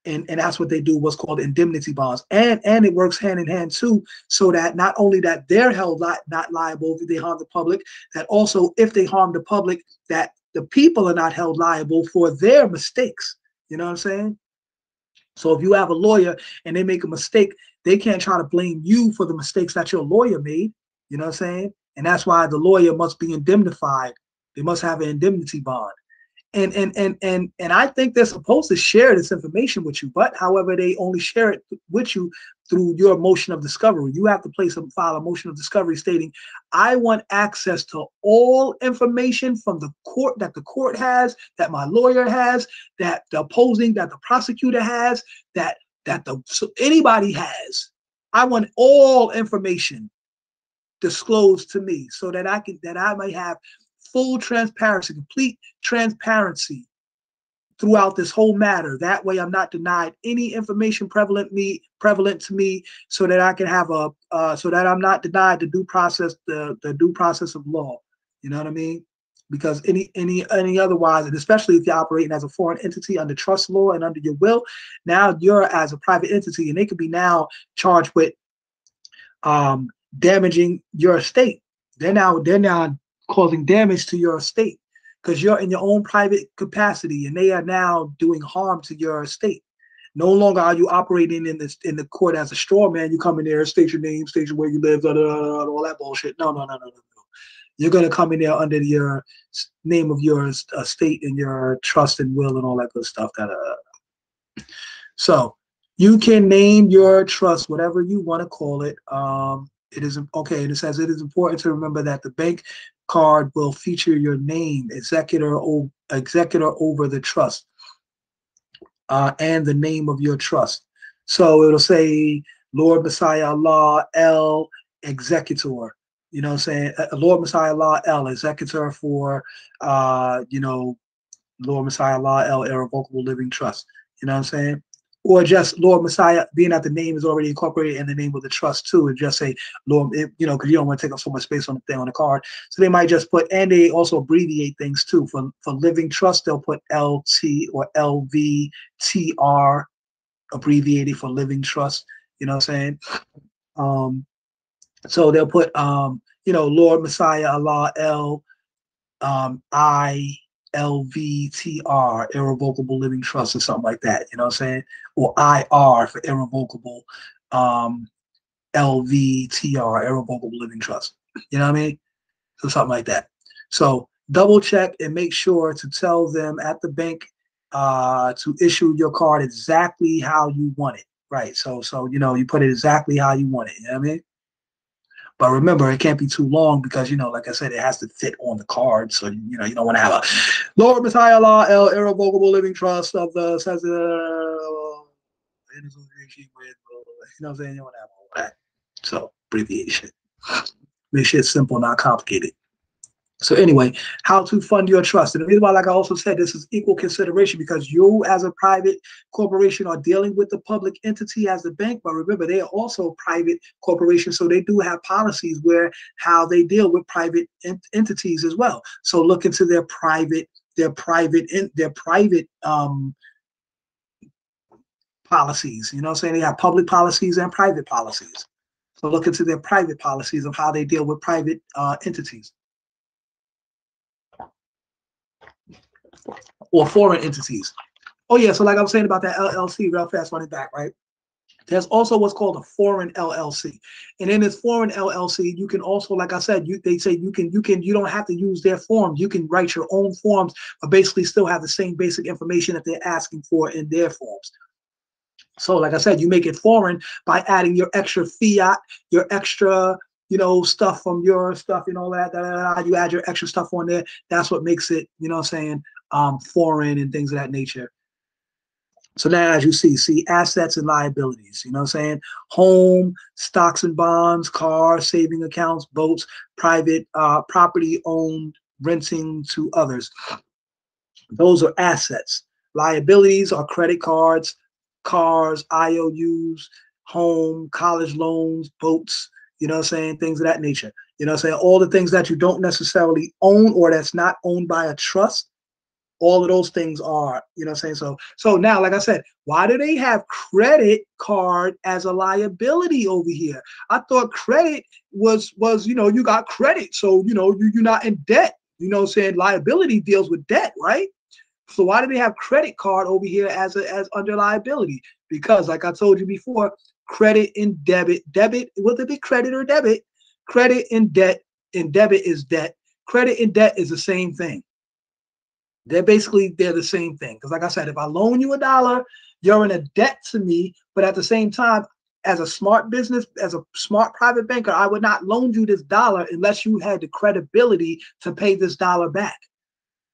And that's what they do, what's called indemnity bonds. And it works hand in hand too, so that not only that they're held not liable if they harm the public, that also if they harm the public, that the people are not held liable for their mistakes. You know what I'm saying? So if you have a lawyer and they make a mistake, they can't try to blame you for the mistakes that your lawyer made. You know what I'm saying? And that's why the lawyer must be indemnified. They must have an indemnity bond. And I think they're supposed to share this information with you, but however, they only share it with you through your motion of discovery. You have to file a motion of discovery stating, I want access to all information from the court, that the court has, that my lawyer has, that the opposing, that the prosecutor has, that anybody has. I want all information disclosed to me so that I may have full transparency, complete transparency throughout this whole matter. That way I'm not denied any information prevalent to me, so that I can have so that I'm not denied the due process of law. You know what I mean? Because any otherwise, and especially if you're operating as a foreign entity under trust law and under your will, now you're as a private entity, and they could be now charged with damaging your estate. They're now causing damage to your estate, because you're in your own private capacity, and they are now doing harm to your estate. No longer are you operating in the court as a straw man. You come in there, state your name, state where you live, all that bullshit. No. You're going to come in there under your name of your estate and your trust and will and all that good stuff. So you can name your trust whatever you want to call it. It is okay. And it says it is important to remember that the bank card will feature your name, executor over the trust, and the name of your trust. So it'll say Lord Messiah Allah El Executor. You know what I'm saying? Lord Messiah Allah El Executor for Lord Messiah Allah El Irrevocable Living Trust. You know what I'm saying? Or just Lord Messiah, being that the name is already incorporated in the name of the trust too, and just say Lord, because you don't want to take up so much space on the thing on the card. So they might just put, and they also abbreviate things too. For living trust, they'll put LT or LVTR, abbreviated for living trust. You know what I'm saying? So they'll put Lord Messiah Allah El ILVTR, Irrevocable Living Trust, or something like that. You know what I'm saying? Or IR for Irrevocable LVTR, Irrevocable Living Trust. You know what I mean? So something like that. So double check and make sure to tell them at the bank to issue your card exactly how you want it. Right. So you put it exactly how you want it. You know what I mean? But remember, it can't be too long because, like I said, it has to fit on the card. So, you don't want to have a Lord Messiah Allah El Irrevocable Living Trust of the says you know what I'm saying? You want to have all that. So, abbreviation. Make sure it's simple, not complicated. So anyway, how to fund your trust. And the reason why, like I also said, this is equal consideration, because you as a private corporation are dealing with the public entity as the bank. But remember, they are also private corporations, so they do have policies where how they deal with private entities as well. So look into their private policies. You know what I'm saying? They have public policies and private policies. So look into their private policies of how they deal with private entities. Or foreign entities. Oh yeah, so like I was saying about that LLC, real fast, running back, right? There's also what's called a foreign LLC, and in this foreign LLC, you can also, like I said, they say you don't have to use their forms. You can write your own forms, but basically still have the same basic information that they're asking for in their forms. So, like I said, you make it foreign by adding your extra fiat, your extra stuff from your stuff, all that. You add your extra stuff on there. That's what makes it, you know what I'm saying, foreign and things of that nature. So now, as you see assets and liabilities, you know what I'm saying? Home, stocks and bonds, cars, saving accounts, boats, private property owned, renting to others. Those are assets. Liabilities are credit cards, cars, IOUs, home, college loans, boats, you know what I'm saying? Things of that nature. You know what I'm saying? All the things that you don't necessarily own or that's not owned by a trust, all of those things are, you know what I'm saying? So now, like I said, why do they have credit card as a liability over here? I thought credit was you got credit. So, you're not in debt. You know what I'm saying? Liability deals with debt, right? So why do they have credit card over here as under liability? Because, like I told you before, credit and debit, whether it be credit or debit, credit and debt, and debit is debt. Credit and debt is the same thing. They're the same thing. Because like I said, if I loan you $1, you're in a debt to me, but at the same time, as a smart business, as a smart private banker, I would not loan you this $1 unless you had the credibility to pay this $1 back.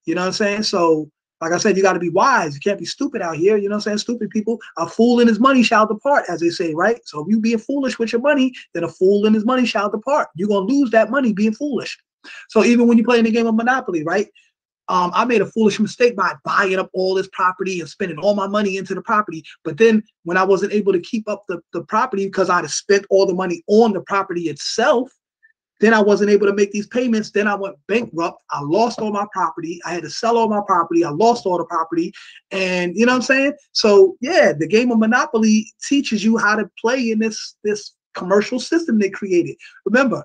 You know what I'm saying? So, like I said, you got to be wise. You can't be stupid out here. You know what I'm saying? Stupid people. A fool and his money shall depart, as they say, right? So if you being foolish with your money, then a fool and his money shall depart. You're going to lose that money being foolish. So even when you play in the game of Monopoly, right? I made a foolish mistake by buying up all this property and spending all my money into the property. But then when I wasn't able to keep up the property because I'd have spent all the money on the property itself, then I wasn't able to make these payments. Then I went bankrupt. I lost all my property. I had to sell all my property. I lost all the property. And you know what I'm saying? So yeah, the game of Monopoly teaches you how to play in this commercial system they created. Remember,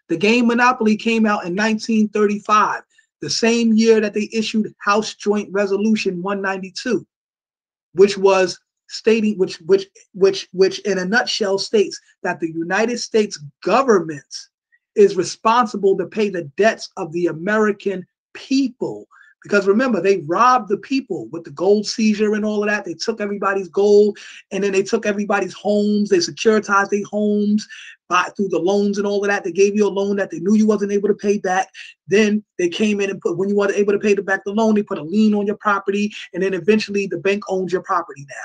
the game Monopoly came out in 1935, the same year that they issued House Joint Resolution 192, which was stating, which in a nutshell states that the United States government is responsible to pay the debts of the American people. Because remember, they robbed the people with the gold seizure and all of that. They took everybody's gold, and then they took everybody's homes. They securitized their homes through the loans and all of that. They gave you a loan that they knew you wasn't able to pay back. Then they came in and when you weren't able to pay back the loan, they put a lien on your property, and then eventually the bank owns your property now.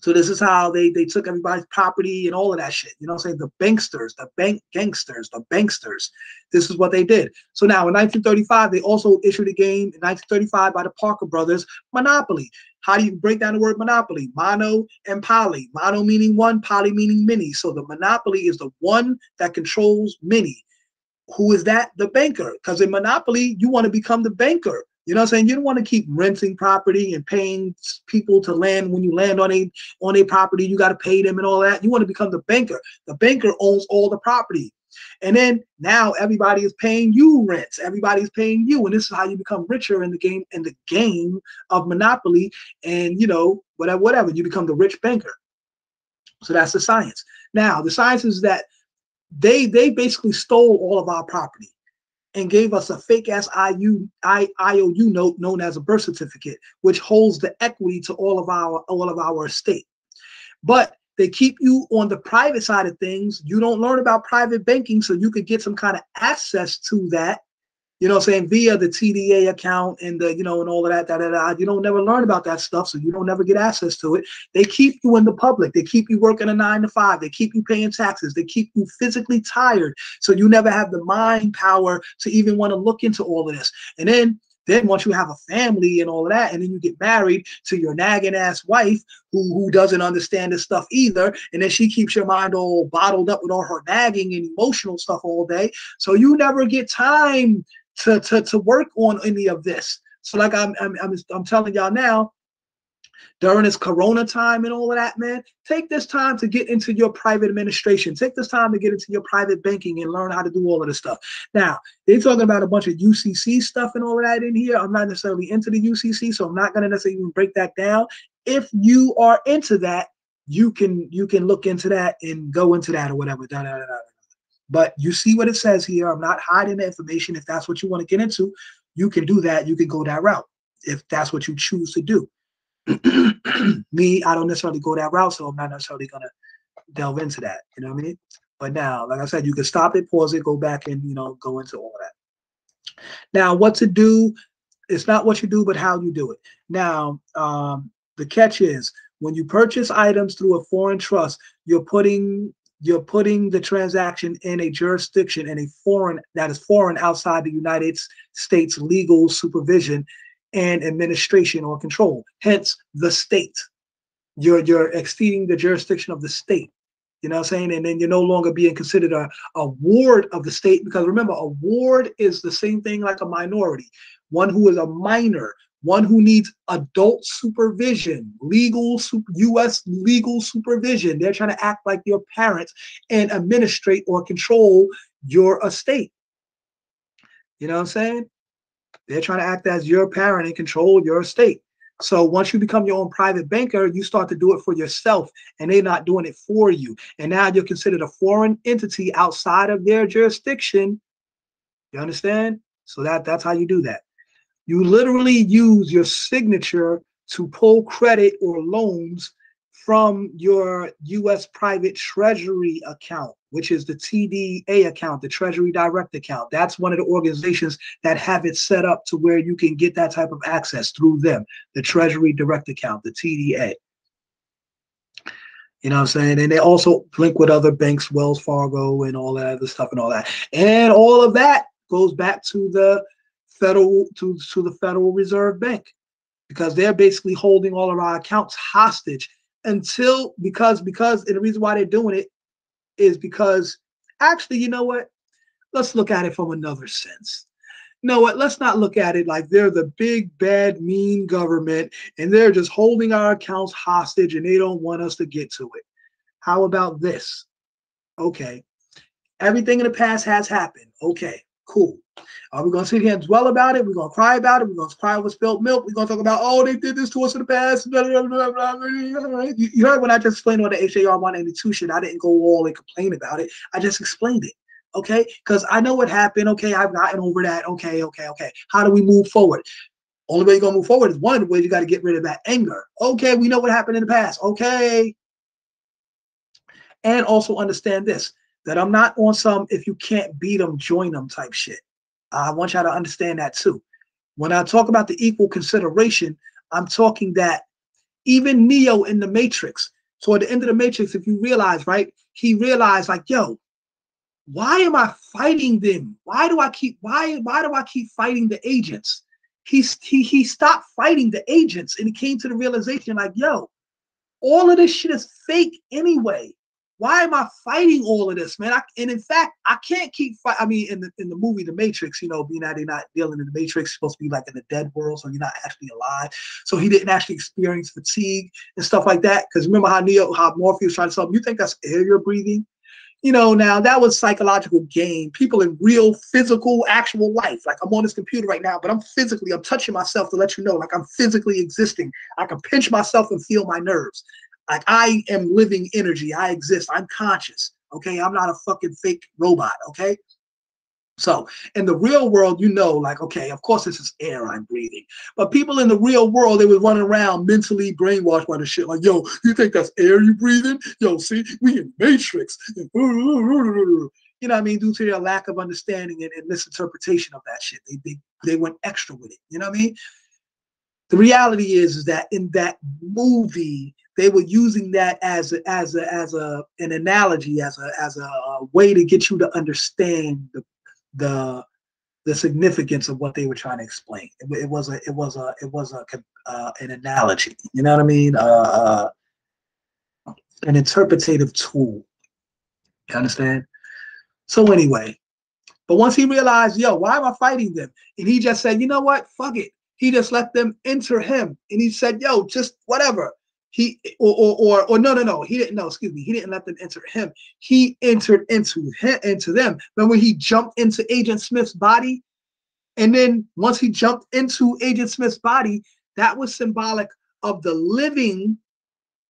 So this is how they took everybody's property and all of that shit. You know what I'm saying? The banksters, the bank gangsters, the banksters. This is what they did. So now in 1935, they also issued a game in 1935 by the Parker brothers, Monopoly. How do you break down the word monopoly? Mono and poly. Mono meaning one, poly meaning many. So the monopoly is the one that controls many. Who is that? The banker. Because in monopoly, you want to become the banker. You know what I'm saying? You don't want to keep renting property and paying people to land. When you land on a property, you got to pay them and all that. You want to become the banker. The banker owns all the property. And then now everybody is paying you rents. Everybody's paying you. And this is how you become richer in the game of Monopoly. And, you know, whatever, you become the rich banker. So that's the science. Now, the science is that they basically stole all of our property and gave us a fake ass IOU note known as a birth certificate, which holds the equity to all of our estate. But they keep you on the private side of things. You don't learn about private banking, so you could get some kind of access to that, you know what I'm saying, via the TDA account and the, you know, and all of that, You don't never learn about that stuff, so you don't never get access to it. They keep you in the public. They keep you working a 9 to 5. They keep you paying taxes. They keep you physically tired, so you never have the mind power to even want to look into all of this. And then once you have a family and all of that, and then you get married to your nagging ass wife who doesn't understand this stuff either, and then she keeps your mind all bottled up with all her nagging and emotional stuff all day, so you never get time to work on any of this. So like I'm telling y'all now, during this Corona time and all of that, man, take this time to get into your private administration. Take this time to get into your private banking and learn how to do all of this stuff. Now, they're talking about a bunch of UCC stuff and all of that in here. I'm not necessarily into the UCC, so I'm not going to necessarily even break that down. If you are into that, you can look into that and go into that or whatever. But you see what it says here. I'm not hiding the information. If that's what you want to get into, you can do that. You can go that route if that's what you choose to do. Me, I don't necessarily go that route, so I'm not necessarily going to delve into that. You know what I mean? But now, like I said, you can stop it, pause it, go back, and, you know, go into all of that. Now, what to do, it's not what you do, but how you do it. Now, the catch is when you purchase items through a foreign trust, you're putting the transaction in a jurisdiction that is foreign outside the United States legal supervision and administration or control, hence the state. You're exceeding the jurisdiction of the state. You know what I'm saying? And then you're no longer being considered a ward of the state, because remember, a ward is the same thing like a minority, one who is a minor, one who needs adult supervision, U.S. legal supervision. They're trying to act like your parents and administrate or control your estate. You know what I'm saying? They're trying to act as your parent and control your estate. So once you become your own private banker, you start to do it for yourself, and they're not doing it for you. And now you're considered a foreign entity outside of their jurisdiction. You understand? So that's how you do that. You literally use your signature to pull credit or loans from your U.S. private treasury account, which is the TDA account, the Treasury Direct account. That's one of the organizations that have it set up to where you can get that type of access through them, the Treasury Direct account, the TDA. You know what I'm saying? And they also link with other banks, Wells Fargo and all that other stuff and all that. And all of that goes back to the Federal the Federal Reserve Bank, because they're basically holding all of our accounts hostage until because and the reason why they're doing it is because actually, you know what? Let's look at it from another sense. You know what? Let's not look at it like they're the big, bad, mean government and they're just holding our accounts hostage and they don't want us to get to it. How about this? Okay. Everything in the past has happened. Okay, cool. Are we going to sit here and dwell about it? We're going to cry about it. We're going to cry over spilled milk. We're going to talk about, oh, they did this to us in the past. Blah, blah, blah, blah, blah. You heard when I just explained all the HAR 182 shit. I didn't go all and complain about it. I just explained it. Okay, because I know what happened. Okay, I've gotten over that. Okay. How do we move forward? Only way you're going to move forward is one of the ways you got to get rid of that anger. Okay, we know what happened in the past. Okay. And also understand this, that I'm not on some if you can't beat them, join them type shit. I want y'all to understand that too. When I talk about the equal consideration, I'm talking that even Neo in the Matrix, so at the end of the Matrix, if you realize, right, he realized like, yo, why am I fighting them? Why do I keep fighting the agents? He stopped fighting the agents and he came to the realization like, yo, all of this shit is fake anyway. Why am I fighting all of this, man? And in fact, I can't keep fighting. I mean, in the movie The Matrix, you know, being that they're not dealing in the Matrix, you're supposed to be like in the dead world, so you're not actually alive. So he didn't actually experience fatigue and stuff like that. Because remember how Morpheus tried to tell him, you think that's air you're breathing? You know, now that was psychological game. People in real, physical, actual life. Like I'm on this computer right now, but I'm touching myself to let you know, like I'm physically existing. I can pinch myself and feel my nerves. Like I am living energy. I exist. I'm conscious. Okay. I'm not a fucking fake robot. Okay. So in the real world, you know, like, okay, of course this is air I'm breathing. But people in the real world, they were running around mentally brainwashed by the shit. Like, yo, you think that's air you breathing? Yo, see, we in Matrix. You know what I mean? Due to their lack of understanding and misinterpretation of that shit. They went extra with it. You know what I mean? The reality is that in that movie, they were using that as an analogy, as a way to get you to understand the significance of what they were trying to explain. It was an analogy. You know what I mean? An interpretative tool. You understand? So anyway, but once he realized, yo, why am I fighting them? And he just said, you know what? Fuck it. He just let them enter him, and he said, yo, just whatever. He no, he didn't know. Excuse me, he didn't let them enter him. He entered into them. Remember, he jumped into Agent Smith's body, and then once he jumped into Agent Smith's body, that was symbolic of the living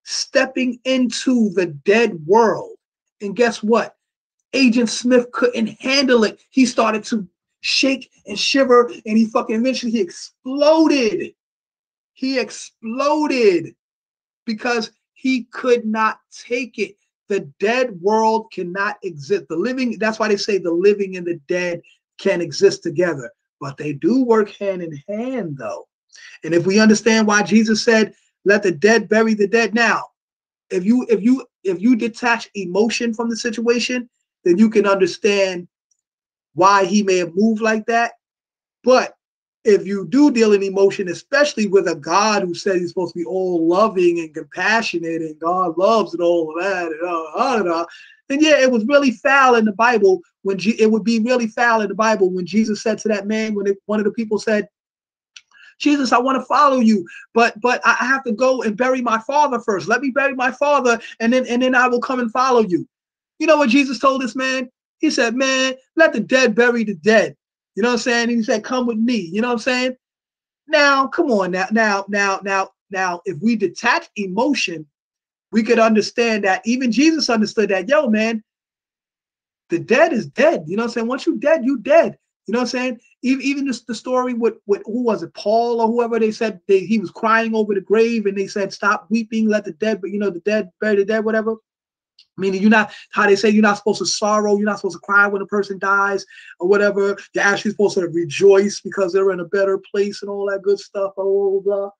stepping into the dead world. And guess what? Agent Smith couldn't handle it. He started to shake and shiver, and he eventually exploded. He exploded because he could not take it. The dead world cannot exist. The living, that's why they say the living and the dead can exist together, but they do work hand in hand though. And if we understand why Jesus said, let the dead bury the dead. Now, if you detach emotion from the situation, then you can understand why he may have moved like that. But if you do deal in emotion, especially with a God who said he's supposed to be all loving and compassionate and God loves and all of that, then yeah, it was really foul in the Bible when it would be really foul in the Bible when Jesus said to that man, when one of the people said, Jesus, I want to follow you, but I have to go and bury my father first. Let me bury my father, and then I will come and follow you. You know what Jesus told this man? He said, man, let the dead bury the dead. You know what I'm saying? And he said, come with me. You know what I'm saying? Now, come on. Now, if we detach emotion, we could understand that even Jesus understood that, yo, man, the dead is dead. You know what I'm saying? Once you're dead, you dead. You know what I'm saying? Even the story with who was it, Paul or whoever, they said he was crying over the grave and they said, stop weeping, let the dead, but the dead bury the dead, whatever. Meaning you're not, how they say you're not supposed to sorrow, you're not supposed to cry when a person dies or whatever. You're actually supposed to rejoice because they're in a better place and all that good stuff, blah, blah, blah.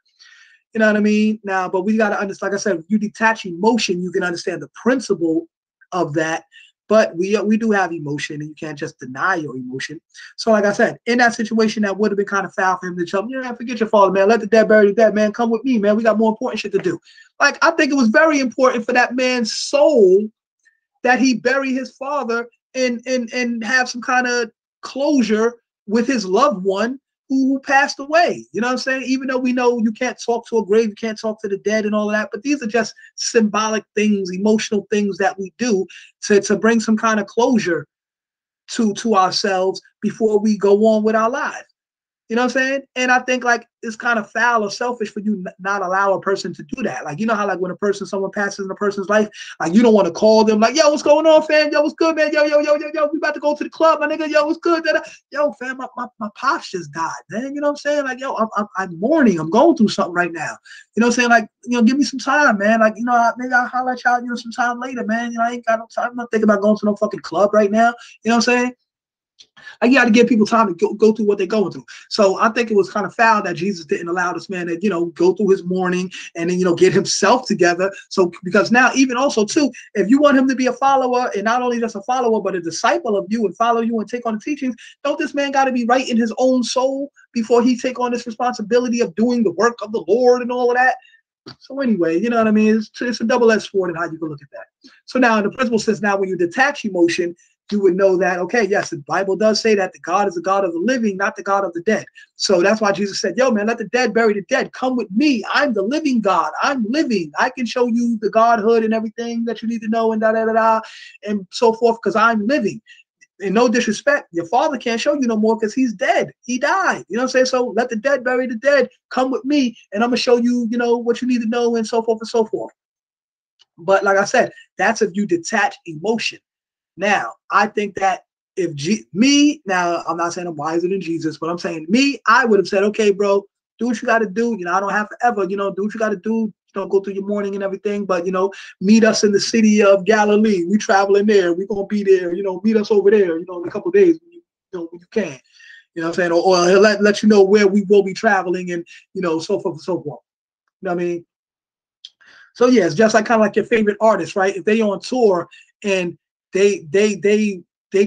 You know what I mean? Now, but we got to understand, like I said, if you detach emotion, you can understand the principle of that. But we do have emotion, and you can't just deny your emotion. So, like I said, in that situation, that would have been kind of foul for him to tell him, yeah, forget your father, man. Let the dead bury the dead, man. Come with me, man. We got more important shit to do. Like, I think it was very important for that man's soul that he bury his father and have some kind of closure with his loved one who passed away. You know what I'm saying? Even though we know you can't talk to a grave, you can't talk to the dead and all of that, but these are just symbolic things, emotional things that we do to bring some kind of closure to ourselves before we go on with our lives. You know what I'm saying? And I think like it's kind of foul or selfish for you not allow a person to do that. Like, you know how like when someone passes in a person's life, like you don't want to call them like, yo, what's going on, fam? Yo, what's good, man? Yo, we about to go to the club, my nigga. Yo, what's good? Yo, fam, my pops just died, man. You know what I'm saying? Like, yo, I'm mourning. I'm going through something right now. You know what I'm saying? Like, you know, give me some time, man. Like, you know, maybe I'll holler at y'all, you know, some time later, man. You know, I ain't got no time. I'm not thinking about going to no fucking club right now. You know what I'm saying? Like, you got to give people time to go through what they're going through. So I think it was kind of foul that Jesus didn't allow this man to, you know, go through his mourning and then, you know, get himself together. So because now even also too, if you want him to be a follower and not only just a follower, but a disciple of you and follow you and take on the teachings, don't this man got to be right in his own soul before he take on this responsibility of doing the work of the Lord and all of that? So anyway, you know what I mean? It's a double-edged sword in how you can look at that. So now the principle says now when you detach emotion, you would know that, okay, yes, the Bible does say that the God is the God of the living, not the God of the dead. So that's why Jesus said, yo, man, let the dead bury the dead. Come with me. I'm the living God. I'm living. I can show you the Godhood and everything that you need to know and da-da-da-da and so forth because I'm living. And no disrespect, your father can't show you no more because he's dead. He died. You know what I'm saying? So let the dead bury the dead. Come with me and I'm going to show you, you know, what you need to know and so forth and so forth. But like I said, that's if you detach emotion. Now, I think that if now I'm not saying I'm wiser than Jesus, but I'm saying me, I would have said, okay, bro, do what you got to do. You know, I don't have forever, you know, do what you got to do. Don't go through your mourning and everything, but, you know, meet us in the city of Galilee. We traveling there. We're going to be there, you know, meet us over there, you know, in a couple of days, when you can, you know what I'm saying? Or he'll let you know where we will be traveling and, you know, so forth and so forth. You know what I mean? So yeah, it's just like kind of like your favorite artist, right? If they on tour and they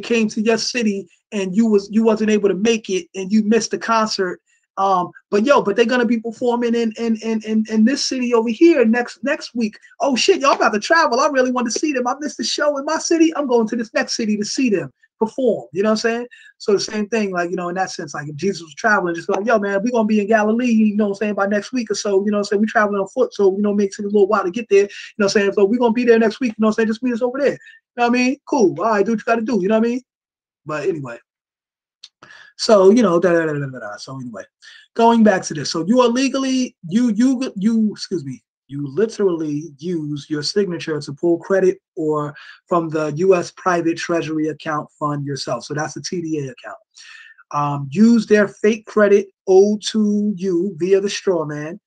came to your city and you wasn't able to make it and you missed the concert, but they're gonna be performing in this city over here next week. Oh shit, y'all about to travel. I really want to see them. I missed the show in my city. I'm going to this next city to see them perform. You know what I'm saying? So the same thing, like, you know, in that sense, like if Jesus was traveling, just like, yo, man, we're gonna be in Galilee, you know what I'm saying, by next week or so, you know what I'm saying? We traveling on foot, so you know, it makes it a little while to get there, you know what I'm saying? So we're gonna be there next week, you know what I'm saying? Just meet us over there. You know what I mean? Cool. All right, do what you gotta do, you know what I mean? But anyway. So, you know, so anyway, going back to this. So you are legally, you literally use your signature to pull credit or from the U.S. private treasury account fund yourself. So that's the TDA account. Use their fake credit owed to you via the straw man.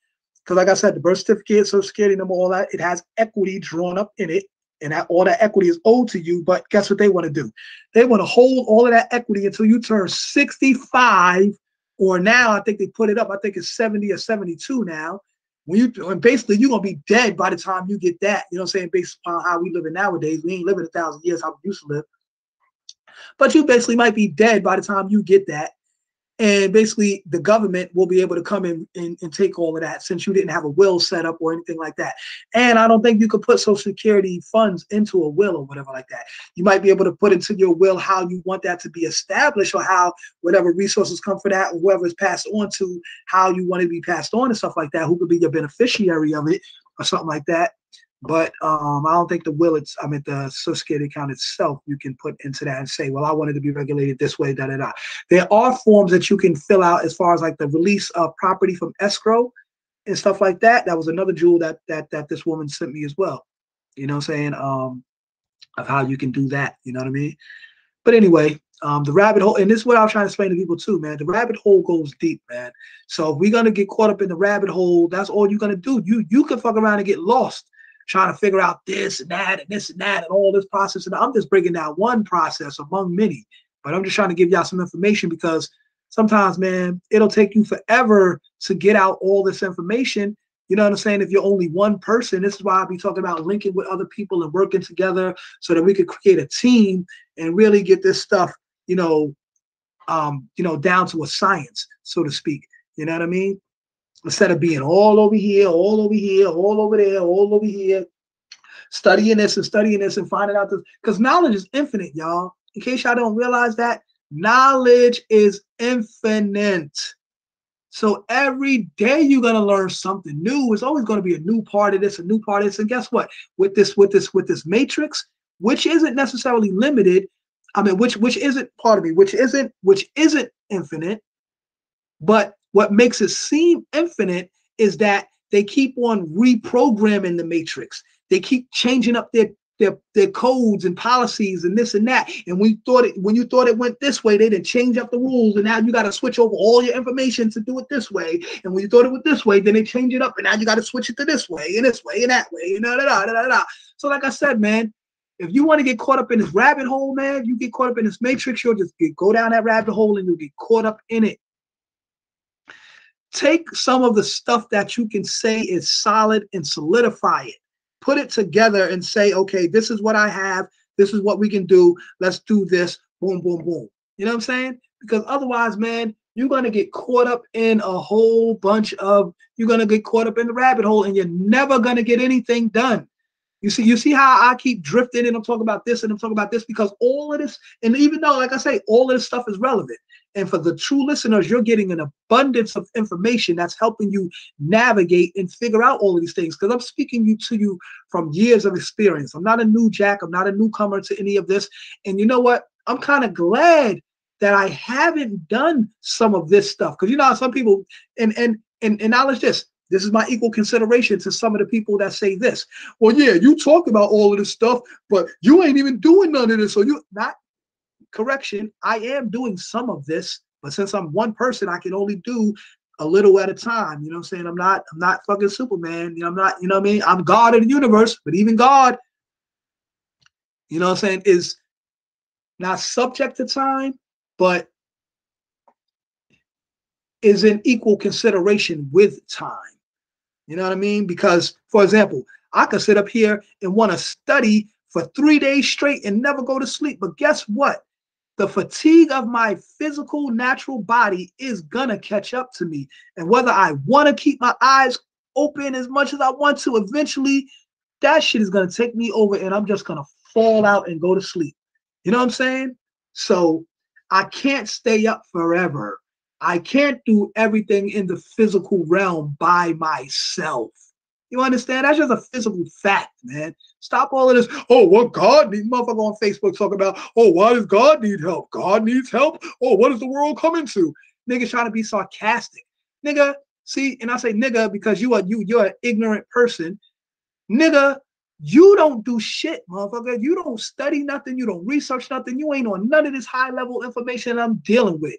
Because like I said, the birth certificate, Social Security number, all that, it has equity drawn up in it. And all that equity is owed to you. But guess what they want to do? They want to hold all of that equity until you turn 65, or now I think they put it up. I think it's 70 or 72 now. And basically you're gonna be dead by the time you get that. You know what I'm saying? Based upon how we live it nowadays, we ain't living 1,000 years how we used to live. But you basically might be dead by the time you get that. And basically, the government will be able to come in and take all of that since you didn't have a will set up or anything like that. And I don't think you could put Social Security funds into a will or whatever like that. You might be able to put into your will how you want that to be established or how whatever resources come for that, or whoever is passed on to, how you want it to be passed on and stuff like that, who could be your beneficiary of it or something like that. But I don't think the Social Security account itself, you can put into that and say, well, I want it to be regulated this way, da-da-da. There are forms that you can fill out as far as like the release of property from escrow and stuff like that. That was another jewel that this woman sent me as well. You know what I'm saying? Of how you can do that. You know what I mean? But anyway, the rabbit hole, and this is what I was trying to explain to people too, man. The rabbit hole goes deep, man. So if we're going to get caught up in the rabbit hole, that's all you're going to do. You can fuck around and get lost trying to figure out this and that and this and that and all this process. And I'm just breaking down one process among many, but I'm just trying to give y'all some information because sometimes, man, it'll take you forever to get out all this information. You know what I'm saying? If you're only one person, this is why I be talking about linking with other people and working together so that we could create a team and really get this stuff, down to a science, so to speak. You know what I mean? Instead of being all over here, all over here, all over there, all over here, studying this and finding out this, because knowledge is infinite, y'all. In case y'all don't realize that, knowledge is infinite. So every day you're gonna learn something new. It's always gonna be a new part of this, a new part of this. And guess what? With this matrix, which isn't necessarily limited, which isn't infinite, but what makes it seem infinite is that they keep on reprogramming the matrix. They keep changing up their codes and policies and this and that. And when you thought it went this way, they didn't change up the rules, and now you got to switch over all your information to do it this way. And when you thought it went this way, then they change it up, and now you got to switch it to this way and this way and that way. So like I said, man, if you want to get caught up in this rabbit hole, man, you get caught up in this matrix, you'll just go down that rabbit hole and you'll get caught up in it. Take some of the stuff that you can say is solid and solidify it. Put it together and say, okay, this is what I have. This is what we can do. Let's do this. Boom, boom, boom. You know what I'm saying? Because otherwise, man, you're going to get caught up in you're going to get caught up in the rabbit hole, and you're never going to get anything done. You see how I keep drifting and I'm talking about this and I'm talking about this, because all of this, and even though, like I say, all of this stuff is relevant. And for the true listeners, you're getting an abundance of information that's helping you navigate and figure out all of these things. Because I'm speaking to you from years of experience. I'm not a new jack. I'm not a newcomer to any of this. And you know what? I'm kind of glad that I haven't done some of this stuff. Because you know how some people, and knowledge this is my equal consideration to some of the people that say this. Well, yeah, you talk about all of this stuff, but you ain't even doing none of this. So you not. Correction, I am doing some of this, but since I'm one person, I can only do a little at a time. You know what I'm saying? I'm not fucking Superman. I'm not, you know what I mean? I'm God of the universe, but even God, you know what I'm saying, is not subject to time, but is in equal consideration with time. You know what I mean? Because, for example, I could sit up here and want to study for 3 days straight and never go to sleep. But guess what? The fatigue of my physical, natural body is gonna catch up to me. And whether I want to keep my eyes open as much as I want to, eventually that shit is gonna take me over and I'm just gonna fall out and go to sleep. You know what I'm saying? So I can't stay up forever. I can't do everything in the physical realm by myself. You understand? That's just a physical fact, man. Stop all of this. Oh, what God needs? Motherfucker on Facebook talking about, oh, why does God need help? God needs help? Oh, what is the world coming to? Niggas trying to be sarcastic. Nigga, see, and I say nigga because you're an ignorant person. Nigga, you don't do shit, motherfucker. You don't study nothing. You don't research nothing. You ain't on none of this high-level information I'm dealing with.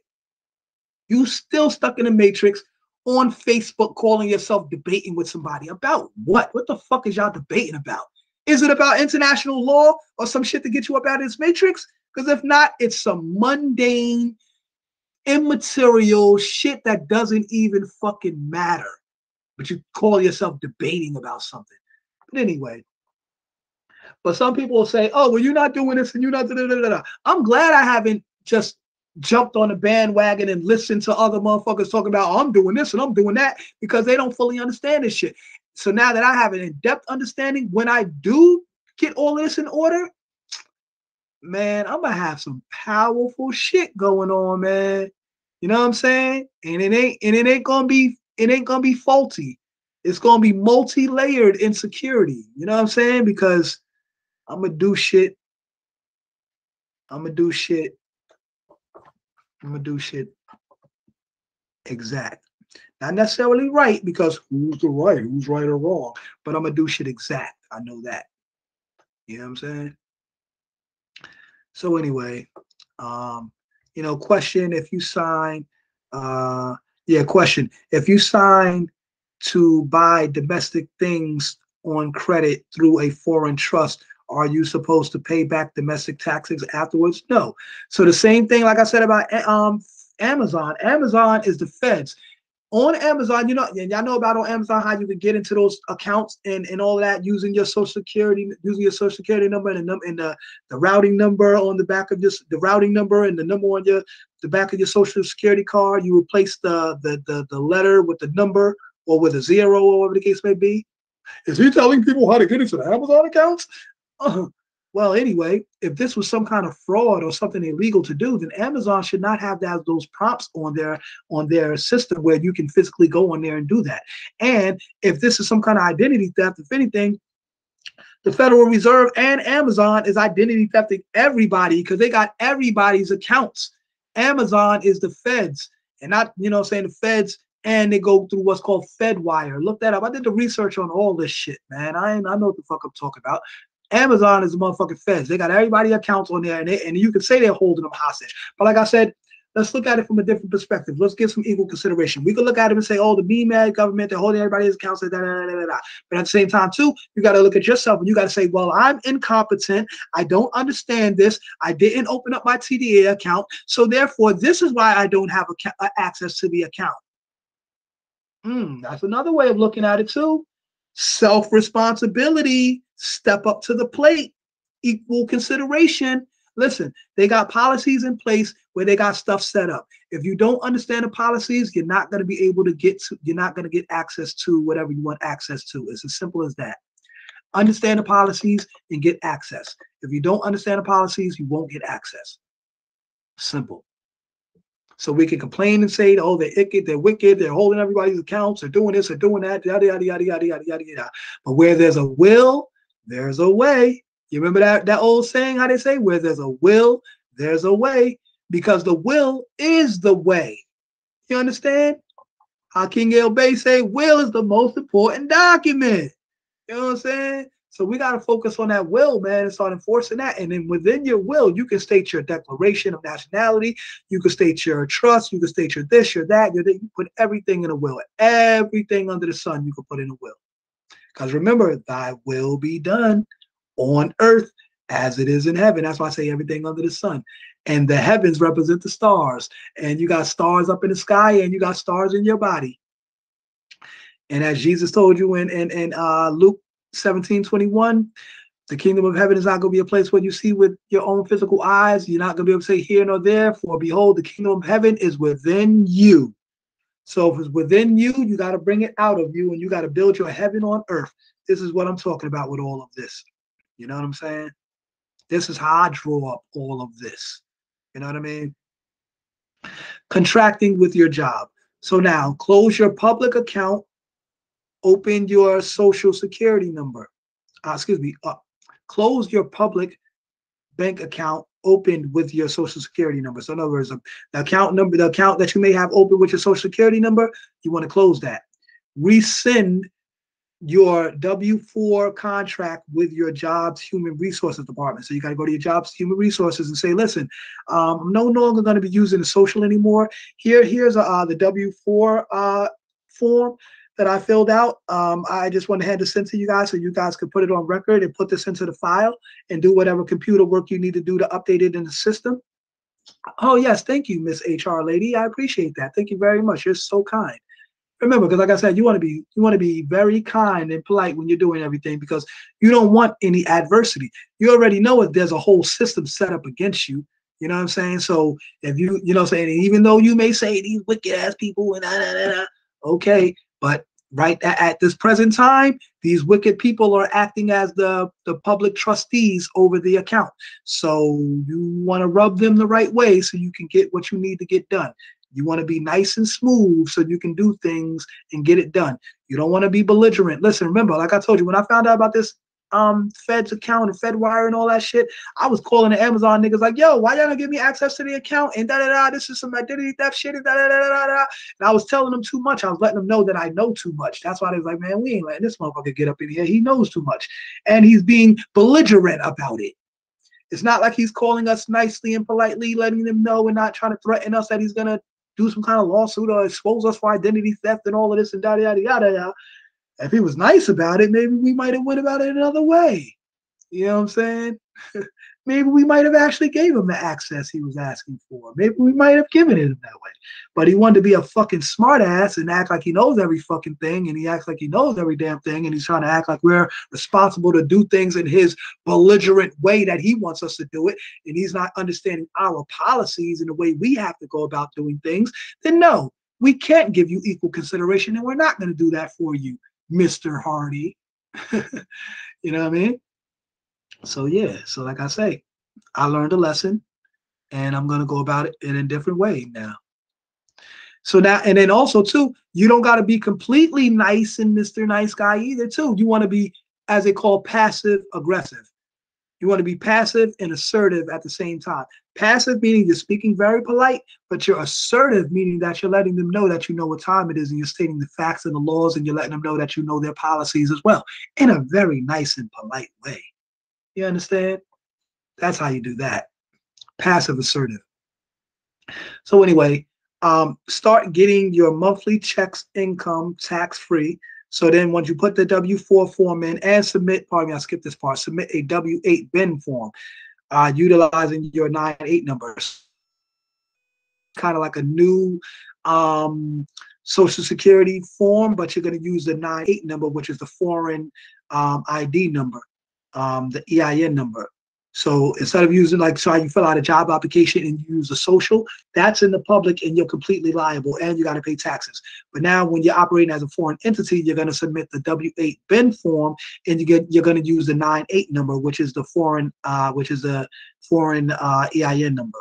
You still stuck in the matrix on Facebook calling yourself debating with somebody. About what? What the fuck is y'all debating about? Is it about international law or some shit to get you up out of this matrix? Because if not, it's some mundane, immaterial shit that doesn't even fucking matter. But you call yourself debating about something. But anyway, but some people will say, oh, well, you're not doing this and you're not da-da-da-da-da. I'm glad I haven't just jumped on the bandwagon and listened to other motherfuckers talking about, oh, I'm doing this and I'm doing that, because they don't fully understand this shit. So now that I have an in-depth understanding, when I do get all this in order, man, I'm gonna have some powerful shit going on, man. You know what I'm saying? And it ain't gonna be faulty. It's gonna be multi-layered insecurity. You know what I'm saying? Because I'm gonna do shit exact. Not necessarily right, because who's right or wrong, but I'm gonna do shit exact. I know that. You know what I'm saying? So anyway, question, if you sign, question, if you sign to buy domestic things on credit through a foreign trust, are you supposed to pay back domestic taxes afterwards? No. So the same thing, like I said about Amazon. Amazon is the feds. On Amazon, you know, and y'all know about on Amazon how you can get into those accounts and all of that using your social security number and the routing number on the back of the routing number and the number on the back of your social security card. You replace the letter with the number or with a 0 or whatever the case may be. Is he telling people how to get into the Amazon accounts? Well, anyway, if this was some kind of fraud or something illegal to do, then Amazon should not have those prompts on their system where you can physically go on there and do that. And if this is some kind of identity theft, if anything, the Federal Reserve and Amazon is identity thefting everybody because they got everybody's accounts. Amazon is the feds, and not, you know, saying the feds, and they go through what's called FedWire. Look that up. I did the research on all this shit, man. I know what the fuck I'm talking about. Amazon is the motherfucking feds. They got everybody accounts on there, and you can say they're holding them hostage. But like I said, let's look at it from a different perspective. Let's give some equal consideration. We could look at it and say, oh, the BMAD government, they're holding everybody's accounts, da, da, da, da, da. But at the same time, too, you got to look at yourself and you got to say, well, I'm incompetent. I don't understand this. I didn't open up my TDA account. So therefore, this is why I don't have access to the account. That's another way of looking at it, too. Self-responsibility. Step up to the plate. Equal consideration. Listen, they got policies in place where they got stuff set up. If you don't understand the policies, you're not going to be able to you're not going to get access to whatever you want access to. It's as simple as that. Understand the policies and get access. If you don't understand the policies, you won't get access. Simple. So we can complain and say, oh, they're wicked, they're holding everybody's accounts, they're doing this, they're doing that, yada, yada, yada, yada, yada, yada, yada. But where there's a will, there's a way. You remember that old saying, how they say, where there's a will, there's a way, because the will is the way. You understand? How King El Bay say, will is the most important document. You know what I'm saying? So we got to focus on that will, man, and start enforcing that. And then within your will, you can state your declaration of nationality. You can state your trust. You can state your this, your that. You put everything in a will. Everything under the sun you can put in a will. Because remember, thy will be done on earth as it is in heaven. That's why I say everything under the sun. And the heavens represent the stars. And you got stars up in the sky and you got stars in your body. And as Jesus told you in Luke 17:21, the kingdom of heaven is not going to be a place where you see with your own physical eyes. You're not going to be able to say here nor there. For behold, the kingdom of heaven is within you. So if it's within you, you got to bring it out of you and you got to build your heaven on earth. This is what I'm talking about with all of this. You know what I'm saying? This is how I draw up all of this. You know what I mean? Contracting with your job. So now close your public account, open your social security number. Close your public bank account opened with your social security number. So in other words, the account that you may have open with your social security number, you want to close that. Rescind your W-4 contract with your jobs human resources department. So you got to go to your jobs human resources and say, listen, I'm no longer going to be using the social anymore. Here's the W-4 form that I filled out. I just want to hand this in to you guys so you guys can put it on record and put this into the file and do whatever computer work you need to do to update it in the system. Oh yes, thank you, Miss HR lady. I appreciate that. Thank you very much. You're so kind. Remember, because like I said, you want to be very kind and polite when you're doing everything because you don't want any adversity. You already know if there's a whole system set up against you. You know what I'm saying? So if you know what I'm saying, even though you may say these wicked ass people and okay, but right at this present time, these wicked people are acting as the public trustees over the account. So you want to rub them the right way so you can get what you need to get done. You want to be nice and smooth so you can do things and get it done. You don't want to be belligerent. Listen, remember, like I told you, when I found out about this Fed's account and FedWire and all that shit, I was calling the Amazon niggas like, yo, why y'all don't give me access to the account? And this is some identity theft shit and And I was telling them too much. I was letting them know that I know too much. That's why they was like, man, we ain't letting this motherfucker get up in here. He knows too much. And he's being belligerent about it. It's not like he's calling us nicely and politely, letting them know and not trying to threaten us that he's going to do some kind of lawsuit or expose us for identity theft and all of this and yada, yada, yada, yada. If he was nice about it, maybe we might have went about it another way. You know what I'm saying? maybe we might have actually gave him the access he was asking for. Maybe we might have given it him that way. But he wanted to be a fucking smart ass and act like he knows every fucking thing, and he acts like he knows every damn thing, and he's trying to act like we're responsible to do things in his belligerent way that he wants us to do it, and he's not understanding our policies and the way we have to go about doing things. Then no, we can't give you equal consideration, and we're not going to do that for you, Mr. Hardy. You know what I mean? So yeah, so like I say, I learned a lesson, and I'm gonna go about it in a different way now. So now, and then also too, you don't got to be completely nice and Mr. Nice Guy either too. You want to be, as they call, passive aggressive. You want to be passive and assertive at the same time. Passive meaning you're speaking very polite, but you're assertive meaning that you're letting them know that you know what time it is, and you're stating the facts and the laws, and you're letting them know that you know their policies as well in a very nice and polite way. You understand? That's how you do that. Passive assertive. So anyway, start getting your monthly checks income tax-free. So then once you put the W-4 form in and submit, pardon me, I skipped this part, submit a W-8 bin form utilizing your 9-8 numbers. Kind of like a new Social Security form, but you're going to use the 9-8 number, which is the foreign ID number, the EIN number. So instead of using like, so you fill out a job application and you use a social, that's in the public and you're completely liable and you got to pay taxes. But now when you're operating as a foreign entity, you're going to submit the W-8 bin form and you're going to use the 9-8 number, which is the foreign EIN number.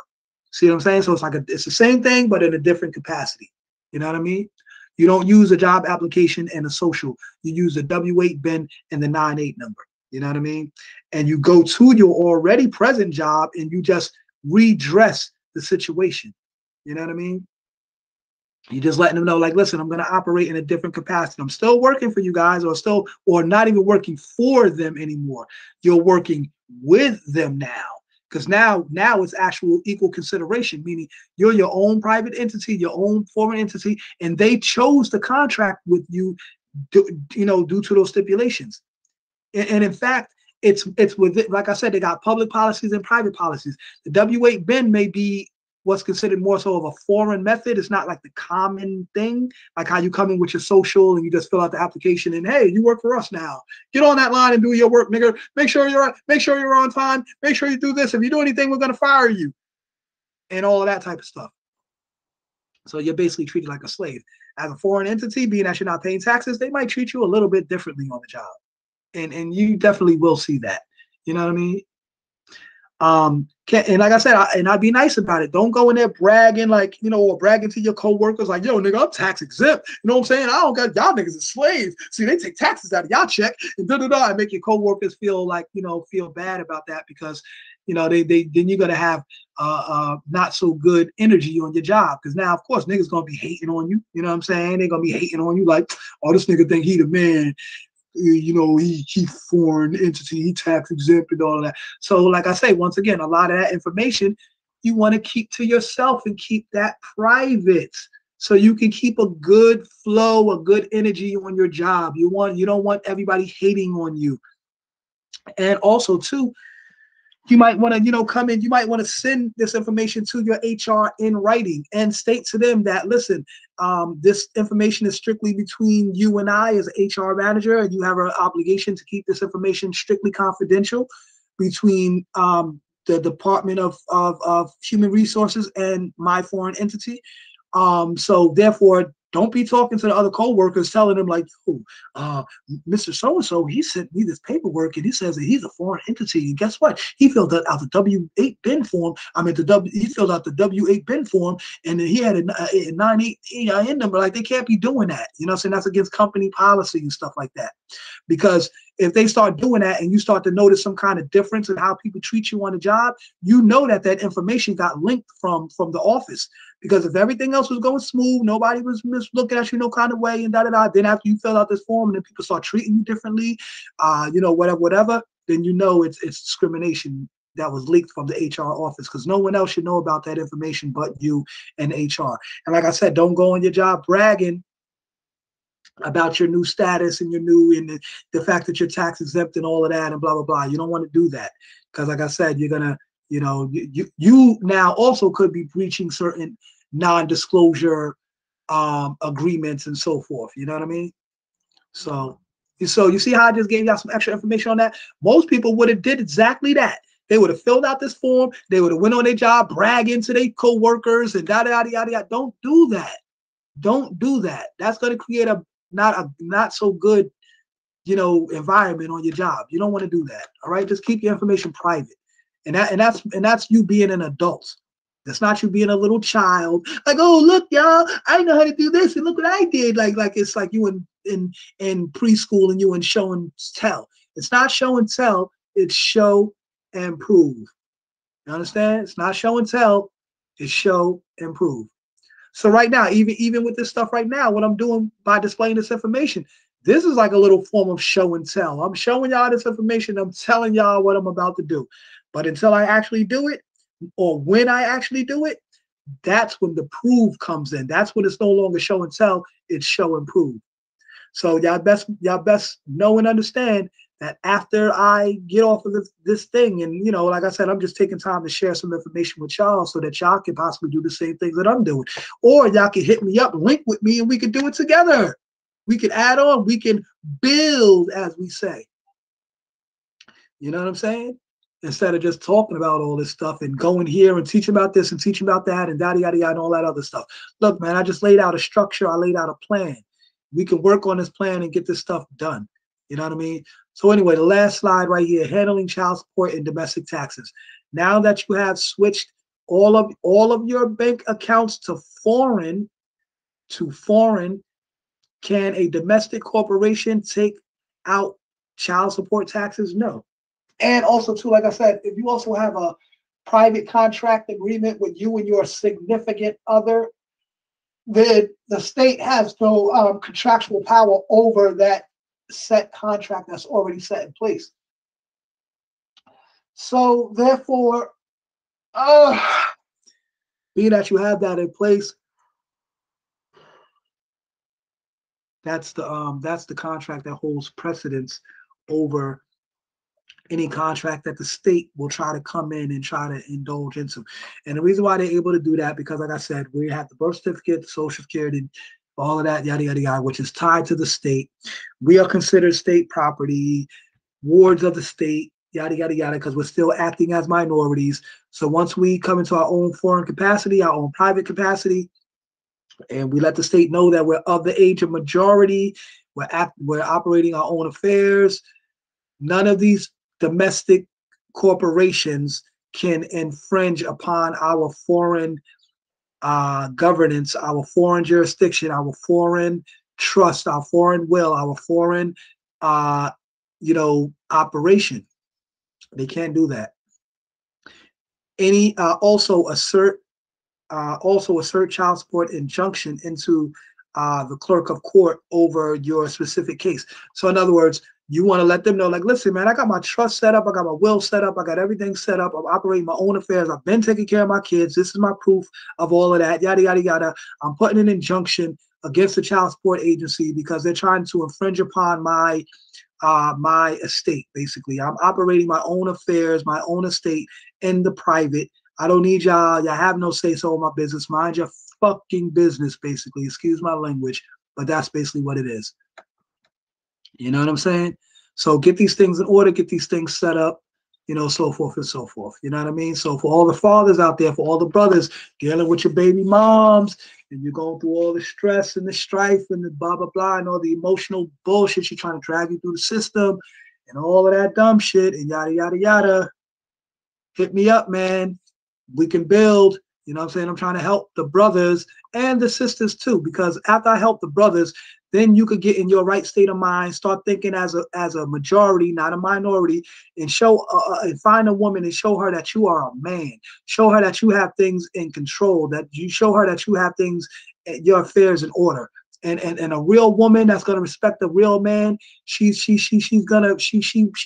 See what I'm saying? So it's like it's the same thing, but in a different capacity. You know what I mean? You don't use a job application and a social. You use the W-8 bin and the 9-8 number. You know what I mean? And you go to your already present job and you just redress the situation. You know what I mean? You're just letting them know, like, listen, I'm going to operate in a different capacity. I'm still working for you guys, or not even working for them anymore. You're working with them now. Because now it's actual equal consideration, meaning you're your own private entity, your own foreign entity, and they chose to contract with you, due to those stipulations. And in fact, it's with it, like I said, they got public policies and private policies. The W-8 bin may be what's considered more so of a foreign method. It's not like the common thing, like how you come in with your social and you just fill out the application and hey, you work for us now. Get on that line and do your work, nigga. Make sure you're on time. Make sure you do this. If you do anything, we're gonna fire you, and all of that type of stuff. So you're basically treated like a slave. As a foreign entity, being that you're not paying taxes, they might treat you a little bit differently on the job. And you definitely will see that. You know what I mean? And like I said, I'd be nice about it. Don't go in there bragging or bragging to your coworkers like, yo, nigga, I'm tax exempt. You know what I'm saying? I don't got y'all niggas as slaves. See, they take taxes out of y'all check and and make your coworkers feel like, feel bad about that because, then you're gonna have not so good energy on your job. Because now, of course, niggas gonna be hating on you. You know what I'm saying? They're gonna be hating on you like, oh, this nigga think he the man. He foreign entity, he tax exempt and all of that. So like I say, once again, a lot of that information you want to keep to yourself and keep that private so you can keep a good flow, a good energy on your job. You don't want everybody hating on you. And also too, you might want to, come in, you might want to send this information to your HR in writing and state to them that, listen, this information is strictly between you and I as an HR manager, and you have an obligation to keep this information strictly confidential between the Department of Human Resources and my foreign entity. So therefore, don't be talking to the other co-workers telling them like, oh, Mr. So-and-so, he sent me this paperwork and he says that he's a foreign entity. And guess what? He filled out the W-8 bin form. He filled out the W-8 bin form and then he had a 9-8 EIN number. Like, they can't be doing that. You know what I'm saying? That's against company policy and stuff like that. Because if they start doing that and you start to notice some kind of difference in how people treat you on the job, you know that information got linked from the office. Because if everything else was going smooth, nobody was looking at you no kind of way and then after you fill out this form and then people start treating you differently, whatever, then it's discrimination that was leaked from the HR office, because no one else should know about that information but you and HR. And like I said, don't go on your job bragging about your new status and your new and the fact that you're tax exempt and all of that and blah blah blah. You don't want to do that because, like I said, you're gonna, you know, you now also could be breaching certain non-disclosure agreements and so forth. You know what I mean? So you see how I just gave y'all some extra information on that? Most people would have did exactly that. They would have filled out this form. They would have went on their job bragging to their co-workers and yada yada yada yada. Don't do that. Don't do that. That's going to create a not so good, you know, environment on your job. You don't want to do that. All right, just keep your information private, and that's you being an adult. That's not you being a little child. Like, oh look, y'all, I know how to do this, and look what I did. Like it's like you in preschool and you in show and tell. It's not show and tell. It's show and prove. You understand? It's not show and tell. It's show and prove. So right now, even with this stuff right now, what I'm doing by displaying this information, this is like a little form of show and tell. I'm showing y'all this information. I'm telling y'all what I'm about to do. But until I actually do it, or when I actually do it, that's when the prove comes in. That's when it's no longer show and tell. It's show and prove. So y'all best know and understand that after I get off of this thing, and, you know, like I said, I'm just taking time to share some information with y'all so that y'all can possibly do the same things that I'm doing. Or y'all can hit me up, link with me, and we can do it together. We can add on, we can build, as we say. You know what I'm saying? Instead of just talking about all this stuff and going here and teaching about this and teaching about that and yada, yada, yada, and all that other stuff. Look, man, I just laid out a structure. I laid out a plan. We can work on this plan and get this stuff done. You know what I mean? So anyway, the last slide right here, handling child support and domestic taxes. Now that you have switched all of your bank accounts to foreign, can a domestic corporation take out child support taxes? No. And also, too, like I said, if you also have a private contract agreement with you and your significant other, then the state has no contractual power over that set contract that's already set in place. So therefore, being that you have that in place, that's the contract that holds precedence over any contract that the state will try to come in and try to indulge into. And the reason why they're able to do that, because like I said, we have the birth certificate, the social security, all of that, yada, yada, yada, which is tied to the state. We are considered state property, wards of the state, yada, yada, yada, because we're still acting as minorities. So once we come into our own foreign capacity, our own private capacity, and we let the state know that we're of the age of majority, we're operating our own affairs, none of these domestic corporations can infringe upon our foreign governance, our foreign jurisdiction, our foreign trust, our foreign will, our foreign, operation. They can't do that. Also assert child support injunction into the clerk of court over your specific case. So in other words, you want to let them know, like, listen, man, I got my trust set up. I got my will set up. I got everything set up. I'm operating my own affairs. I've been taking care of my kids. This is my proof of all of that, yada, yada, yada. I'm putting an injunction against the child support agency because they're trying to infringe upon my estate, basically. I'm operating my own affairs, my own estate in the private. I don't need y'all. Y'all have no say-so in my business. Mind your fucking business, basically. Excuse my language, but that's basically what it is. You know what I'm saying? So get these things in order, get these things set up, so forth and so forth. You know what I mean? So for all the fathers out there, for all the brothers dealing with your baby moms, and you're going through all the stress and the strife and the blah, blah, blah, and all the emotional bullshit, she's trying to drag you through the system and all of that dumb shit and yada, yada, yada. Hit me up, man. We can build. You know what I'm saying? I'm trying to help the brothers and the sisters too, because after I help the brothers, then you could get in your right state of mind, start thinking as a majority, not a minority, and and find a woman and show her that you are a man. Show her that you have things in control, that you show her that you have things, your affairs in order. And a real woman that's gonna respect a real man, she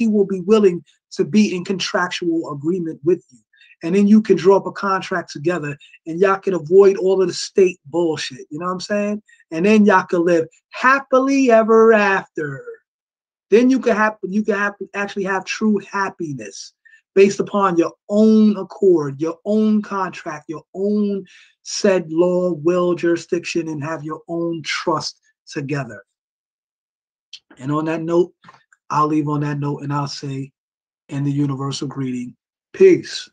will be willing to be in contractual agreement with you. and then you can draw up a contract together, and y'all can avoid all of the state bullshit. You know what I'm saying? And then y'all can live happily ever after. Then you can actually have true happiness based upon your own accord, your own contract, your own said law, will, jurisdiction, and have your own trust together. And on that note, I'll leave on that note, and I'll say, in the universal greeting, peace.